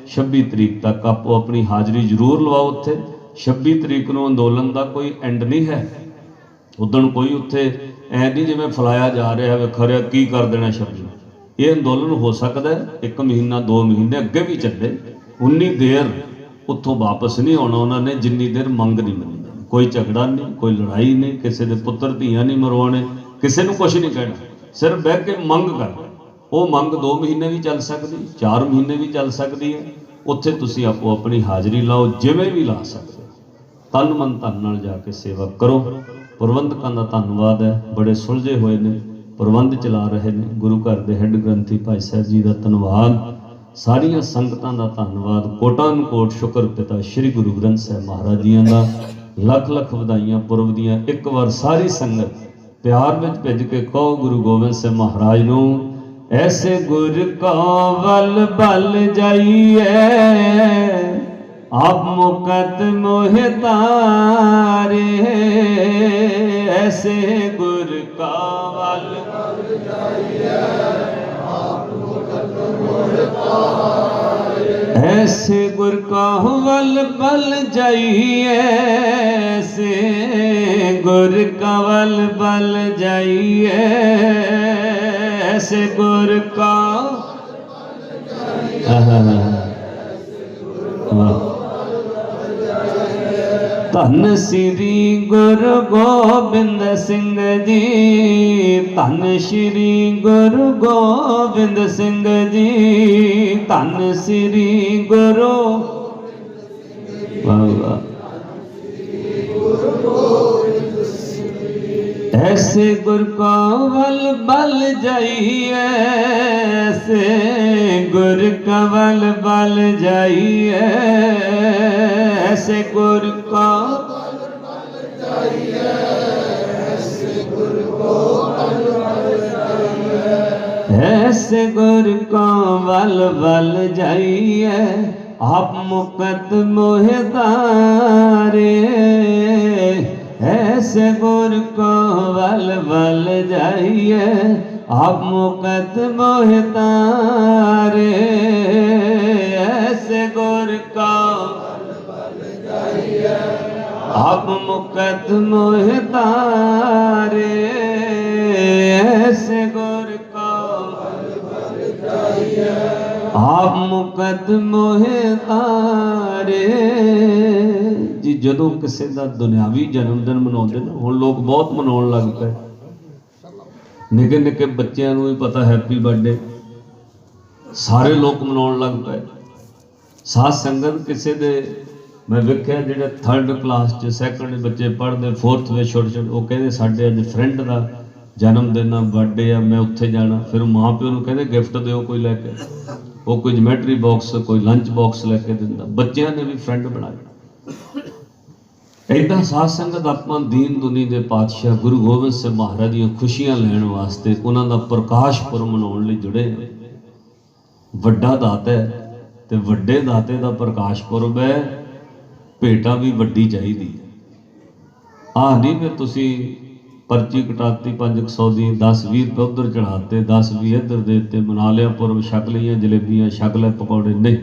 26 तरीक तक आपो अपनी हाज़री जरूर लवाओ उत्थे। 26 तरीक को अंदोलन का कोई एंड नहीं है। उदण कोई उत्थे ऐ नहीं जिवें फलाया जा रहा है खरिया की कर देना 26। ये अंदोलन हो सकता है 1 महीना 2 महीने अगे भी चले, उन्नी देर उत्थों वापस नहीं आना उन्होंने जिन्नी देर मंग नहीं मनी। कोई झगड़ा नहीं, कोई लड़ाई नहीं, किसी के पुत्र धियां नहीं मरवाने, किसी को कुछ नहीं कहना, सिर्फ बह के मंग कर। वो मंग 2 महीने भी चल सकती, 4 महीने भी चल सकती है। उत्थे तुसी आपो अपनी हाज़री लाओ, जिवें भी ला सकते, तन मन धन नाल जाके सेवा करो। प्रबंधकों का धन्यवाद है, बड़े सुलझे हुए ने, प्रबंध चला रहे हैं। गुरु घर के हैड ग्रंथी भाई साहब जी का धन्यवाद, सारिया संगतां का धन्यवाद, कोटान कोट शुक्र पिता श्री गुरु ग्रंथ साहिब महाराज जी का लख लख वधाइयां पुरब दियां। एक बार सारी संगत प्यार में भिज के कहो गुरु गोबिंद सिंह महाराज नूं, ऐसे गुर का वल बल जाइए, आप मुकत मोह तारे। ऐसे गुर का वल बल जाइए, आप मुकत मोह तारे। ऐसे गुर का वल बल जाइए, ऐसे गुर का वल बल जाइए, ऐसे गुर का धन श्री गुरु गोबिंद सिंह जी, धन श्री गुरु गोबिंद सिंह जी, धन श्री गुरु ऐसे गुर का वल बल जाइए, ऐसे गुर का वल बल जाइए, ऐसे गुर का वल बल जाइए, ऐसे गुर को वल बल जाइए, ऐसे गुर का वल बल जाइए, आप मुकत मोह तारे। ऐसे गुर को वल बल जाइए, आप मुकत मोह तारे, ऐसे गुर का आप मुकत मोह तारे, ऐसे गुर का आप मुकत मोह तारे। जी जदों किसी का दुनियावी जन्मदिन मनाते ना, हुण लोग बहुत मनाउण लग पे, निके निके बच्चों को भी पता हैप्पी बर्थडे, सारे लोग मनाउण लग पे। साध संगत किसी दे मैं वेख्या जिहड़े 3rd क्लास च 2nd बच्चे पढ़ते 4th में छोटे छोटे, वो कहते साडे अज फ्रेंड का जन्मदिन आ बर्थडे आ, मैं उत्थे जाना। फिर माँ प्यो नूं कहते गिफ्ट दिओ कोई लैके, वो कोई जमैट्री बॉक्स कोई लंच बॉक्स लैके दिंदा। बच्चों ने भी फ्रेंड बनाए। इदां साध संगत आपां दीन दुनी दे पातशाह गुरु गोबिंद सिंह महाराज दी खुशियां लैण वास्ते उन्हां दा प्रकाश पुरब मनाउण लई जुड़े। वड्डा दाता है ते वड्डे दाते दा प्रकाश पुरब है, भेटा भी वड्डी चाहिदी है। आह नहीं फिर तुसीं पर्ची कटाती 500 दी, 10-20 रुपये उधर चढ़ाते, 10-20 इधर देते, मना लिया पुरब, छक लिया जलेबियां, छक ले पकौड़े। नहीं,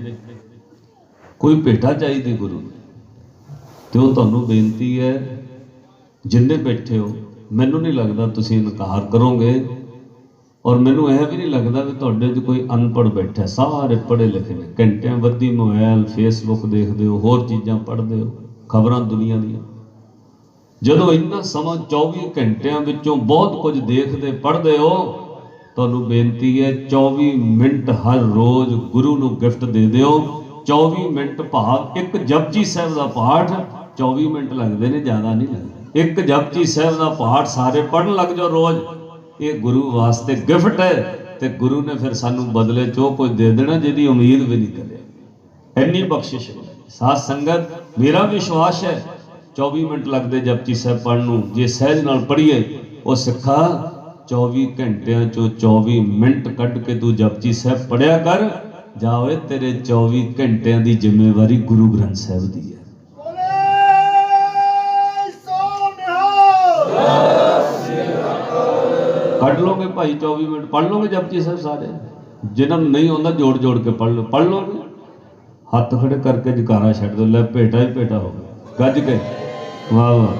कोई भेटा चाहिए गुरु। तो तुहानूं बेनती है जिन्ने बैठे हो, मैनूं नहीं लगता तुसीं इनकार करोगे, और मैनूं यह भी नहीं लगता भी तुहाडे च कोई अनपढ़ बैठा। सारे पढ़े लिखे ने, घंटियां बद्धी मोबाइल फेसबुक देखते हो, होर चीज़ां पढ़ते हो, खबरां दुनिया दी। जदों इन्ना समा 24 घंटियां विचों बहुत कुछ देखते पढ़ते हो, तुहानूं बेनती है 24 मिनट हर रोज़ गुरु नूं गिफ्ट दे दिओ। 24 मिनट भाव एक जपजी साहिब का पाठ 24 मिनट लगते हैं, ज़्यादा नहीं लगते। एक जपजी साहिब का पाठ सारे पढ़न लग जाओ रोज़, ये गुरु वास्ते गिफ्ट है। तो गुरु ने फिर सानू बदले चो कुछ दे देना जिहदी उम्मीद भी नहीं करे। इन्नी बख्शिश है। साध संगत मेरा विश्वास है 24 मिनट लगते जपजी साहिब पढ़न नूं, जे सहज नाल पढ़ीए। वो सिखा 24 घंटियां चो 24 मिनट कढ़ के तू जपजी साहिब पढ़िया कर, जाओ तेरे 24 घंटियां की जिम्मेवारी गुरु ग्रंथ साहिब की है। कढ़ लोगे भाई 24 मिनट, पढ़ लोगे जपजी साहिब सारे। जिन्होंने नहीं आता जोड़ जोड़ के पढ़ लो, पढ़ लोगे। हाथ खड़े करके जकारा छड़ दो, लै भेटा ही भेटा हो गज के, वाह वाह।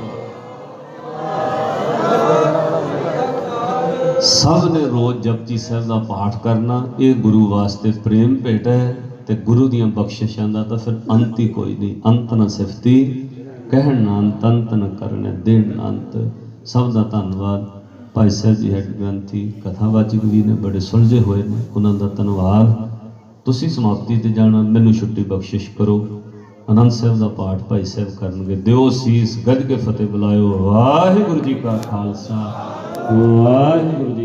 सब ने रोज जपजी साहिब का पाठ करना, ये गुरु वास्ते प्रेम भेट है। तो गुरु दियां बख्शिशां दा तो फिर अंत ही कोई नहीं। अंत न सिफती कहण ना अंत, अंत न करने देण ना अंत। सब का धन्नवाद। भाई साहब जी हैड ग्रंथी कथावाचक भी ने, बड़े सुलझे हुए ने, उन्होंने धन्नवाद। तुसी समाप्ति ते जाना, मैनू छुट्टी बख्शिश करो। आनंद साहब का पाठ भाई साहब करनगे। दिओ सीस गज के फतेह बुलायो। वाहिगुरू जी का खालसा, वाहिगुरू जी।